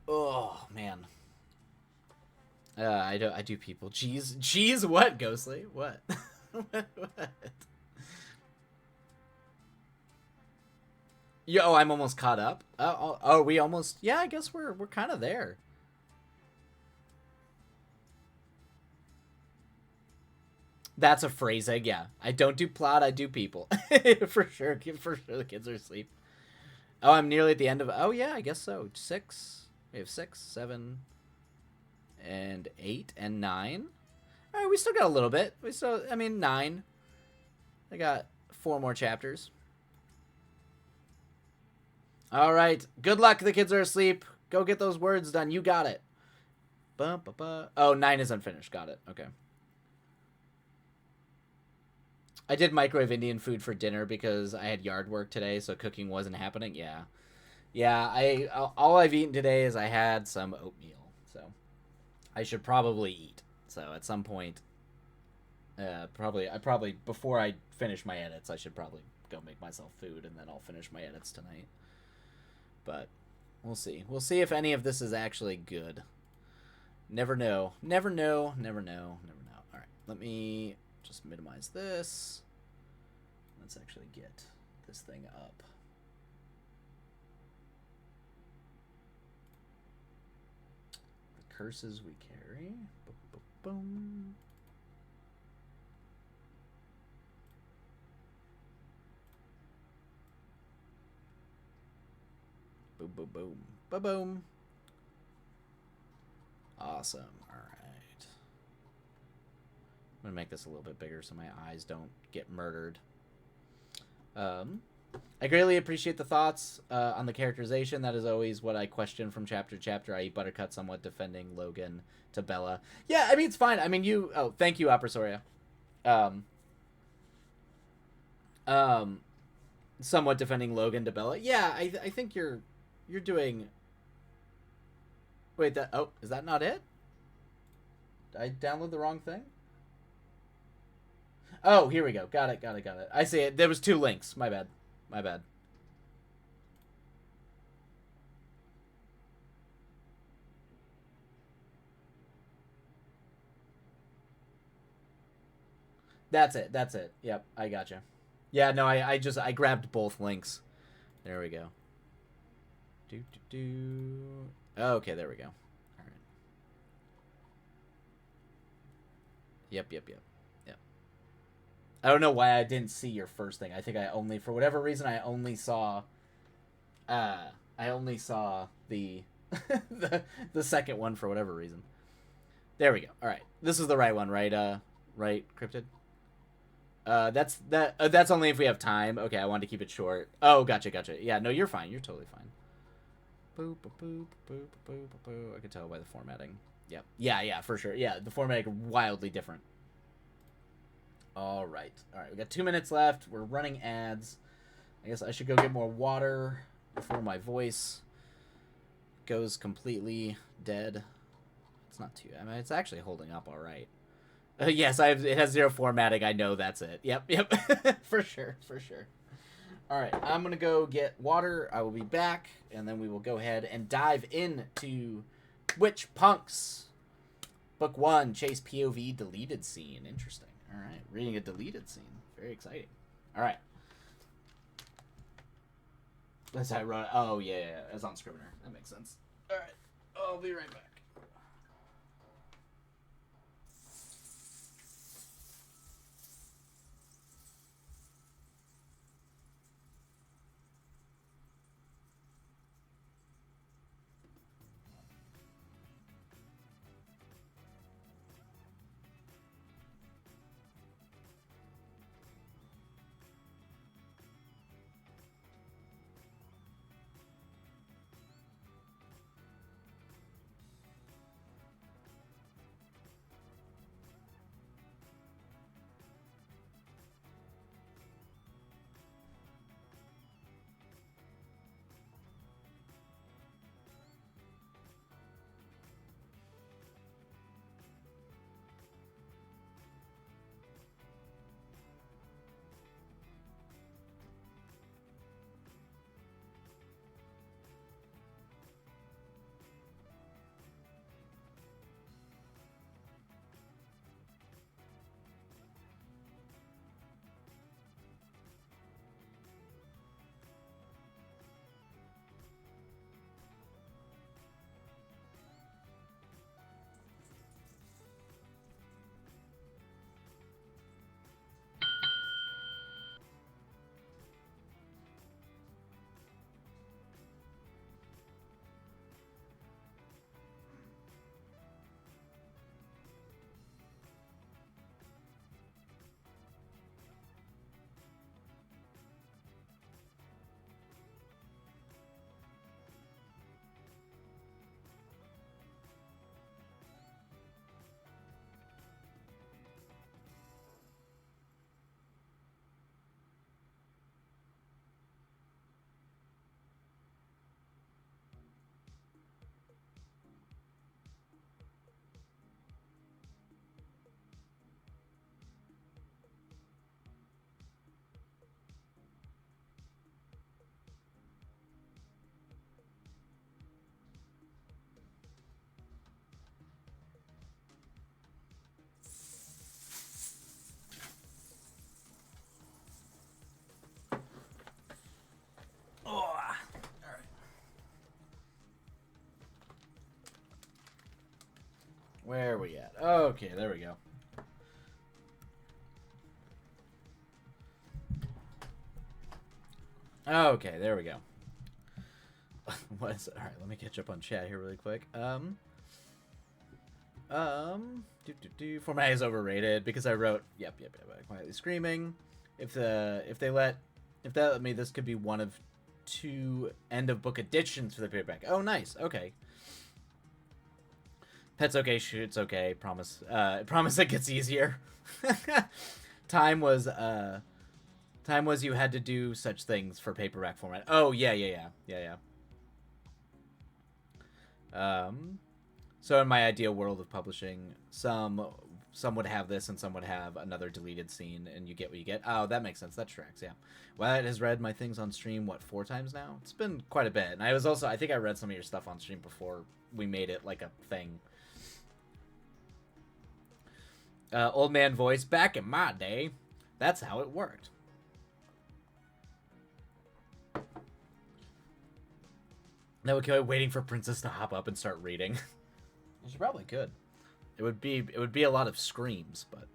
Oh, man. I do people. Jeez, what, Ghostly? What? what? Yo, I'm almost caught up. We almost... Yeah, I guess we're kind of there. That's a phrasing, yeah. I don't do plot, I do people. For sure, the kids are asleep. Oh, I'm nearly at the end of... Oh, yeah, I guess so. 6. We have 6, 7, and 8, and 9. All right, we still got a little bit. 9. I got 4 more chapters. All right. Good luck. The kids are asleep. Go get those words done. You got it. Oh, 9 is unfinished. Got it. Okay. I did microwave Indian food for dinner because I had yard work today, so cooking wasn't happening. Yeah. Yeah, all I've eaten today is I had some oatmeal, so I should probably eat. So at some point, probably before I finish my edits, I should probably go make myself food, and then I'll finish my edits tonight. But we'll see. We'll see if any of this is actually good. Never know. Never know. Never know. Never know. All right, let me just minimize this. Let's actually get this thing up. Curses we carry. Boom. Boom, boom, boom. Ba-boom. Awesome. All right. I'm going to make this a little bit bigger so my eyes don't get murdered. I greatly appreciate the thoughts on the characterization. That is always what I question from chapter to chapter, i.e. Buttercut somewhat defending Logan to Bella. Yeah, I mean, it's fine. I mean, you... Oh, thank you, Opera Soria. Somewhat defending Logan to Bella. Yeah, I think you're doing... Wait, oh, is that not it? Did I download the wrong thing? Oh, here we go. Got it. I see it. There was 2 links. My bad. That's it. Yep, I gotcha. Yeah, no, I grabbed both links. There we go. Okay, there we go. All right. Yep. I don't know why I didn't see your first thing. I think for whatever reason, I only saw the the second one for whatever reason. There we go. All right, this is the right one, right? Right, Cryptid. That's only if we have time. Okay, I wanted to keep it short. Oh, gotcha. Yeah, no, you're fine. You're totally fine. Boop, boop, boop, boop, boop. I can tell by the formatting. Yep. Yeah, for sure. Yeah, the formatting wildly different. All right, we got 2 minutes left. We're running ads. I guess I should go get more water before my voice goes completely dead. It's not too... I mean, it's actually holding up all right. Yes, it has 0 formatting. I know that's it. Yep. For sure. All right, I'm going to go get water. I will be back, and then we will go ahead and dive into Witch Punks. Book 1, Chase POV deleted scene. Interesting. All right, reading a deleted scene. Very exciting. All right. That's how I wrote it. Oh, yeah. It's on Scrivener. That makes sense. All right. I'll be right back. Where are we at? Okay, there we go. Okay, there we go. What is it? All right, let me catch up on chat here really quick. Format is overrated because I wrote yep, quietly screaming. If they let me, this could be one of 2 end of book editions for the paperback. Oh, nice. Okay. Pet's okay, shoot's okay. Promise it gets easier. Time was you had to do such things for paperback format. Oh yeah. So in my ideal world of publishing, some would have this and some would have another deleted scene, and you get what you get. Oh, that makes sense. That tracks. Yeah. Wyatt has read my things on stream 4 times now. It's been quite a bit, and I think I read some of your stuff on stream before we made it like a thing. Old man voice, back in my day, that's how it worked. That would kill it, waiting for Princess to hop up and start reading. She probably could. It would be a lot of screams, but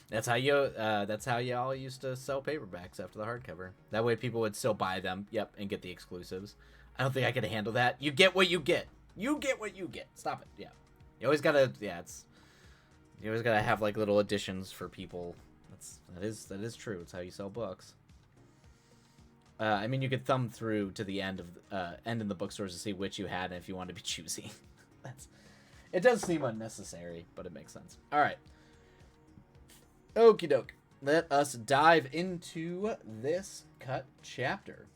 that's how y'all used to sell paperbacks after the hardcover. That way people would still buy them, and get the exclusives. I don't think I could handle that. You get what you get. You get what you get. Stop it. Yeah. You always gotta you always gotta have like little additions for people. That is true. It's how you sell books. I mean, you could thumb through to the end in the bookstores to see which you had, and if you want to be choosy. It does seem unnecessary, but it makes sense. All right. Okie doke. Let us dive into this cut chapter.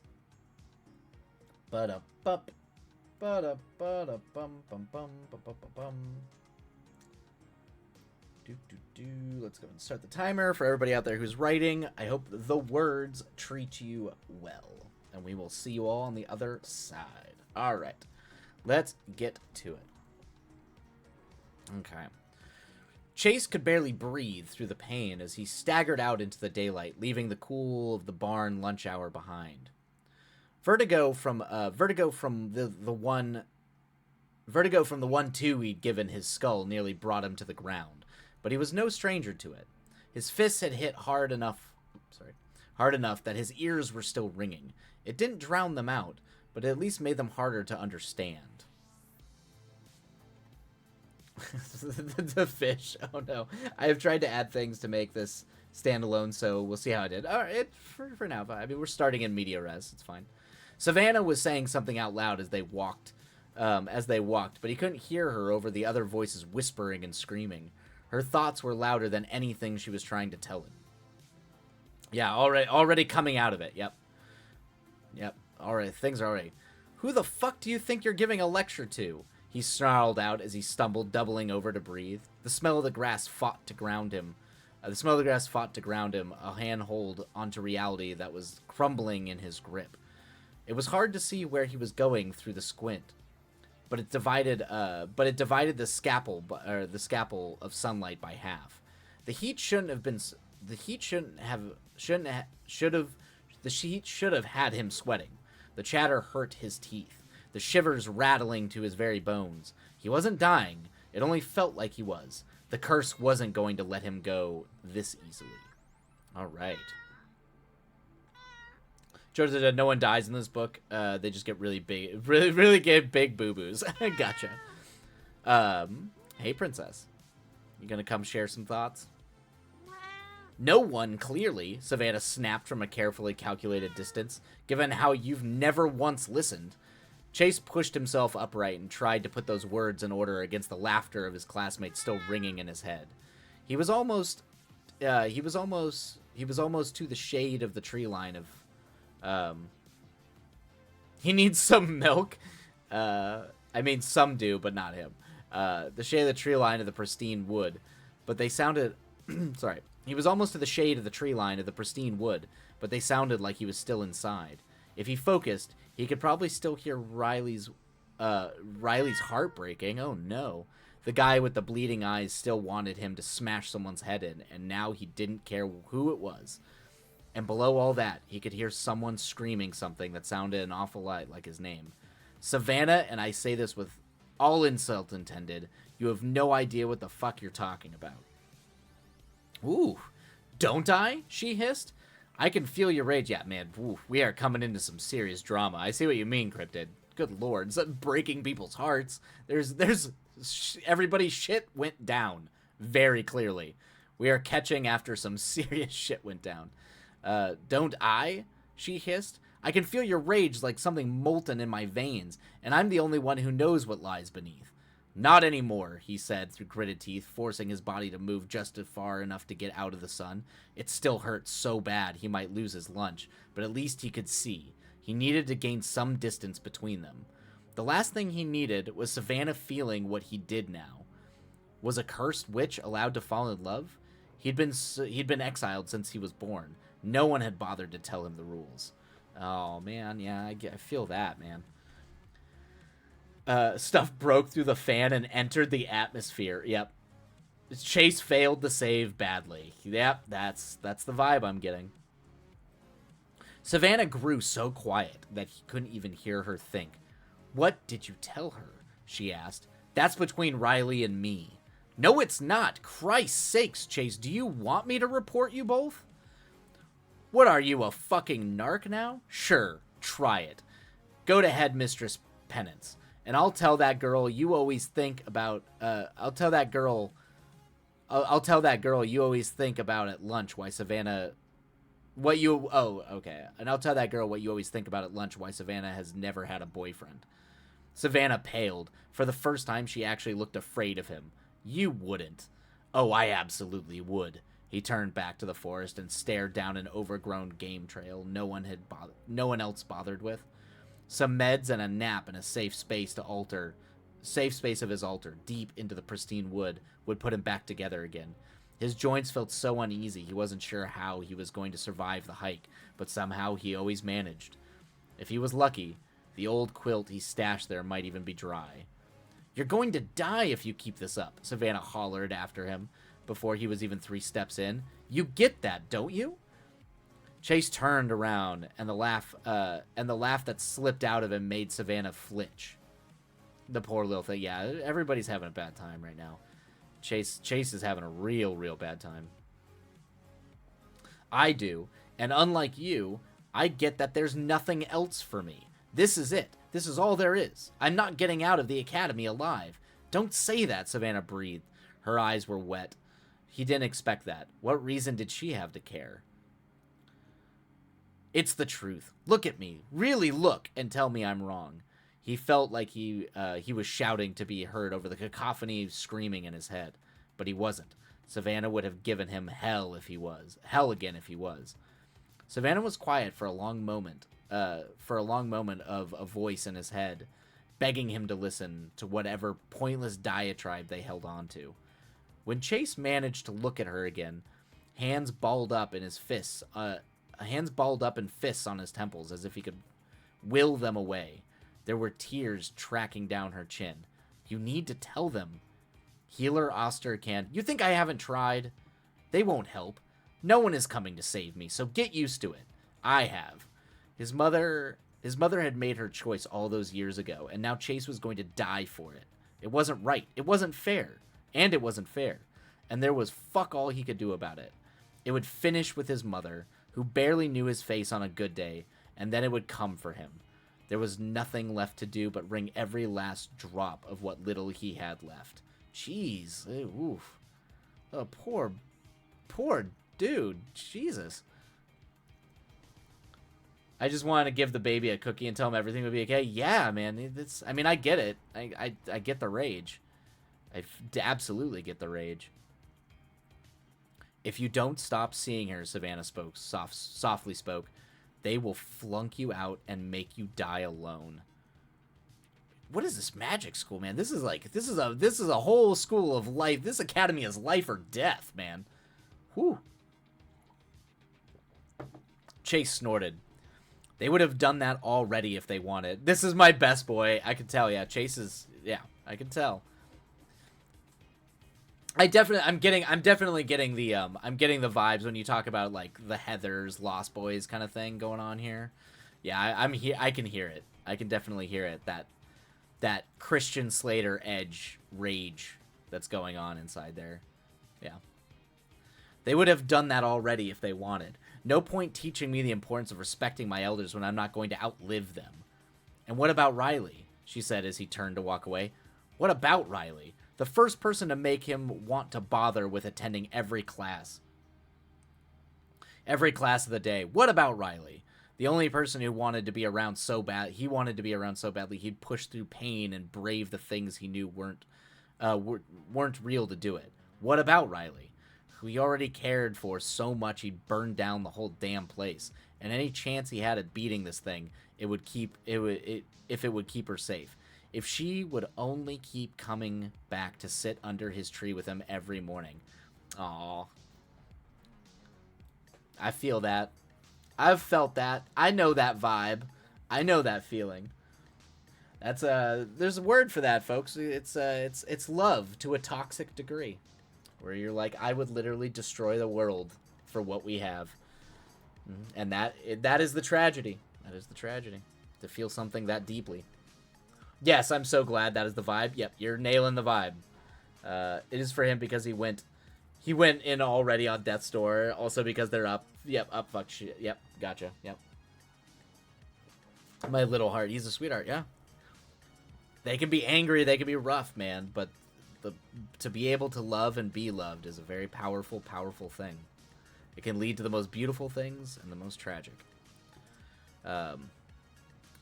Ba-da-bup. Ba-da-ba-da-bum bum bum bum bum bum. Let's go and start the timer for everybody out there who's writing. I hope the words treat you well, and we will see you all on the other side. All right, Let's get to it. Okay. Chase could barely breathe through the pain as he staggered out into the daylight, leaving the cool of the barn lunch hour behind. Vertigo from the 1-2 he'd given his skull nearly brought him to the ground, but he was no stranger to it. His fists had hit hard enough that his ears were still ringing. It didn't drown them out, but it at least made them harder to understand. The fish. Oh no. I have tried to add things to make this standalone, so we'll see how I did. All right, for now. I mean, we're starting in media res. It's fine. Savannah was saying something out loud as they walked, but he couldn't hear her over the other voices whispering and screaming. Her thoughts were louder than anything she was trying to tell him. Yeah, already coming out of it. Yep. All right, things are already. Who the fuck do you think you're giving a lecture to? He snarled out as he stumbled, doubling over to breathe. The smell of the grass fought to ground him. A handhold onto reality that was crumbling in his grip. It was hard to see where he was going through the squint, but it divided the scalpel of sunlight by half. The heat should have had him sweating. The chatter hurt his teeth, the shivers rattling to his very bones. He wasn't dying. It only felt like he was. The curse wasn't going to let him go this easily. All right. George said no one dies in this book. They just get really big, really get big boo-boos. Gotcha. Hey, princess. You gonna come share some thoughts? No one, clearly, Savannah snapped from a carefully calculated distance, given how you've never once listened. Chase pushed himself upright and tried to put those words in order against the laughter of his classmates still ringing in his head. He was almost to the shade of the tree line of, he needs some milk. I mean, some do, but not him. The shade of the tree line of the pristine wood, but they sounded, sorry. He was almost to the shade of the tree line of the pristine wood, but they sounded like he was still inside. If he focused, he could probably still hear Riley's heart breaking. Oh no. The guy with the bleeding eyes still wanted him to smash someone's head in, and now he didn't care who it was. And below all that, he could hear someone screaming something that sounded an awful lot like his name. Savannah, and I say this with all insult intended, you have no idea what the fuck you're talking about. Ooh, don't I? She hissed. I can feel your rage. Yeah, man, ooh, we are coming into some serious drama. I see what you mean, Cryptid. Good lord, it's breaking people's hearts. Everybody's shit went down very clearly. We are catching after some serious shit went down. Don't I? She hissed. I can feel your rage like something molten in my veins, and I'm the only one who knows what lies beneath. Not anymore, he said through gritted teeth, forcing his body to move just far enough to get out of the sun. It still hurt so bad he might lose his lunch, but at least he could see. He needed to gain some distance between them. The last thing he needed was Savannah feeling what he did now. Was a cursed witch allowed to fall in love? He'd been exiled since he was born. No one had bothered to tell him the rules. Oh, man, yeah, I feel that, man. Stuff broke through the fan and entered the atmosphere. Yep. Chase failed to save badly. Yep, that's the vibe I'm getting. Savannah grew so quiet that he couldn't even hear her think. What did you tell her? She asked. That's between Riley and me. No, it's not. Christ's sakes, Chase, do you want me to report you both? What are you, a fucking narc now? Sure, try it. Go to Headmistress Penance. And I'll tell that girl you always think about, I'll tell that girl you always think about at lunch why Savannah, And I'll tell that girl what you always think about at lunch why Savannah has never had a boyfriend. Savannah paled. For the first time, she actually looked afraid of him. You wouldn't. Oh, I absolutely would. He turned back to the forest and stared down an overgrown game trail no one else bothered with. Some meds and a nap in a safe space of his altar, deep into the pristine wood, would put him back together again. His joints felt so uneasy he wasn't sure how he was going to survive the hike, but somehow he always managed. If he was lucky, The old quilt he stashed there might even be dry. You're going to die if you keep this up, Savannah hollered after him before he was even 3 steps in. You get that, don't you? Chase turned around, and the laugh that slipped out of him made Savannah flinch. The poor little thing. Yeah, everybody's having a bad time right now. Chase is having a real bad time. I do, and unlike you, I get that there's nothing else for me. This is it. This is all there is. I'm not getting out of the academy alive. Don't say that, Savannah breathed. Her eyes were wet. He didn't expect that. What reason did she have to care? It's the truth. Look at me. Really look and tell me I'm wrong. He felt like he was shouting to be heard over the cacophony screaming in his head, but he wasn't. Savannah would have given him hell again if he was. Savannah was quiet for a long moment of a voice in his head, begging him to listen to whatever pointless diatribe they held on to. When Chase managed to look at her again, hands balled up in fists on his temples as if he could will them away. There were tears tracking down her chin. You need to tell them. Healer Ostercan, you think I haven't tried? They won't help. No one is coming to save me, so get used to it. I have. His mother had made her choice all those years ago, and now Chase was going to die for it. It wasn't right. It wasn't fair. And it wasn't fair. And there was fuck all he could do about it. It would finish with his mother, who barely knew his face on a good day, and then it would come for him. There was nothing left to do but wring every last drop of what little he had left. Jeez. Oof. Oh, poor dude. Jesus. I just wanted to give the baby a cookie and tell him everything would be okay. Yeah, man. I get it. I get the rage. I absolutely get the rage. If you don't stop seeing her, Savannah softly spoke, they will flunk you out and make you die alone. What is this magic school, man? This is a whole school of life. This academy is life or death, man. Whew. Chase snorted. They would have done that already if they wanted. This is my best boy. I can tell. Yeah, Chase is. Yeah, I can tell. I'm definitely getting the vibes when you talk about like the Heathers, Lost Boys kind of thing going on here. Yeah, I'm here. I can hear it. I can definitely hear it. That Christian Slater edge rage that's going on inside there. Yeah. They would have done that already if they wanted. No point teaching me the importance of respecting my elders when I'm not going to outlive them. And what about Riley? She said as he turned to walk away. What about Riley? The first person to make him want to bother with attending every class. Every class of the day. What about Riley? The only person who wanted to be around so bad, he wanted to be around so badly, he'd push through pain and brave the things he knew weren't real to do it. What about Riley? Who he already cared for so much he'd burned down the whole damn place. And any chance he had at beating this thing, if it would keep her safe. If she would only keep coming back to sit under his tree with him every morning. Aww. I feel that. I've felt that. I know that vibe. I know that feeling. That's there's a word for that, folks. It's love to a toxic degree. Where you're like, I would literally destroy the world for what we have. And that is the tragedy. That is the tragedy. To feel something that deeply. Yes, I'm so glad that is the vibe. Yep, you're nailing the vibe. It is for him because he went in already on Death's Door. Also because they're up. Yep, up fuck shit. Yep, gotcha. Yep. My little heart. He's a sweetheart, yeah. They can be angry, they can be rough, man. But to be able to love and be loved is a very powerful, powerful thing. It can lead to the most beautiful things and the most tragic.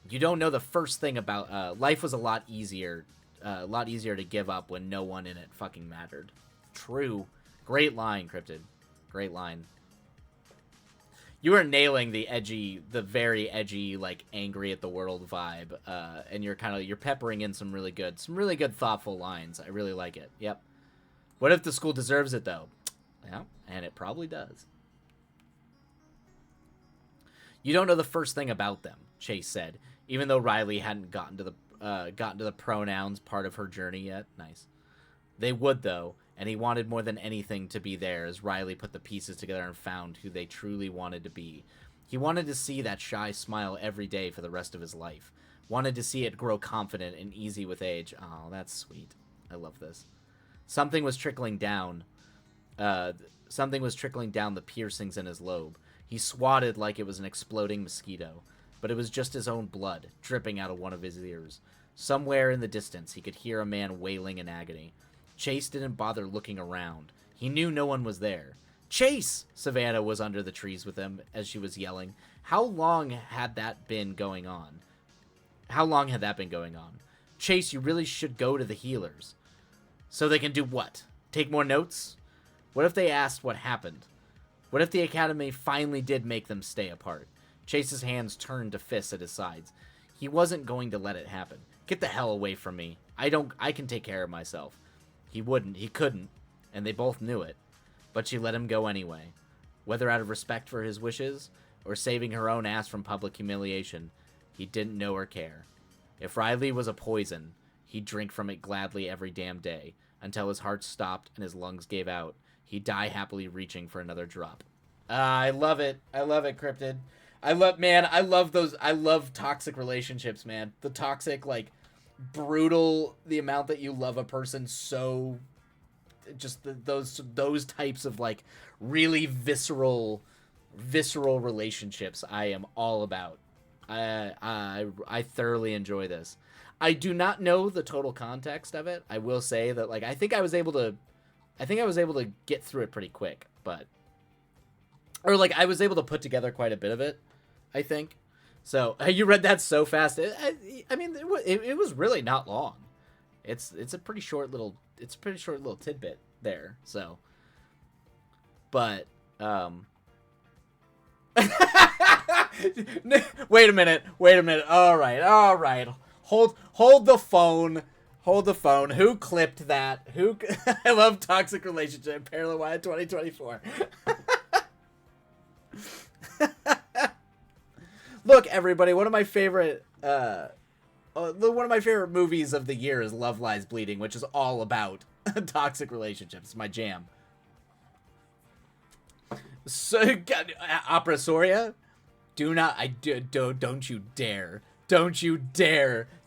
You don't know the first thing about life was a lot easier to give up when no one in it fucking mattered. True. Great line, Cryptid. Great line. You are nailing the very edgy, like angry at the world vibe, and you're peppering in some really good, thoughtful lines. I really like it. Yep. What if the school deserves it though? Yeah, and it probably does. You don't know the first thing about them, Chase said. even though Riley hadn't gotten to the pronouns part of her journey yet. Nice. They would, though, and he wanted more than anything to be there as Riley put the pieces together and found who they truly wanted to be. He wanted to see that shy smile every day for the rest of his life. Wanted to see it grow confident and easy with age. Oh, that's sweet. I love this. Something was trickling down. Something was trickling down the piercings in his lobe. He swatted like it was an exploding mosquito, but it was just his own blood dripping out of one of his ears. Somewhere in the distance, he could hear a man wailing in agony. Chase didn't bother looking around. He knew no one was there. Chase! Savannah was under the trees with him as she was yelling. How long had that been going on? Chase, you really should go to the healers. So they can do what? Take more notes? What if they asked what happened? What if the academy finally did make them stay apart? Chase's hands turned to fists at his sides. He wasn't going to let it happen. Get the hell away from me. I can take care of myself. He couldn't, and they both knew it. But she let him go anyway. Whether out of respect for his wishes, or saving her own ass from public humiliation, he didn't know or care. If Riley was a poison, he'd drink from it gladly every damn day, until his heart stopped and his lungs gave out. He'd die happily reaching for another drop. I love it. I love it, Cryptid. I love toxic relationships, man. The toxic, like, brutal, the amount that you love a person so... Just those types of, like, really visceral relationships I am all about. I thoroughly enjoy this. I do not know the total context of it. I will say that, like, I think I was able to get through it pretty quick, but, or like I was able to put together quite a bit of it, I think. So you read that so fast. I mean, it was really not long. It's a pretty short little tidbit there. So, but wait a minute. All right. Hold the phone. Who clipped that? I love toxic relationship. Parallel Wyatt 2024. Look, everybody, one of my favorite movies of the year is Love Lies Bleeding, which is all about toxic relationships. It's my jam. So, Opera Soria, don't you dare.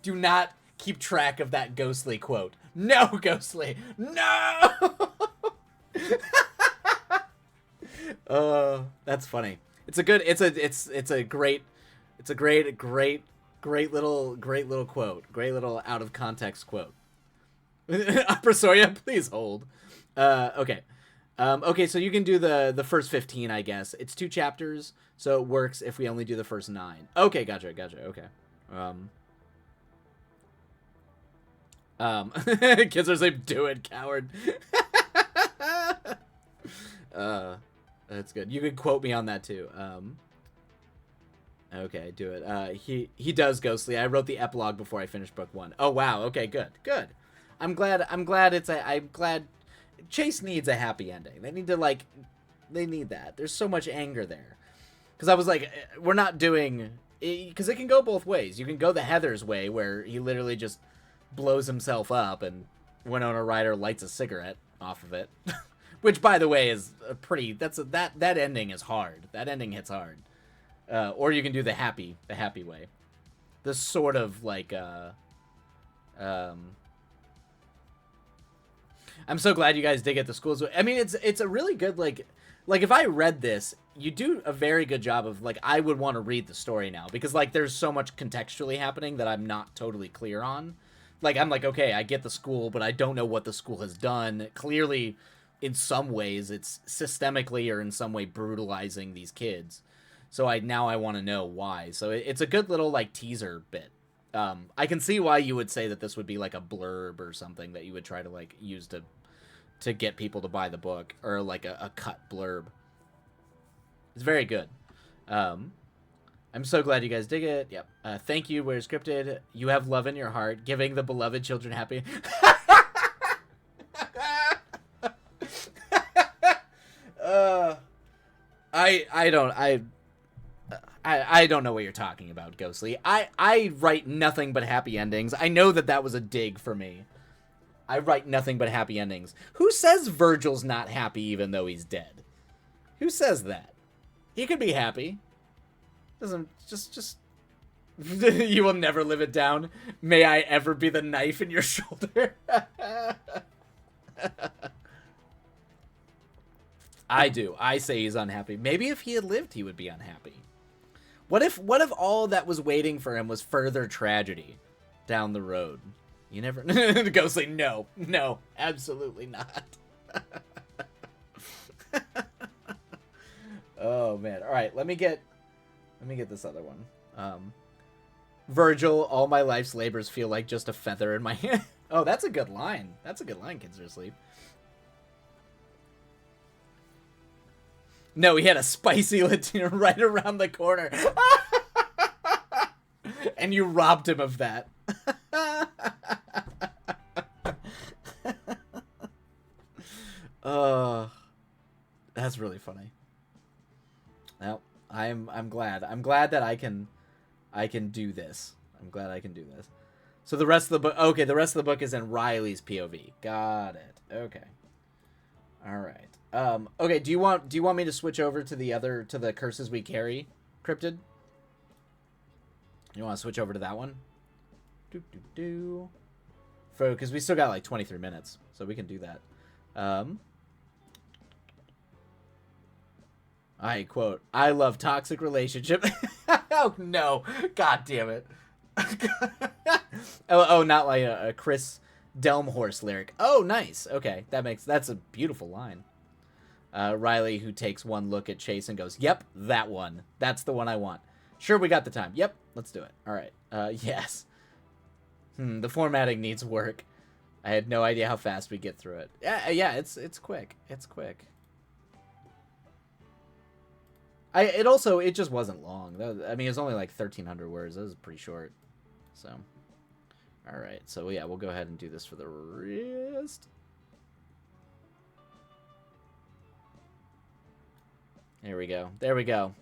Do not keep track of that Ghostly quote. No, Ghostly. No! That's funny. It's a great little quote. Great little out of context quote. Opera Soria, please hold. Okay. Okay, so you can do the first 15, I guess. It's 2 chapters, so it works if we only do the first 9. Okay, gotcha. Okay. Kids are saying, do it, coward. That's good. You can quote me on that too. Okay, do it. He does, Ghostly. I wrote the epilogue before I finished book 1. Oh wow. Okay, good. I'm glad Chase needs a happy ending. They need that. There's so much anger there. Because I was like, we're not doing, because it can go both ways. You can go the Heather's way, where he literally just blows himself up and Winona Ryder lights a cigarette off of it. Which, by the way, is a pretty, that ending is hard. That ending hits hard. Or you can do the happy way. The sort of like, I'm so glad you guys dig at the schools. I mean, it's a really good, like if I read this, you do a very good job of, like, I would want to read the story now, because, like, there's so much contextually happening that I'm not totally clear on. Like, I'm like, okay, I get the school, but I don't know what the school has done. Clearly, in some ways, it's systemically or in some way brutalizing these kids. So I want to know why. So it's a good little, like, teaser bit. I can see why you would say that this would be like a blurb or something that you would try to, like, use to get people to buy the book, or like a cut blurb. It's very good. I'm so glad you guys dig it. Yep. Thank you, Where's Scripted. You have love in your heart, giving the beloved children happy. I don't know what you're talking about, Ghostly. I write nothing but happy endings. I know that was a dig for me. I write nothing but happy endings. Who says Virgil's not happy even though he's dead? Who says that? He could be happy. Doesn't just you will never live it down. May I ever be the knife in your shoulder. I do. I say he's unhappy. Maybe if he had lived, he would be unhappy. What if all that was waiting for him was further tragedy down the road? You never... Ghostly, no, absolutely not. Oh, man. All right, let me get this other one. Virgil, all my life's labors feel like just a feather in my hand. Oh, that's a good line. That's a good line, kids are asleep. No, he had a spicy Latino right around the corner. And you robbed him of that. That's really funny. Well, I'm glad. I'm glad that I can do this. I'm glad I can do this. So the rest of the book, okay, the rest of the book is in Riley's POV. Got it. Okay. All right. Okay, do you want me to switch over to the Curses We Carry cryptid? You want to switch over to that one? Because we still got like 23 minutes, so we can do that. I quote, "I love toxic relationship." Oh no! God damn it! oh, not like a Chris Delmhorst lyric. Oh, nice. Okay, that's a beautiful line. Riley, who takes one look at Chase and goes, "Yep, that one. That's the one I want." Sure, we got the time. Yep, let's do it. All right. Yes. The formatting needs work. I had no idea how fast we get through it. Yeah, it's quick. It's quick. It just wasn't long. I mean, it was only like 1,300 words. That was pretty short. So, all right. So yeah, we'll go ahead and do this for the rest. There we go. There we go.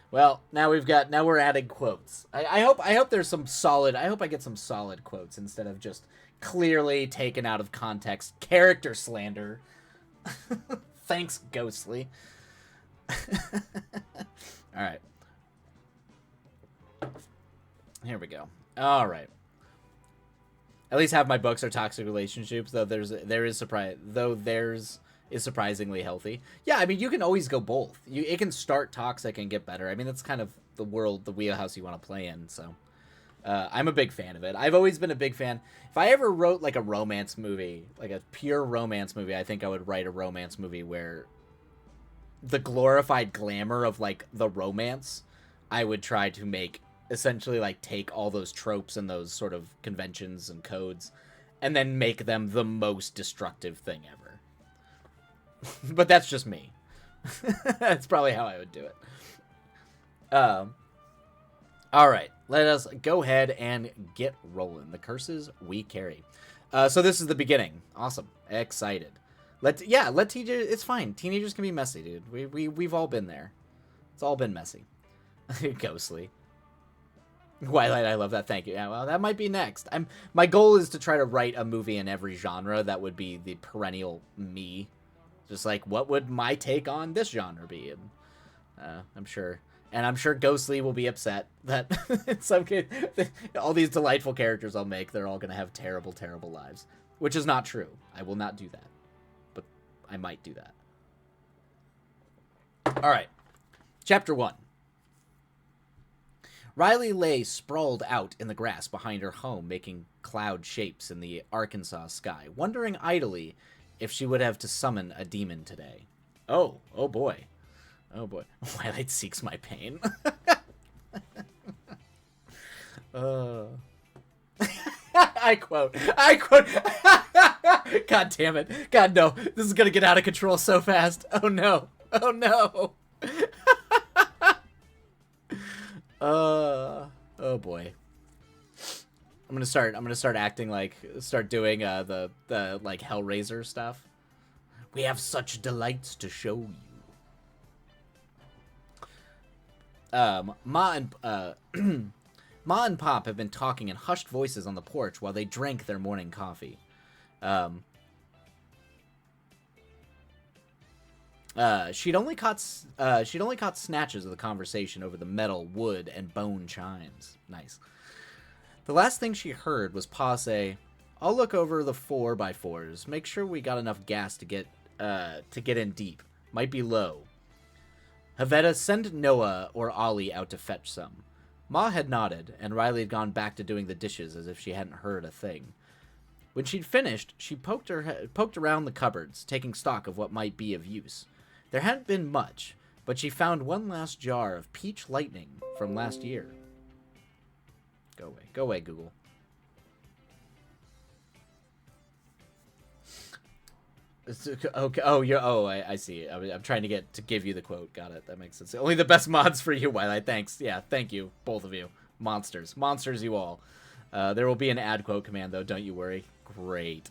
Well, now we're adding quotes. I hope there's some solid. I hope I get some solid quotes instead of just clearly taken out of context character slander. Thanks, Ghostly. All right. Here we go. All right. At least half my books are toxic relationships, though theirs is surprisingly healthy. Yeah, I mean, you can always go both. It can start toxic and get better. I mean, that's kind of the wheelhouse you want to play in. So, I'm a big fan of it. I've always been a big fan. If I ever wrote like a romance movie, like a pure romance movie, I think I would write a romance movie where the glorified glamour of like the romance, I would try to make essentially like take all those tropes and those sort of conventions and codes and then make them the most destructive thing ever. But that's just me. That's probably how I would do it. All right, let us go ahead and get rolling. The Curses We Carry. So this is the beginning. Awesome. Excited. Let teenagers. It's fine. Teenagers can be messy, dude. We've all been there. It's all been messy. Ghostly. Twilight, I love that. Thank you. Yeah, well, that might be next. My goal is to try to write a movie in every genre that would be the perennial me. Just like, what would my take on this genre be? And I'm sure Ghostly will be upset that in some case, all these delightful characters I'll make, they're all going to have terrible, terrible lives. Which is not true. I will not do that. But I might do that. All right. Chapter 1. Riley lay sprawled out in the grass behind her home, making cloud shapes in the Arkansas sky, wondering idly if she would have to summon a demon today. Oh boy. Oh boy. Twilight seeks my pain. I quote. God damn it. God, no. This is gonna get out of control so fast. Oh no. Oh no. Oh boy. I'm gonna start acting like, start doing the like Hellraiser stuff. We have such delights to show you. Ma and Pop have been talking in hushed voices on the porch while they drank their morning coffee. She'd only caught snatches of the conversation over the metal, wood, and bone chimes. Nice. The last thing she heard was Pa say, "I'll look over the 4x4s. Make sure we got enough gas to get in deep. Might be low. Havetta, send Noah or Ollie out to fetch some." Ma had nodded, and Riley had gone back to doing the dishes as if she hadn't heard a thing. When she'd finished, she poked around the cupboards, taking stock of what might be of use. There hadn't been much, but she found one last jar of peach lightning from last year. Go away, Google. Okay. I see. I'm trying to give you the quote. Got it. That makes sense. Only the best mods for you, Twilight. Thanks. Yeah, thank you, both of you. Monsters, you all. There will be an ad quote command though. Don't you worry. Great.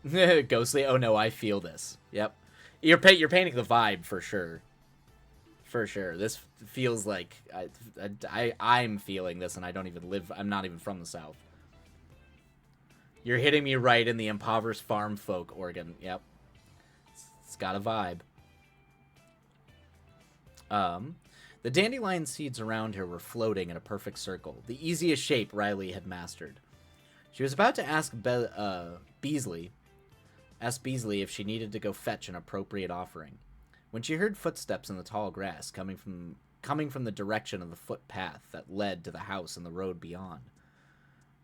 Ghostly. Oh no, I feel this. Yep. You're painting the vibe for sure. For sure. This feels like I'm feeling this, and I don't even live. I'm not even from the South. You're hitting me right in the impoverished farm folk organ. Yep. It's got a vibe. The dandelion seeds around her were floating in a perfect circle, the easiest shape Riley had mastered. She was about to ask Beasley if she needed to go fetch an appropriate offering, when she heard footsteps in the tall grass coming from the direction of the footpath that led to the house and the road beyond.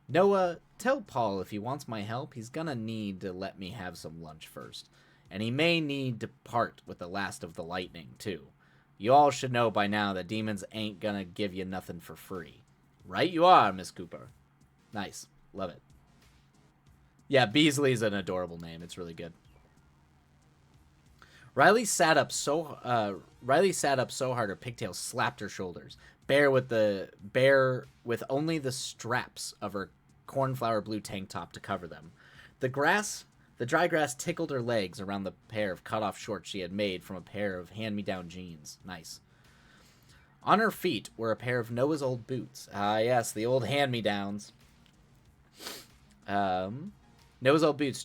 "Noah, tell Paul if he wants my help, he's gonna need to let me have some lunch first. And he may need to part with the last of the lightning, too. You all should know by now that demons ain't gonna give you nothing for free. Right you are, Miss Cooper." Nice. Love it. Yeah, Beasley's an adorable name. It's really good. Riley sat up so hard her pigtails slapped her shoulders, bare with only the straps of her cornflower blue tank top to cover them. The dry grass tickled her legs around the pair of cut-off shorts she had made from a pair of hand-me-down jeans. Nice. On her feet were a pair of Noah's old boots. Ah, yes, the old hand-me-downs. Noah's old boots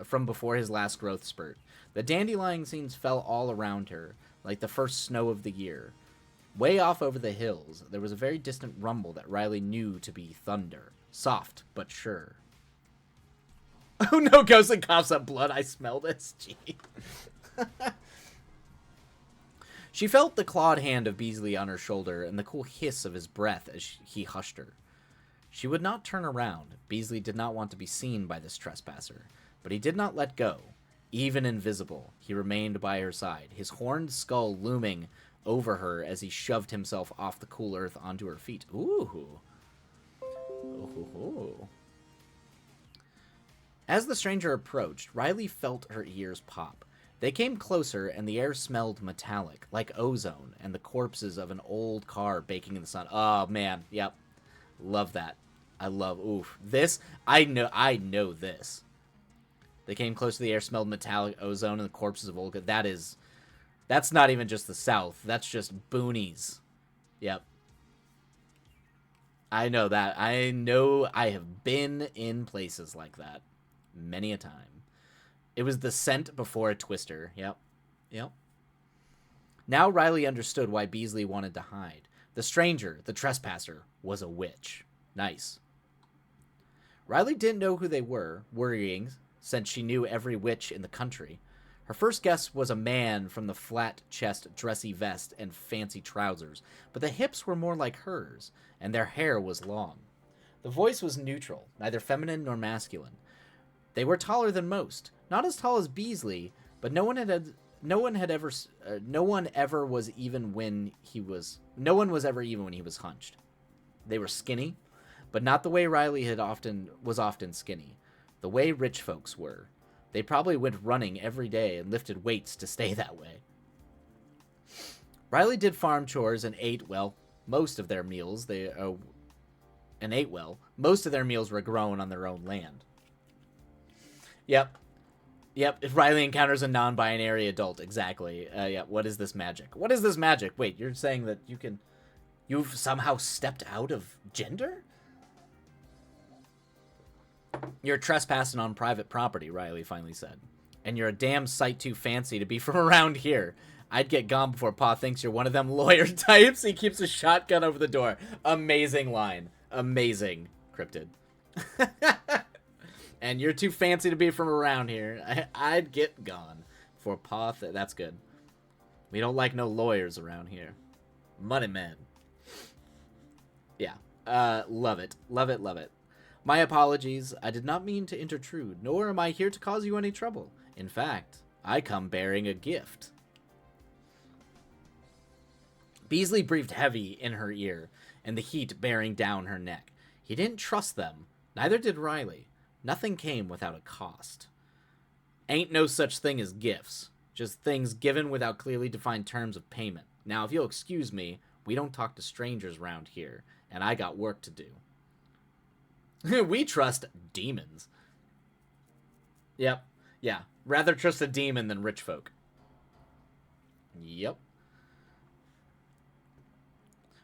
from before his last growth spurt. The dandelion seeds fell all around her, like the first snow of the year. Way off over the hills, there was a very distant rumble that Riley knew to be thunder. Soft, but sure. Oh no, Ghostly coughs up blood. I smell this. Gee. She felt the clawed hand of Beasley on her shoulder and the cool hiss of his breath as he hushed her. She would not turn around. Beasley did not want to be seen by this trespasser, but he did not let go. Even invisible, he remained by her side, his horned skull looming over her as he shoved himself off the cool earth onto her feet. Ooh. Ooh. As the stranger approached, Riley felt her ears pop. They came closer, and the air smelled metallic, like ozone, and the corpses of an old car baking in the sun. Oh, man. Yep. Love that. This, I know this. They came close to the air, smelled metallic ozone, and the corpses of old... That's not even just the South. That's just boonies. Yep. I know that. I know I have been in places like that. Many a time. It was the scent before a twister. Yep. Now Riley understood why Beasley wanted to hide. The stranger, the trespasser, was a witch. Nice. Riley didn't know who they were, worrying, since she knew every witch in the country. Her first guess was a man from the flat chest, dressy vest, and fancy trousers, but the hips were more like hers, and their hair was long. The voice was neutral, neither feminine nor masculine. They were taller than most, not as tall as Beasley, but no one was even when he was hunched. They were skinny, but not the way Riley was often skinny, the way rich folks were. They probably went running every day and lifted weights to stay that way. Riley did farm chores and ate most of their meals. Most of their meals were grown on their own land. Yep. If Riley encounters a non-binary adult, exactly. What is this magic? Wait, you're saying that you can... You've somehow stepped out of gender? You're trespassing on private property, Riley finally said. And you're a damn sight too fancy to be from around here. I'd get gone before Pa thinks you're one of them lawyer types. He keeps a shotgun over the door. Amazing line. Amazing, Cryptid. And you're too fancy to be from around here. I'd get gone before Pa that's good. We don't like no lawyers around here. Money men. Yeah. Love it. Love it, love it. My apologies. I did not mean to intrude, nor am I here to cause you any trouble. In fact, I come bearing a gift. Beasley breathed heavy in her ear, and the heat bearing down her neck. He didn't trust them. Neither did Riley. Nothing came without a cost. Ain't no such thing as gifts. Just things given without clearly defined terms of payment. Now, if you'll excuse me, we don't talk to strangers round here, and I got work to do. We trust demons. Yep. Yeah. Rather trust a demon than rich folk. Yep.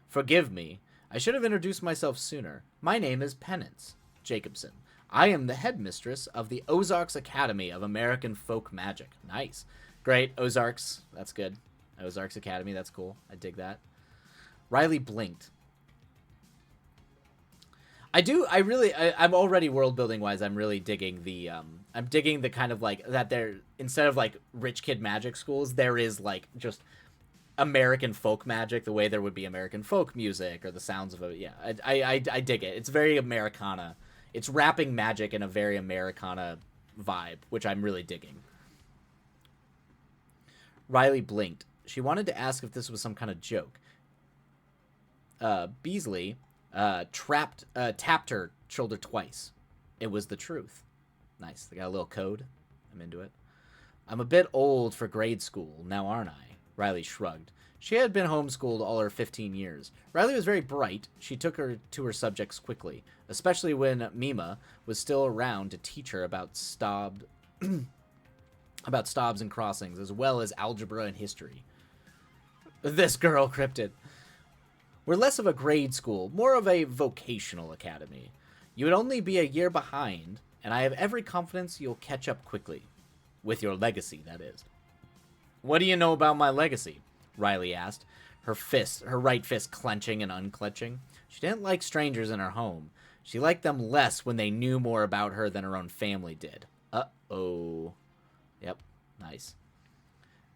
Forgive me. I should have introduced myself sooner. My name is Penance Jacobson. I am the headmistress of the Ozarks Academy of American Folk Magic. Nice. Great. Ozarks. That's good. Ozarks Academy. That's cool. I dig that. Riley blinked. I'm already world building wise. I'm really digging the kind of like that there, instead of like rich kid magic schools, there is like just American folk magic, the way there would be American folk music or the sounds of it. Yeah. I dig it. It's very Americana. It's rapping magic in a very Americana vibe, which I'm really digging. Riley blinked. She wanted to ask if this was some kind of joke. Beasley tapped her shoulder twice. It was the truth. Nice. They got a little code. I'm into it. I'm a bit old for grade school, now aren't I? Riley shrugged. She had been homeschooled all her 15 years. Riley was very bright. She took her to her subjects quickly, especially when Mima was still around to teach her about stobs and crossings, as well as algebra and history. This girl, Cryptid. We're less of a grade school, more of a vocational academy. You would only be a year behind, and I have every confidence you'll catch up quickly. With your legacy, that is. What do you know about my legacy? Riley asked, her right fist clenching and unclenching. She didn't like strangers in her home. She liked them less when they knew more about her than her own family did. Uh-oh. Yep, nice.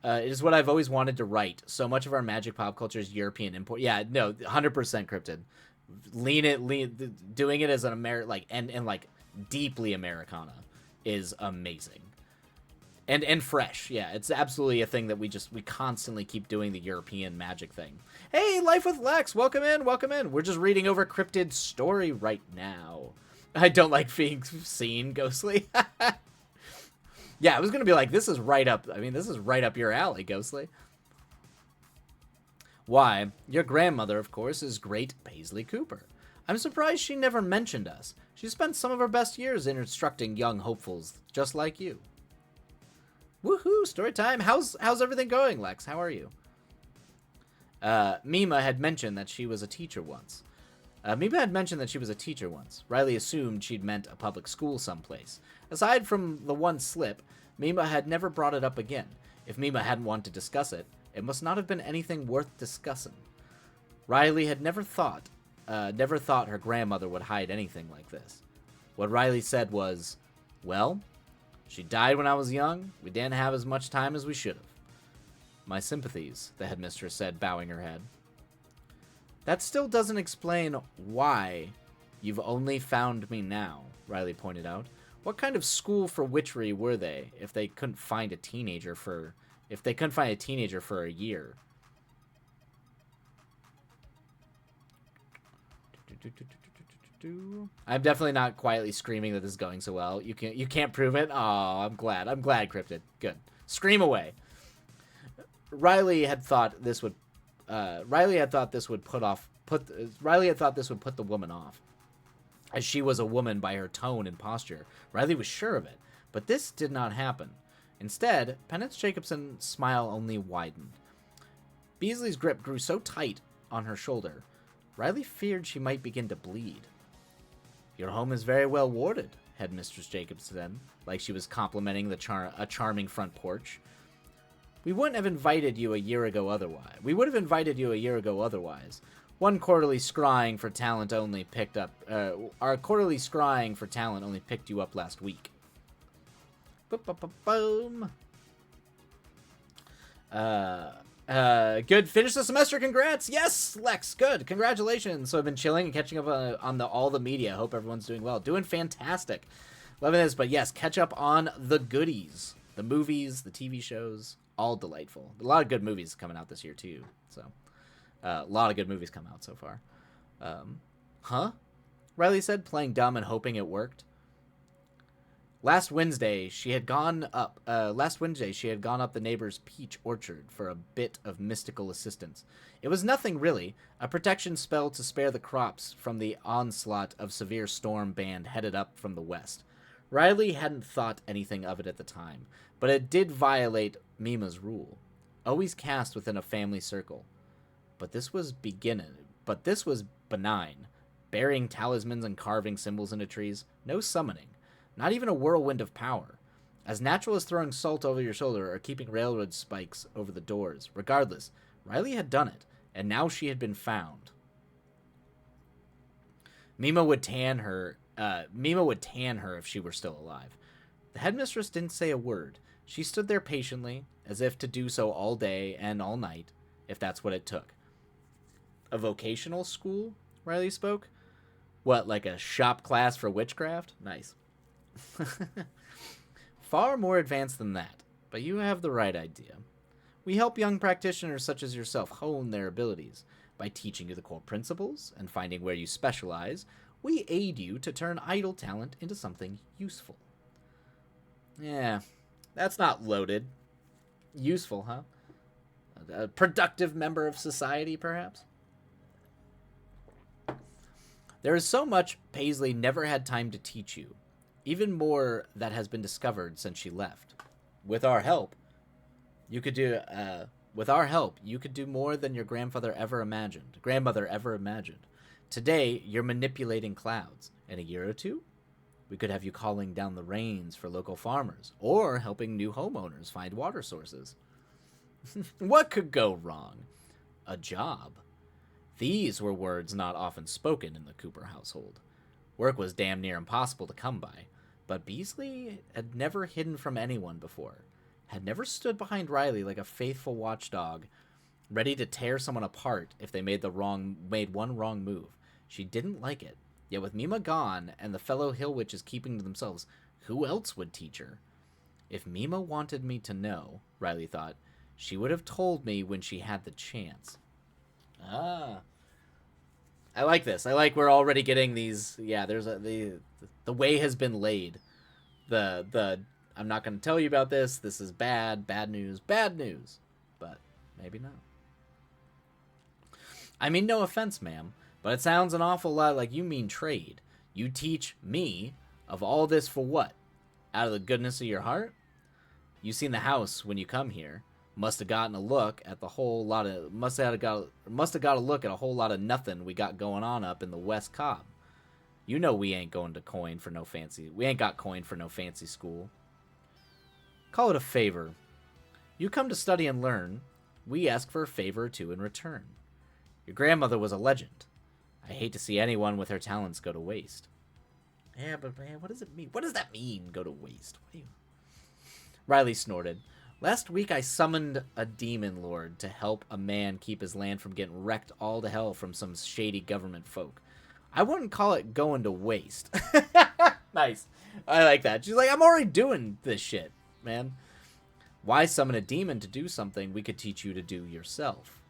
It is what I've always wanted to write. So much of our magic pop culture is European import. Yeah, no, 100% Cryptid. Doing it as an and like deeply Americana is amazing. And fresh, yeah, it's absolutely a thing that we constantly keep doing, the European magic thing. Hey, Life with Lex, welcome in, welcome in. We're just reading over Cryptid's story right now. I don't like being seen, Ghostly. Yeah, I was going to be like, this is right up your alley, Ghostly. Why, your grandmother, of course, is Great Paisley Cooper. I'm surprised she never mentioned us. She spent some of her best years in instructing young hopefuls just like you. Woohoo, story time. How's everything going, Lex? How are you? Mima had mentioned that she was a teacher once. Riley assumed she'd meant a public school someplace. Aside from the one slip, Mima had never brought it up again. If Mima hadn't wanted to discuss it, it must not have been anything worth discussing. Riley had never thought her grandmother would hide anything like this. What Riley said was, well, she died when I was young. We didn't have as much time as we should have. My sympathies, the headmistress said, bowing her head. That still doesn't explain why you've only found me now, Riley pointed out. What kind of school for witchery were they if they couldn't find a teenager for a year? I'm definitely not quietly screaming that this is going so well. You can't prove it. Oh, I'm glad, Cryptid. Good. Scream away. Riley had thought this would put the woman off, as she was a woman by her tone and posture. Riley was sure of it, but this did not happen. Instead, Penance Jacobson's smile only widened. Beasley's grip grew so tight on her shoulder, Riley feared she might begin to bleed. Your home is very well warded, Headmistress Jacobs said, like she was complimenting a charming front porch. We wouldn't have invited you a year ago otherwise. One quarterly scrying for talent only picked up. Our quarterly scrying for talent only picked you up last week. Boom. Good. Finish the semester. Congrats. Yes, Lex. Good. Congratulations. So I've been chilling and catching up on all the media. Hope everyone's doing well. Doing fantastic. Loving this. But yes, catch up on the goodies, the movies, the TV shows. All delightful. A lot of good movies coming out this year too. So a lot of good movies come out so far. Riley said, playing dumb and hoping it worked. Last Wednesday, she had gone up the neighbor's peach orchard for a bit of mystical assistance. It was nothing really, a protection spell to spare the crops from the onslaught of severe storm band headed up from the west. Riley hadn't thought anything of it at the time, but it did violate Mima's rule. Always cast within a family circle. But this was benign. Burying talismans and carving symbols into trees. No summoning. Not even a whirlwind of power. As natural as throwing salt over your shoulder or keeping railroad spikes over the doors. Regardless, Riley had done it, and now she had been found. Mima would tan her if she were still alive. The headmistress didn't say a word. She stood there patiently, as if to do so all day and all night, if that's what it took. A vocational school? Riley spoke. What, like a shop class for witchcraft? Nice. Far more advanced than that, but you have the right idea. We help young practitioners such as yourself hone their abilities. By teaching you the core principles and finding where you specialize, we aid you to turn idle talent into something useful. Yeah, that's not loaded. Useful, huh? A productive member of society, perhaps? There is so much Paisley never had time to teach you. Even more that has been discovered since she left. With our help, you could do more than your grandmother ever imagined. Today, you're manipulating clouds. In a year or two, we could have you calling down the rains for local farmers, or helping new homeowners find water sources. What could go wrong? A job. These were words not often spoken in the Cooper household. Work was damn near impossible to come by, but Beasley had never hidden from anyone before, had never stood behind Riley like a faithful watchdog, ready to tear someone apart if they made one wrong move. She didn't like it. Yet with Mima gone and the fellow hill witches keeping to themselves, who else would teach her? If Mima wanted me to know, Riley thought, she would have told me when she had the chance. I like this. I like we're already getting these. Yeah, there's the way has been laid. The I'm not going to tell you about this. This is bad news. But maybe not. I mean, no offense, ma'am, but it sounds an awful lot like you mean trade. You teach me of all this for what? Out of the goodness of your heart? You seen the house when you come here. Must have got a look at a whole lot of nothing we got going on up in the West Cobb. You know we ain't got coin for no fancy school. Call it a favor. You come to study and learn. We ask for a favor or two in return. Your grandmother was a legend. I hate to see anyone with her talents go to waste. Yeah, but man, what does it mean? What does that mean, go to waste? Riley snorted. Last week I summoned a demon lord to help a man keep his land from getting wrecked all to hell from some shady government folk. I wouldn't call it going to waste. Nice. I like that. She's like, I'm already doing this shit, man. Why summon a demon to do something we could teach you to do yourself?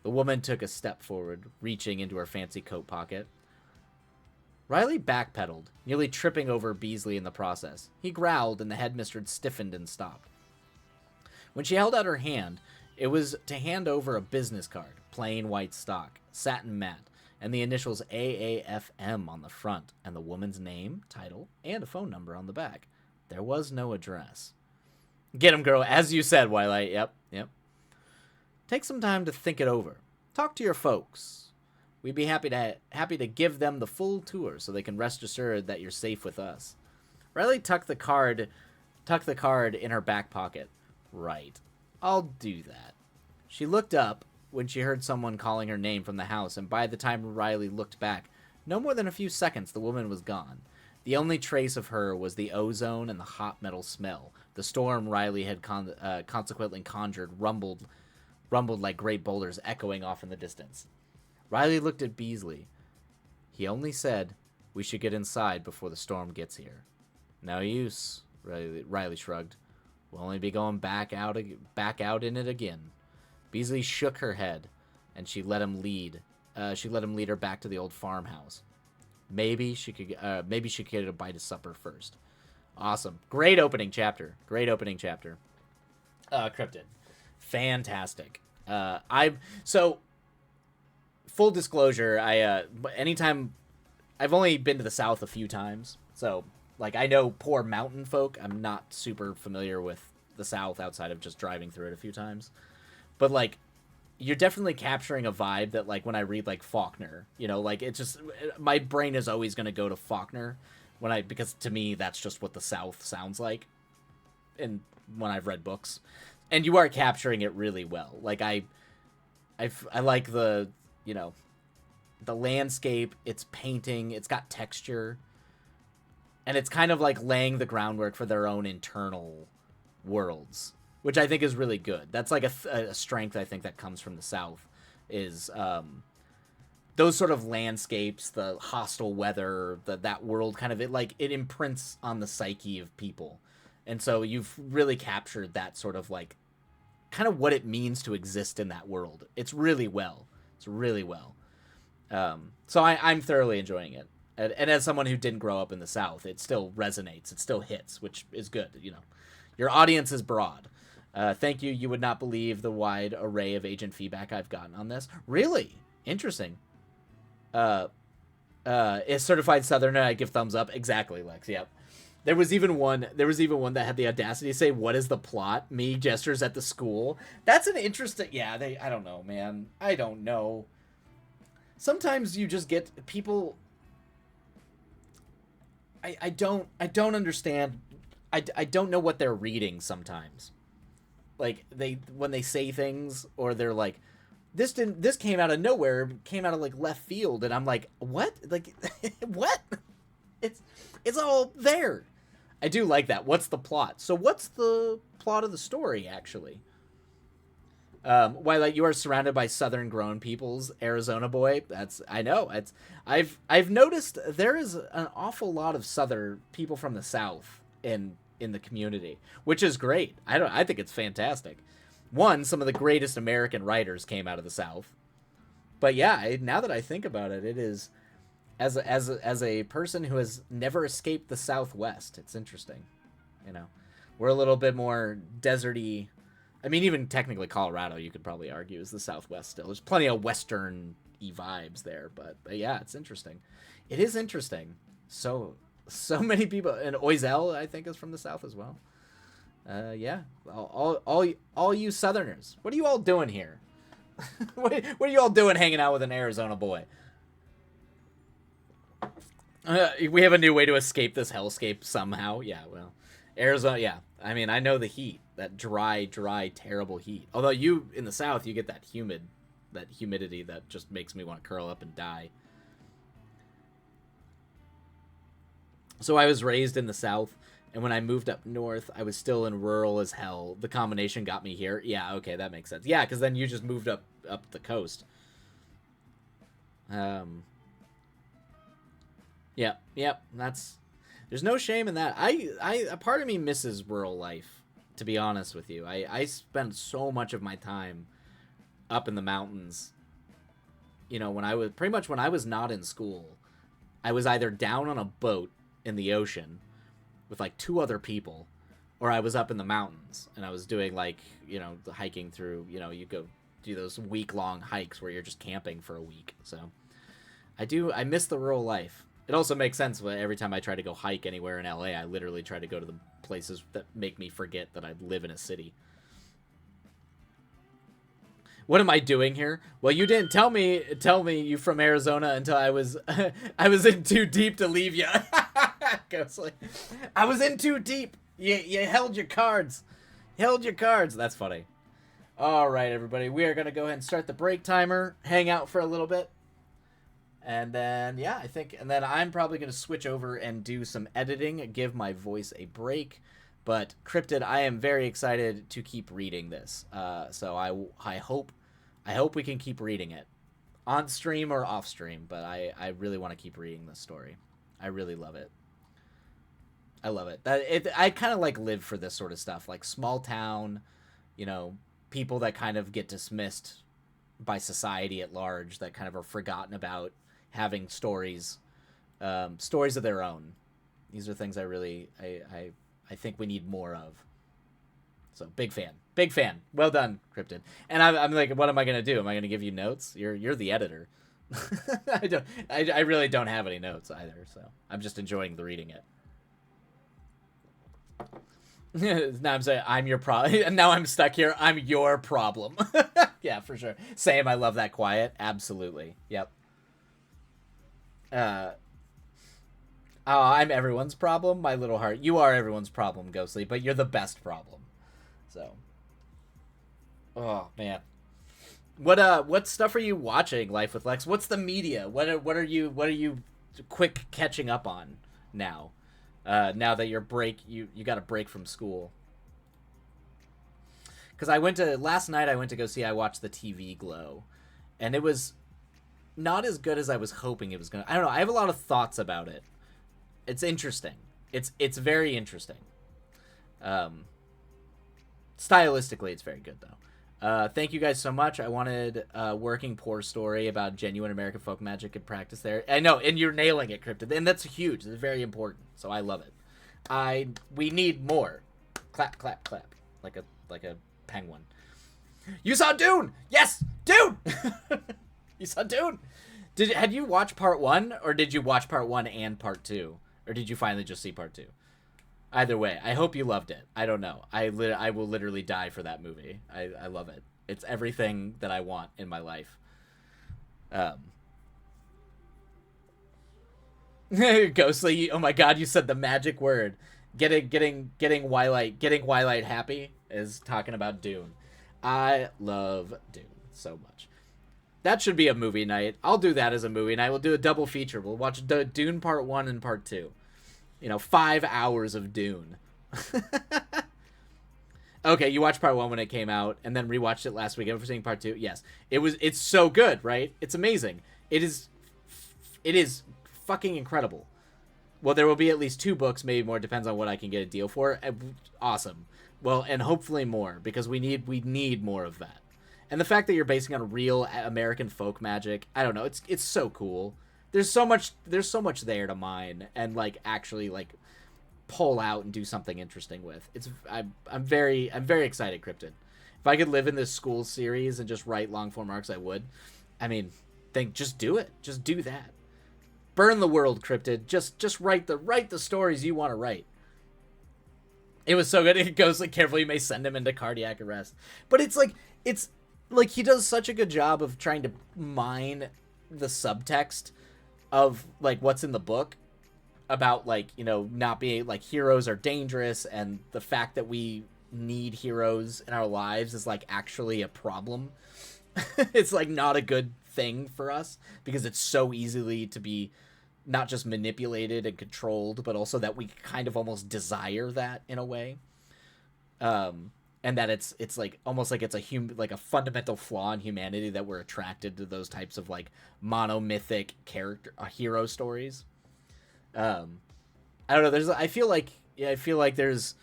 The woman took a step forward, reaching into her fancy coat pocket. Riley backpedaled, nearly tripping over Beasley in the process. He growled, and the headmistress stiffened and stopped. When she held out her hand, it was to hand over a business card, plain white stock, satin matte, and the initials AAFM on the front, and the woman's name, title, and a phone number on the back. There was no address. Get him, girl, as you said, Twilight. Yep. Take some time to think it over. Talk to your folks. We'd be happy to give them the full tour so they can rest assured that you're safe with us. Riley tucked the card in her back pocket. Right. I'll do that. She looked up when she heard someone calling her name from the house, and by the time Riley looked back, no more than a few seconds, the woman was gone. The only trace of her was the ozone and the hot metal smell. The storm Riley had consequently conjured rumbled like great boulders echoing off in the distance. Riley looked at Beasley. He only said, "We should get inside before the storm gets here." "No use," Riley shrugged. "We'll only be going back out in it again." Beasley shook her head, and she let him lead her back to the old farmhouse. Maybe she could get a bite of supper first. Awesome. Great opening chapter. Cryptid. Fantastic. So full disclosure, anytime I've only been to the South a few times, so like I know poor mountain folk. I'm not super familiar with the South outside of just driving through it a few times. But like you're definitely capturing a vibe that like when I read like Faulkner, like it just my brain is always going to go to Faulkner because to me that's just what the South sounds like. And when I've read books, and you are capturing it really well. Like I like the landscape, it's painting, it's got texture, and it's kind of like laying the groundwork for their own internal worlds, which I think is really good. That's like a strength I think that comes from the South is those sort of landscapes, the hostile weather, that world kind of it imprints on the psyche of people. And so you've really captured that sort of like kind of what it means to exist in that world. It's really well. So I'm thoroughly enjoying it. And as someone who didn't grow up in the South, it still resonates. It still hits, which is good. Your audience is broad. Thank you. You would not believe the wide array of agent feedback I've gotten on this. Really? Interesting. Is certified Southerner, I give thumbs up. Exactly, Lex. Yep. There was even one that had the audacity to say, "What is the plot?" Me gestures at the school. That's an interesting. Yeah, I don't know, man. I don't know. Sometimes you just get people. I don't understand. I don't know what they're reading sometimes. Like when they say things, or they're like, this came out of nowhere, came out of like left field, and I'm like, what? Like, what? It's all there. I do like that. What's the plot? So what's the plot of the story, actually? Why, like, you are surrounded by southern grown peoples, Arizona boy. I know. I've noticed there is an awful lot of southern people from the South in the community, which is great. I think it's fantastic. Some of the greatest American writers came out of the South. But yeah, now that I think about it, it is as a person who has never escaped the Southwest, it's interesting. We're a little bit more deserty. I mean, even technically Colorado, you could probably argue, is the Southwest still. There's plenty of Western-y vibes there, but yeah, it's interesting. It is interesting. So many people, and Oisel, I think, is from the South as well. Yeah, all you Southerners, what are you all doing here? What are you all doing hanging out with an Arizona boy? We have a new way to escape this hellscape somehow. Yeah, well, Arizona, yeah. I mean, I know the heat, that dry, terrible heat. Although you, in the South, you get that humidity that just makes me want to curl up and die. So I was raised in the South, and when I moved up north, I was still in rural as hell. The combination got me here. Yeah, okay, that makes sense. Yeah, because then you just moved up the coast. Yep. There's no shame in that. A part of me misses rural life, to be honest with you. I spent so much of my time up in the mountains. When I was not in school, I was either down on a boat in the ocean with like two other people, or I was up in the mountains and I was doing like, the hiking through, you go do those week-long hikes where you're just camping for a week. So I miss the rural life. It also makes sense every time I try to go hike anywhere in LA, I literally try to go to the places that make me forget that I live in a city. What am I doing here? Well, you didn't tell me you from Arizona until I was I was in too deep to leave you. Ghostly. I was in too deep. You held your cards. Held your cards. That's funny. All right, everybody. We are going to go ahead and start the break timer. Hang out for a little bit. And then, yeah, and then I'm probably going to switch over and do some editing, give my voice a break. But Cryptid, I am very excited to keep reading this. So I hope we can keep reading it on stream or off stream. But I really want to keep reading this story. I really love it. I love it. I kind of like live for this sort of stuff, like small town, people that kind of get dismissed by society at large, that kind of are forgotten about having stories of their own. These are things I think we need more of. So big fan. Well done, Cryptid. And I'm like, what am I gonna do? Am I gonna give you notes? You're the editor. I really don't have any notes either, so I'm just enjoying the reading it. Now I'm saying I'm your problem, and now I'm stuck here. I'm your problem. Yeah, for sure. Same. I love that quiet. Absolutely. Yep. Oh, I'm everyone's problem, my little heart. You are everyone's problem, Ghostly, but you're the best problem. So, oh man, what stuff are you watching? Life with Lex. What's the media? What are you quick catching up on now? Now that you got a break from school. Because last night I went to go see. I watched the TV Glow, and it was not as good as I was hoping it was gonna. I don't know. I have a lot of thoughts about it. It's interesting. It's very interesting. Stylistically, it's very good though. Thank you guys so much. I wanted a working poor story about genuine American folk magic and practice there. I know, and you're nailing it, Cryptid, and that's huge. It's very important. So I love it. We need more. Clap, clap, clap, like a penguin. You saw Dune. Yes, Dune. You saw Dune. Had you watched part 1, or did you watch part 1 and part 2, or did you finally just see part 2? Either way, I hope you loved it. I don't know. I will literally die for that movie. I love it. It's everything that I want in my life. Ghostly, oh my god, you said the magic word. Getting Twilight happy is talking about Dune. I love Dune so much. That should be a movie night. I'll do that as a movie night. We'll do a double feature. We'll watch Dune Part 1 and Part 2. 5 hours of Dune. Okay, you watched Part 1 when it came out, and then rewatched it last week. Ever seeing Part 2? Yes. It's so good, right? It's amazing. It is fucking incredible. Well, there will be at least 2 books, maybe more, depends on what I can get a deal for. Awesome. Well, and hopefully more, because we need more of that. And the fact that you're basing on real American folk magic, I don't know, it's so cool. There's so much there to mine and actually pull out and do something interesting with. I'm very excited, Cryptid. If I could live in this school series and just write long form arcs, I would. I mean, just do it. Just do that. Burn the world, Cryptid. Just write the stories you want to write. It was so good. It goes carefully, you may send him into cardiac arrest. But it's he does such a good job of trying to mine the subtext of what's in the book about not being heroes are dangerous, and the fact that we need heroes in our lives is actually a problem. It's not a good thing for us because it's so easily to be not just manipulated and controlled, but also that we kind of almost desire that in a way. And that it's almost it's a fundamental flaw in humanity that we're attracted to those types of monomythic hero stories. I don't know. I feel like there's,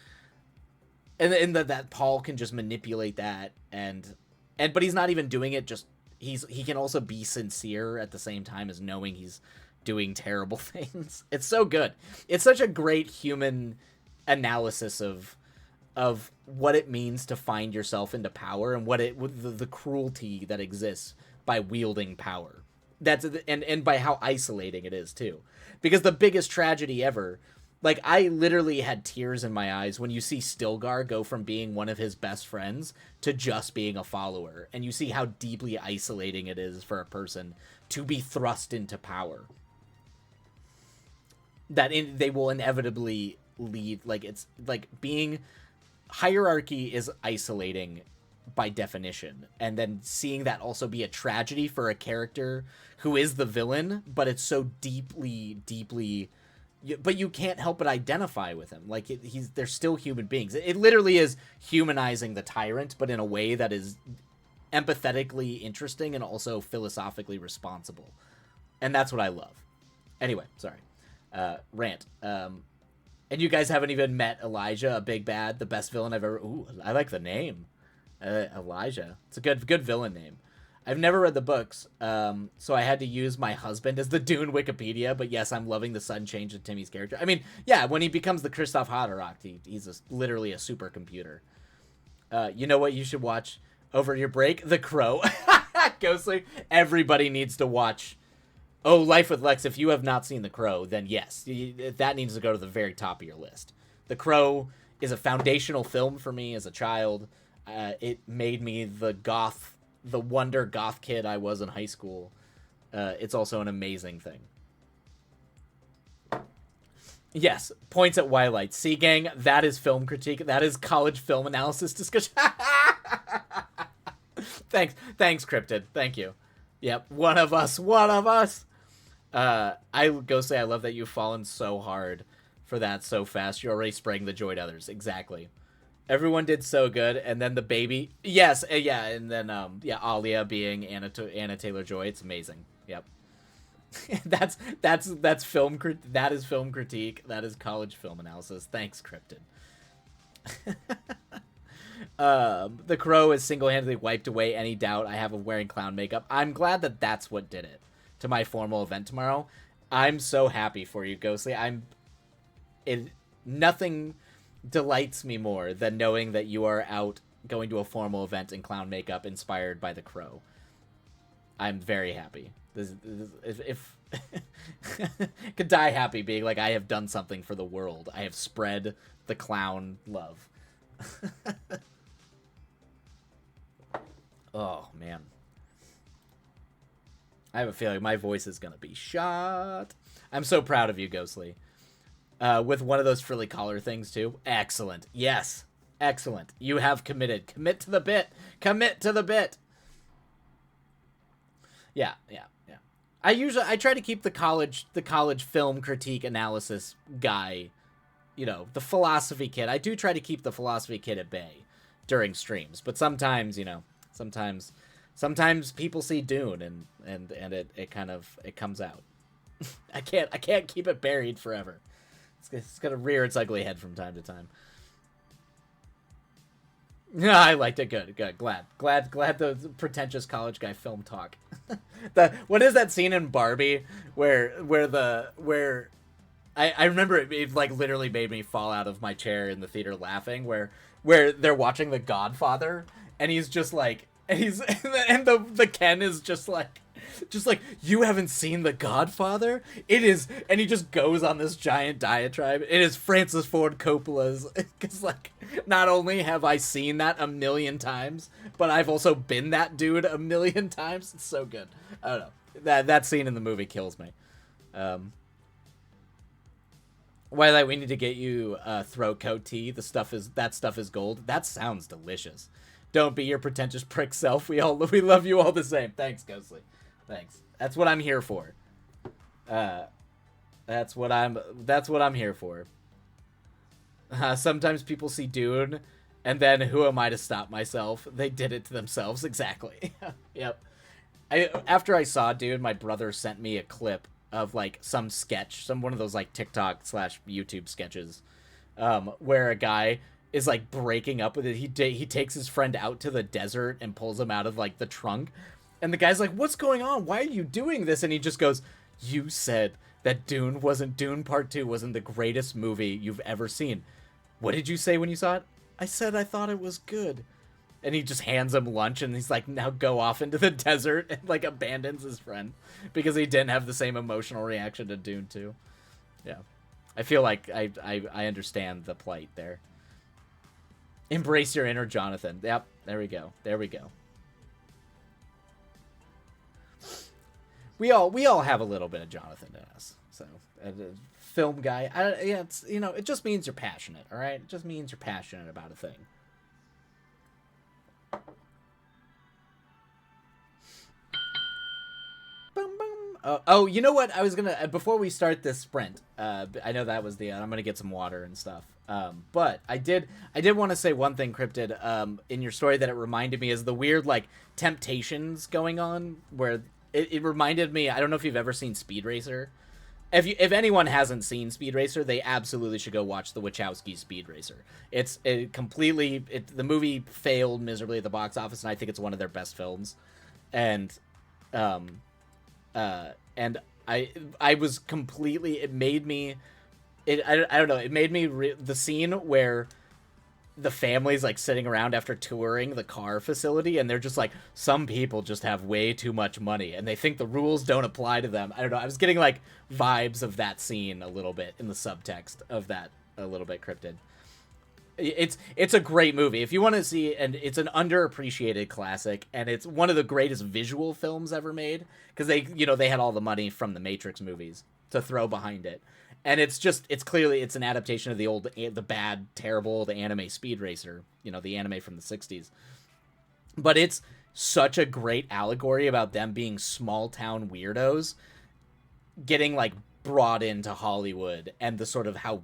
and that Paul can just manipulate that but he's not even doing it. Just he can also be sincere at the same time as knowing he's doing terrible things. It's so good. It's such a great human analysis of what it means to find yourself into power and the cruelty that exists by wielding power. And by how isolating it is too, because the biggest tragedy ever, Like, I literally had tears in my eyes when you see Stilgar go from being one of his best friends to just being a follower, and you see how deeply isolating it is for a person to be thrust into power. They will inevitably lead, like, it's like being hierarchy is isolating by definition, and then seeing that also be a tragedy for a character who is the villain, but it's so deeply but you can't help but identify with him. Like, they're still human beings. It literally is humanizing the tyrant, but in a way that is empathetically interesting and also philosophically responsible, and that's what I love. Anyway, sorry, rant. And you guys haven't even met Elijah, a big bad, the best villain I've ever. Ooh, I like the name, Elijah. It's a good villain name. I've never read the books, so I had to use my husband as the Dune Wikipedia, but yes, I'm loving the sudden change in Timmy's character. I mean, yeah, when he becomes the Christoph Haderach, he's literally a supercomputer. You know what you should watch over your break? The Crow. Ghostly. Everybody needs to watch. Oh, Life with Lex. If you have not seen The Crow, then yes, that needs to go to the very top of your list. The Crow is a foundational film for me as a child. It made me the wonder goth kid I was in high school. It's also an amazing thing. Yes, points at Wildlight. See, gang, that is film critique. That is college film analysis discussion. Thanks, Cryptid. Thank you. Yep, one of us. I go say I love that you've fallen so hard for that so fast. You're already spraying the joy to others. Exactly. Everyone did so good, and then the baby. Yes, yeah, and then Alia being Anna Taylor-Joy. It's amazing. Yep. that's film. That is film critique. That is college film analysis. Thanks, Cryptid. The Crow has single-handedly wiped away any doubt I have of wearing clown makeup. I'm glad that that's what did it to my formal event tomorrow. I'm so happy for you, Ghostly. Nothing delights me more than knowing that you are out going to a formal event in clown makeup inspired by The Crow. I'm very happy. If could die happy being like, I have done something for the world. I have spread the clown love. Oh, man. I have a feeling my voice is going to be shot. I'm so proud of you, Ghostly. With one of those frilly collar things, too. Excellent. Yes. Excellent. You have committed. Commit to the bit. Commit to the bit. Yeah. I try to keep the college film critique analysis guy, the philosophy kid. I do try to keep the philosophy kid at bay during streams, but sometimes, sometimes people see Dune and it comes out. I can't keep it buried forever. It's gonna rear its ugly head from time to time. Yeah, I liked it. Good. Glad the pretentious college guy film talk. What is that scene in Barbie where I remember it like literally made me fall out of my chair in the theater laughing where they're watching The Godfather and he's just like and the Ken is just like you haven't seen The Godfather? It is, and he just goes on this giant diatribe. It is Francis Ford Coppola's, because like not only have I seen that a million times, but I've also been that dude a million times. It's so good. I don't know, that scene in the movie kills me. Twilight, we need to get you throat coat tea. That stuff is gold. That sounds delicious. Don't be your pretentious prick self. We love you all the same. Thanks, Ghostly. Thanks. That's what I'm here for. That's what I'm here for. Sometimes people see Dune, and then who am I to stop myself? They did it to themselves. Exactly. Yep. After I saw Dune, my brother sent me a clip of like some sketch, one of those like TikTok/YouTube sketches, where a guy is like breaking up with it. He takes his friend out to the desert and pulls him out of like the trunk. And the guy's like, what's going on? Why are you doing this? And he just goes, you said that Dune Part 2 wasn't the greatest movie you've ever seen. What did you say when you saw it? I said I thought it was good. And he just hands him lunch and he's like, now go off into the desert, and like abandons his friend because he didn't have the same emotional reaction to Dune 2. Yeah. I feel like I understand the plight there. Embrace your inner Jonathan. Yep, there we go. There we go. We all have a little bit of Jonathan in us. So, film guy, yeah, it's, you know, it just means you're passionate, all right? It just means you're passionate about a thing. Boom, boom. Oh, you know what? I was gonna, before we start this sprint, I know that was the I'm gonna get some water and stuff. But I did want to say one thing, Cryptid, in your story that it reminded me is the weird like temptations going on where it reminded me. I don't know if you've ever seen Speed Racer. If anyone hasn't seen Speed Racer, they absolutely should go watch the Wachowski Speed Racer. The movie failed miserably at the box office, and I think it's one of their best films. And and I was completely, it made me, I don't know, it made me the scene where the family's like sitting around after touring the car facility, and they're just like, some people just have way too much money and they think the rules don't apply to them. I don't know, I was getting like vibes of that scene a little bit in the subtext of that, a little bit. Cryptid, it's a great movie if you want to see, and it's an underappreciated classic, and it's one of the greatest visual films ever made because they had all the money from the Matrix movies to throw behind it, and it's clearly an adaptation of the bad, terrible, the anime Speed Racer, the anime from the 60s, but it's such a great allegory about them being small town weirdos getting like brought into Hollywood, and the sort of how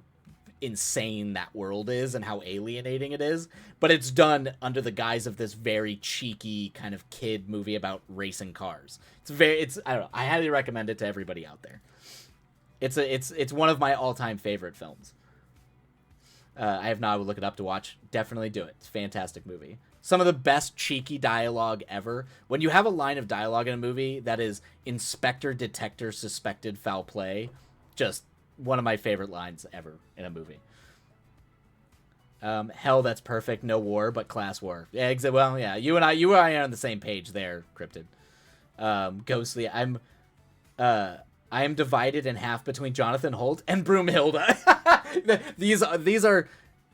insane that world is and how alienating it is, but it's done under the guise of this very cheeky kind of kid movie about racing cars. I don't know, I highly recommend it to everybody out there. It's one of my all-time favorite films. I have not, I would look it up to watch. Definitely do it. It's a fantastic movie. Some of the best cheeky dialogue ever. When you have a line of dialogue in a movie that is Inspector Detector Suspected Foul Play, just one of my favorite lines ever in a movie. Hell, that's perfect. No war, but class war. Yeah, well, yeah. You and I are on the same page there, Cryptid. Ghostly, I am divided in half between Jonathan Holt and Broomhilda. these are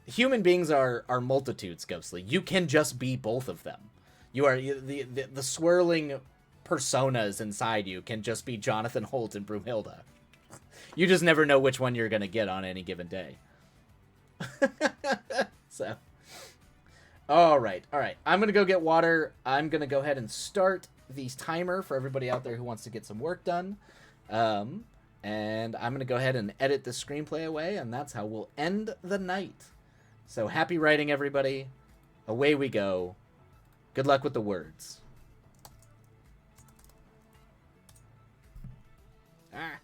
human beings are multitudes, Ghostly. You can just be both of them. You are the swirling personas inside you can just be Jonathan Holt and Broomhilda. You just never know which one you're going to get on any given day. So, all right. I'm going to go get water. I'm going to go ahead and start the timer for everybody out there who wants to get some work done. And I'm going to go ahead and edit the screenplay away, and that's how we'll end the night. So happy writing, everybody. Away we go. Good luck with the words. Ah.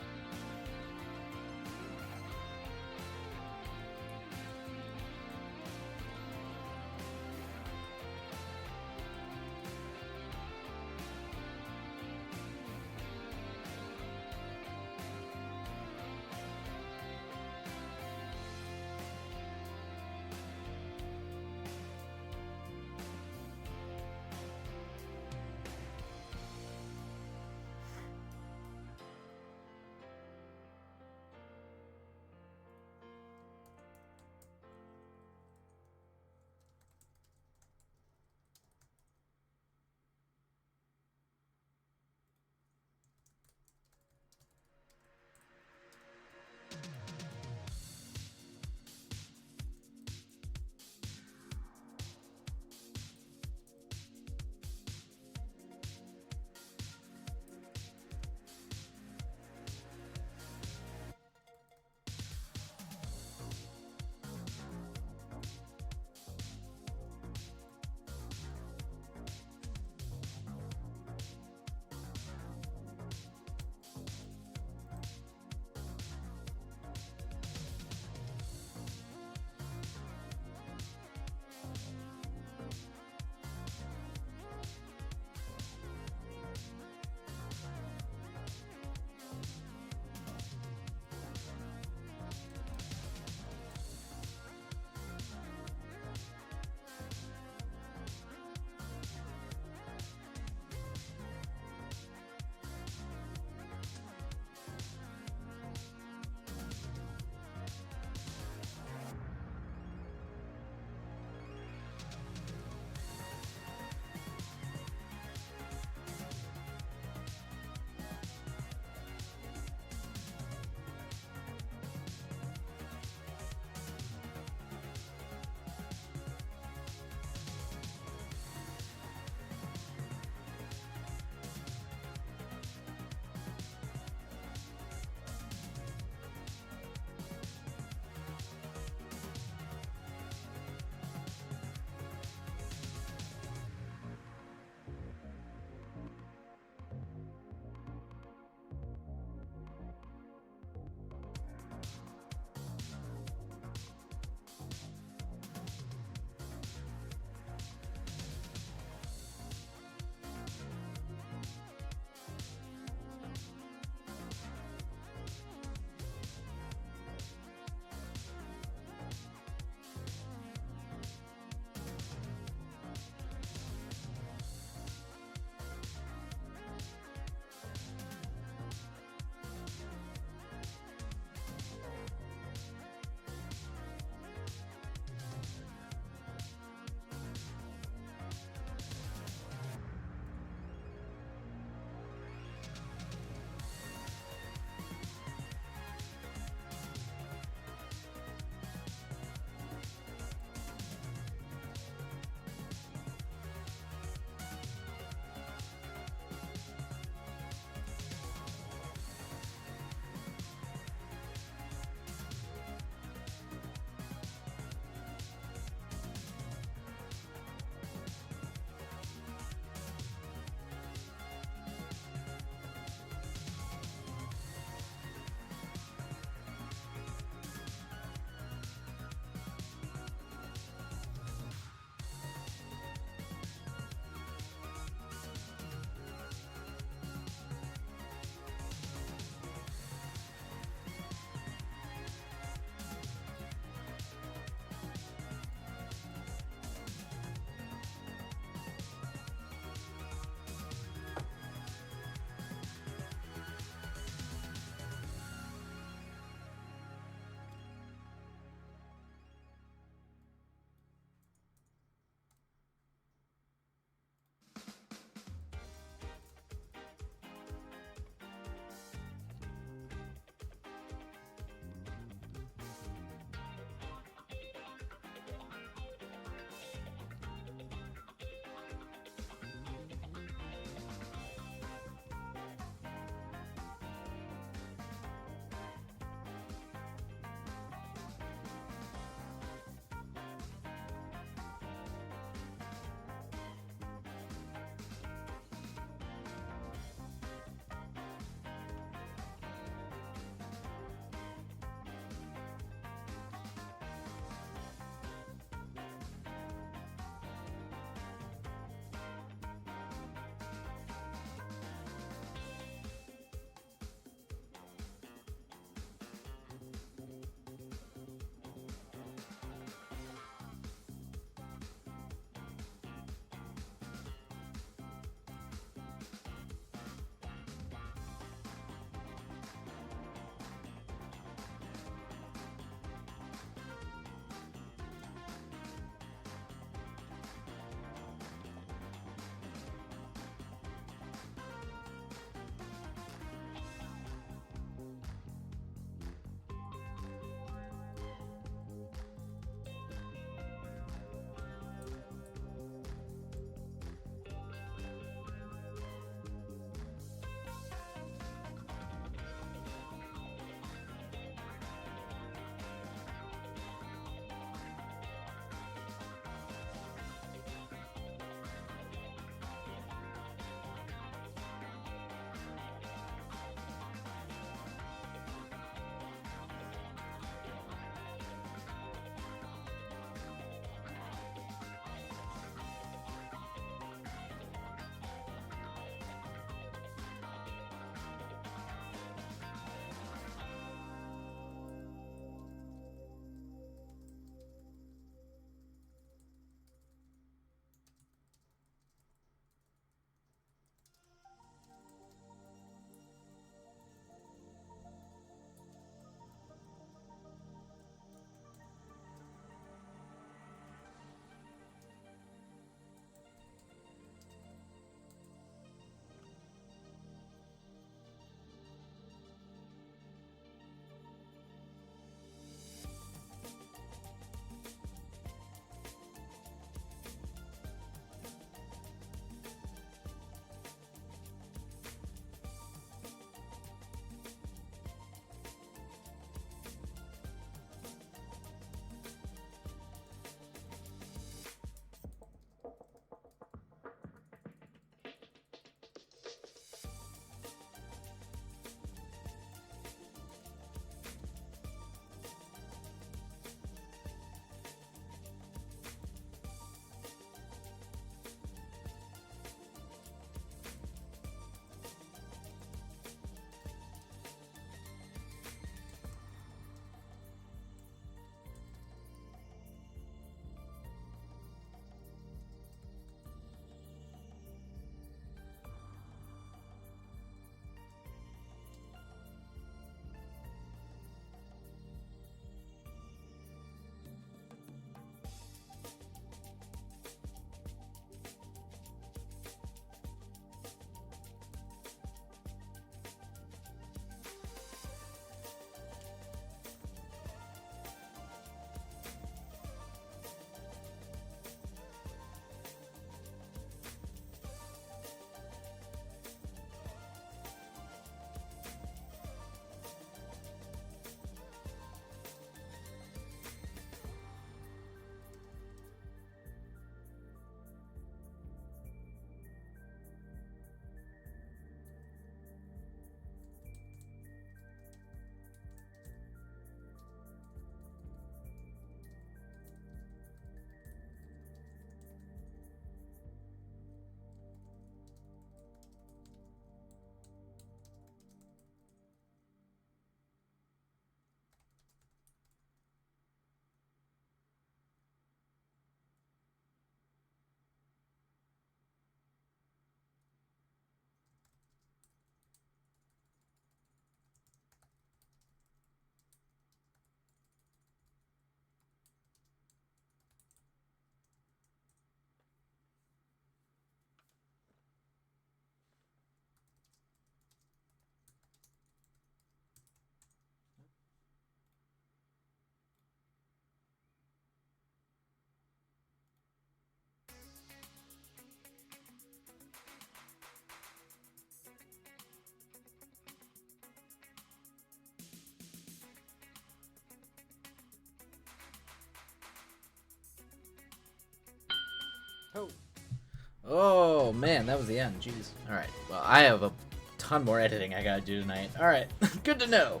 Oh, man, that was the end. Jeez. All right. Well, I have a ton more editing I gotta do tonight. All right. Good to know.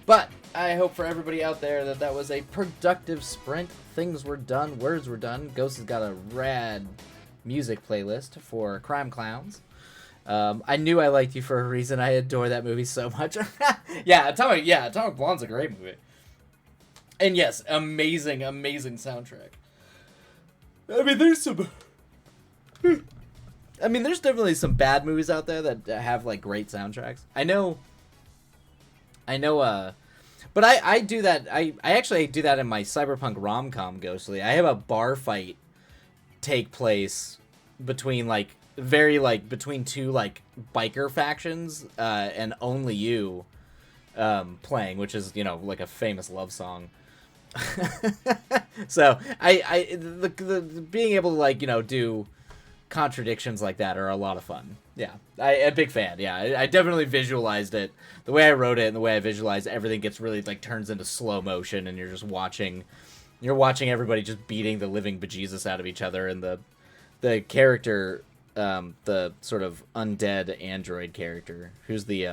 But I hope for everybody out there that that was a productive sprint. Things were done. Words were done. Ghost has got a rad music playlist for Crime Clowns. I knew I liked you for a reason. I adore that movie so much. Atomic Blonde's a great movie. And yes, amazing soundtrack. I mean, there's definitely some bad movies out there that have like great soundtracks. I know, but I do that. I actually do that in my cyberpunk rom-com Ghostly. I have a bar fight take place between between two like biker factions, and Only You playing, which is, like a famous love song. So the being able to do contradictions like that are a lot of fun. Yeah, a big fan. Yeah, I definitely visualized it. The way I wrote it and the way I visualized it, everything gets really turns into slow motion, and you're just watching everybody just beating the living bejesus out of each other, and the character, the sort of undead android character, who's the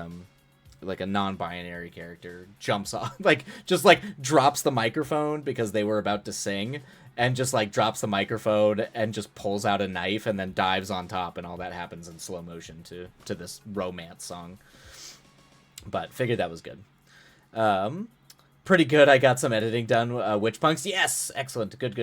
like a non-binary character, jumps off, just drops the microphone because they were about to sing, and just drops the microphone and just pulls out a knife and then dives on top, and all that happens in slow motion to this romance song. But figured that was good. Pretty good. I got some editing done. Witch Punks, yes, excellent, good.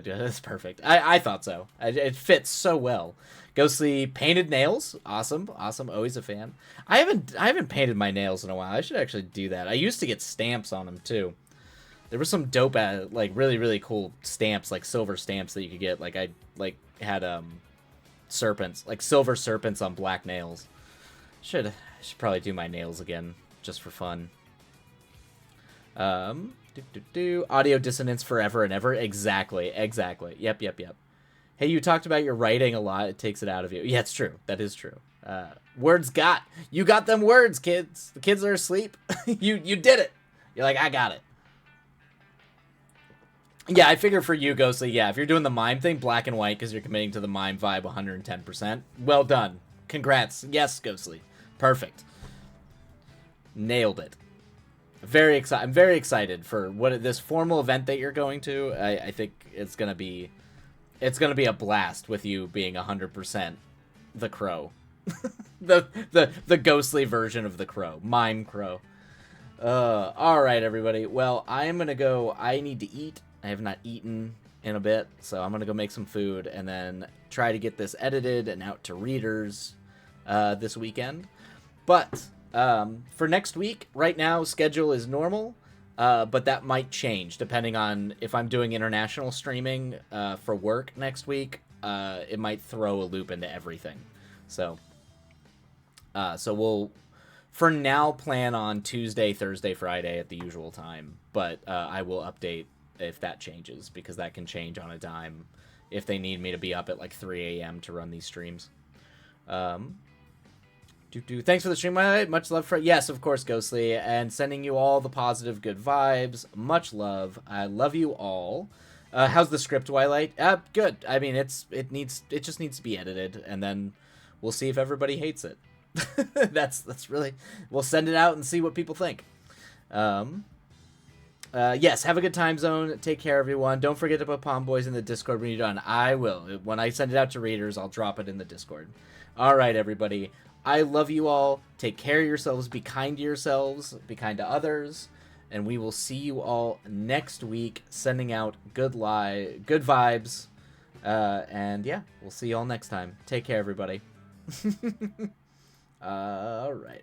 That's perfect. I thought so. It fits so well. Ghostly painted nails, awesome. Always a fan. I haven't painted my nails in a while. I should actually do that. I used to get stamps on them too. There were some dope, really cool stamps, like silver stamps that you could get. I had serpents, like silver serpents on black nails. Should probably do my nails again just for fun. Audio dissonance forever and ever. Exactly. Yep. Hey, you talked about your writing a lot. It takes it out of you. Yeah, it's true. That is true. You got them words, kids. The kids are asleep. you did it. You're like, I got it. Yeah, I figure for you, Ghostly, yeah, if you're doing the mime thing, black and white, because you're committing to the mime vibe 110%. Well done. Congrats. Yes, Ghostly. Perfect. Nailed it. I'm very excited for this formal event that you're going to. I think it's gonna be a blast with you being 100% the Crow, the ghostly version of the Crow, mime Crow. All right, everybody. Well, I'm gonna go. I need to eat. I have not eaten in a bit, so I'm gonna go make some food and then try to get this edited and out to readers this weekend. But for next week, right now, schedule is normal, but that might change depending on if I'm doing international streaming for work next week. It might throw a loop into everything. So we'll, for now, plan on Tuesday, Thursday, Friday at the usual time, but I will update if that changes, because that can change on a dime if they need me to be up at 3 a.m. to run these streams. Thanks for the stream. Much love for yes, of course, Ghostly, and sending you all the positive, good vibes. Much love. I love you all. How's the script, Twilight? Good. I mean, it just needs to be edited, and then we'll see if everybody hates it. that's really. We'll send it out and see what people think. Yes, have a good time zone. Take care, everyone. Don't forget to put Palm Boys in the Discord when you're done. I will. When I send it out to readers, I'll drop it in the Discord. All right, everybody. I love you all. Take care of yourselves. Be kind to yourselves. Be kind to others. And we will see you all next week. Sending out good vibes. And yeah, we'll see you all next time. Take care, everybody. All right.